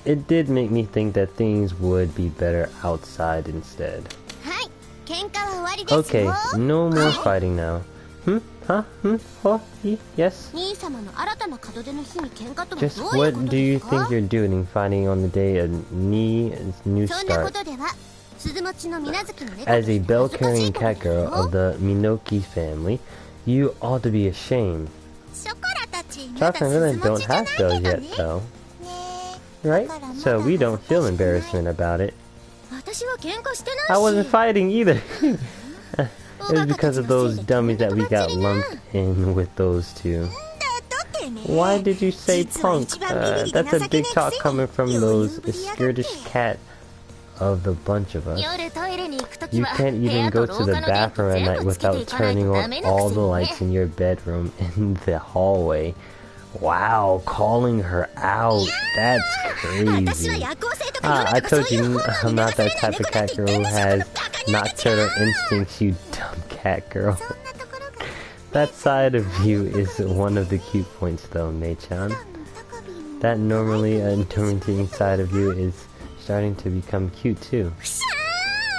it did make me think that things would be better outside instead. Okay, no more fighting now. Huh? Oh, yes? Just what do you think you're doing fighting on the day of new start? As a bell-carrying cat girl of the Minoki family, you ought to be ashamed. Chocolate and Villain don't have bells yet, though. Right? So we don't feel embarrassment about it. I wasn't fighting either. It was because of those dummies that we got lumped in with those two. Why did you say punk? That's a big talk coming from those scaredish cat of the bunch of us. You can't even go to the bathroom at night without turning on all the lights in your bedroom and the hallway. Wow, calling her out. That's crazy. I told you I'm not that type of cat girl who has nocturnal instincts, you dumb cat girl. That side of you is one of the cute points though, Mei-chan. That normally tormenting side of you is starting to become cute too.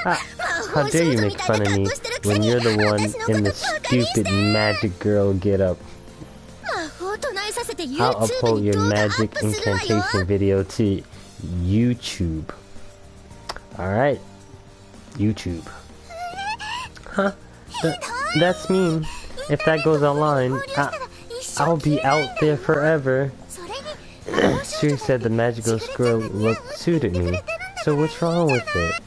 How dare you make fun of me when you're the one in the stupid magic girl get-up. I'll upload your magic incantation video to YouTube. Alright. YouTube. Huh? That's mean. If that goes online, I'll be out there forever. Suri said the magical squirrel look suited me. So what's wrong with it?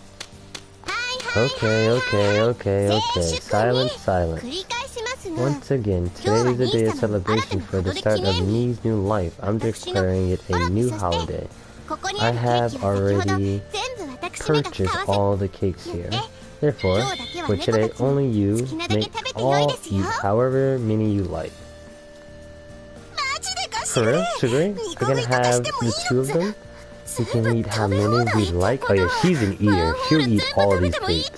Okay. Silence. Once again, today is a day of celebration for the start of Mii's new life. I'm declaring it a new holiday. I have already purchased all the cakes here. Therefore, for today, only you may all eat however many you like. For real? Sugary? We're gonna have the two of them? We can eat how many we like? Oh yeah, she's an eater. She'll eat all these cakes.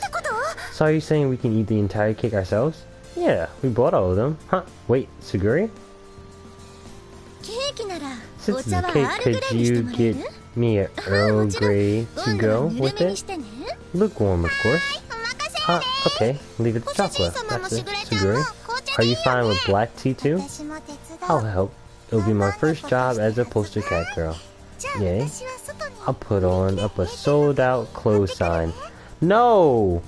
So are you saying we can eat the entire cake ourselves? Yeah, we bought all of them. Huh? Wait, Suguri? Since it's a cake, could you get me an Earl Grey to go with it? Lukewarm, of course. Okay, leave it to chocolate. That's it. Suguri, are you fine with black tea too? I'll help. It'll be my first job as a poster cat girl. Yay. I'll put up a sold out clothes sign. No!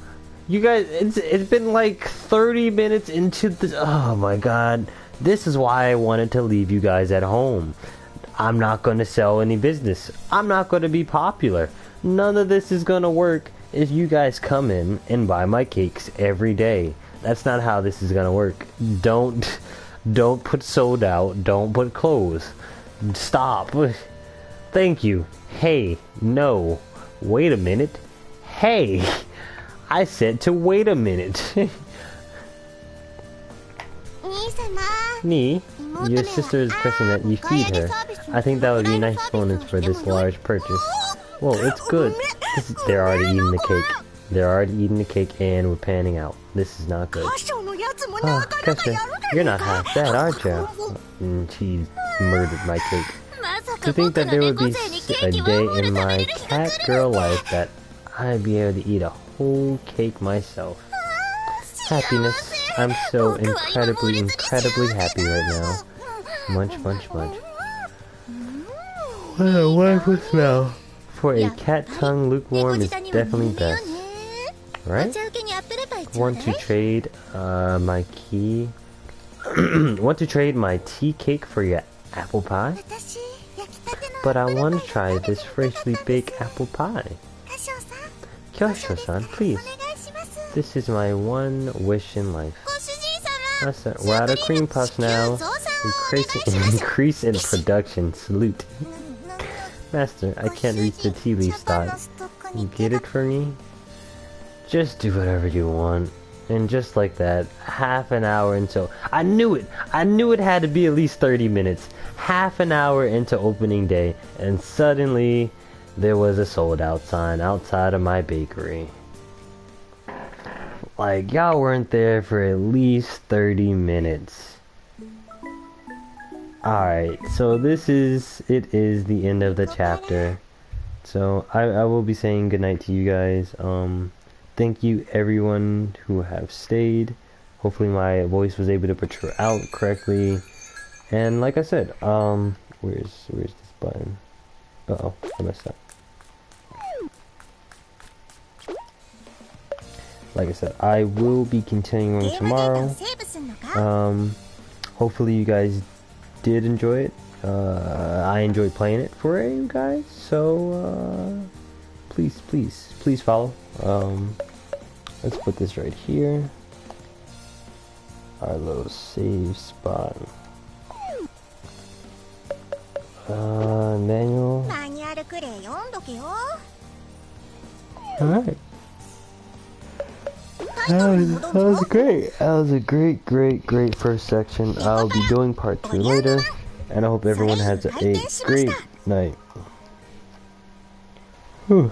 You guys, it's been like 30 minutes into the... Oh my god. This is why I wanted to leave you guys at home. I'm not going to sell any business. I'm not going to be popular. None of this is going to work if you guys come in and buy my cakes every day. That's not how this is going to work. Don't put sold out. Don't put clothes. Stop. Thank you. Hey, no. Wait a minute. Hey. I said to wait a minute. Nee, your sister is requesting that you feed her. I think that would be a nice bonus for this large purchase. Well, it's good. They're already eating the cake. They're already eating the cake and we're panning out. This is not good. Oh, Kesha, you're not half bad, aren't you? And she murdered my cake. To think that there would be a day in my cat girl life that I'd be able to eat a whole cake myself. Happiness. I'm so incredibly happy right now. Munch, munch, munch. What a wonderful smell. For a cat tongue, lukewarm is definitely best. Right? Want to trade my key? Want to trade my tea cake for your apple pie? But I want to try this freshly baked apple pie. Kyosho-san, please. This is my one wish in life. Master, we're out of cream puffs now. Increase in production. Salute. Master, I can't reach the tea leaf spot. You get it for me? Just do whatever you want. And just like that, half an hour until... I knew it! I knew it had to be at least 30 minutes. Half an hour into opening day, and suddenly there was a sold out sign outside of my bakery. Like, y'all weren't there for at least 30 minutes. Alright, so it is the end of the chapter. So I will be saying goodnight to you guys. Thank you everyone who have stayed. Hopefully my voice was able to portray out correctly. And like I said, where's this button? Uh-oh, I messed up. Like I said, I will be continuing tomorrow. Hopefully you guys did enjoy it. I enjoyed playing it for you guys, so please follow. Let's put this right here. Our little save spot. Manual. Alright. That was great. That was a great first section. I'll be doing part 2 later. And I hope everyone has a great night. Whew.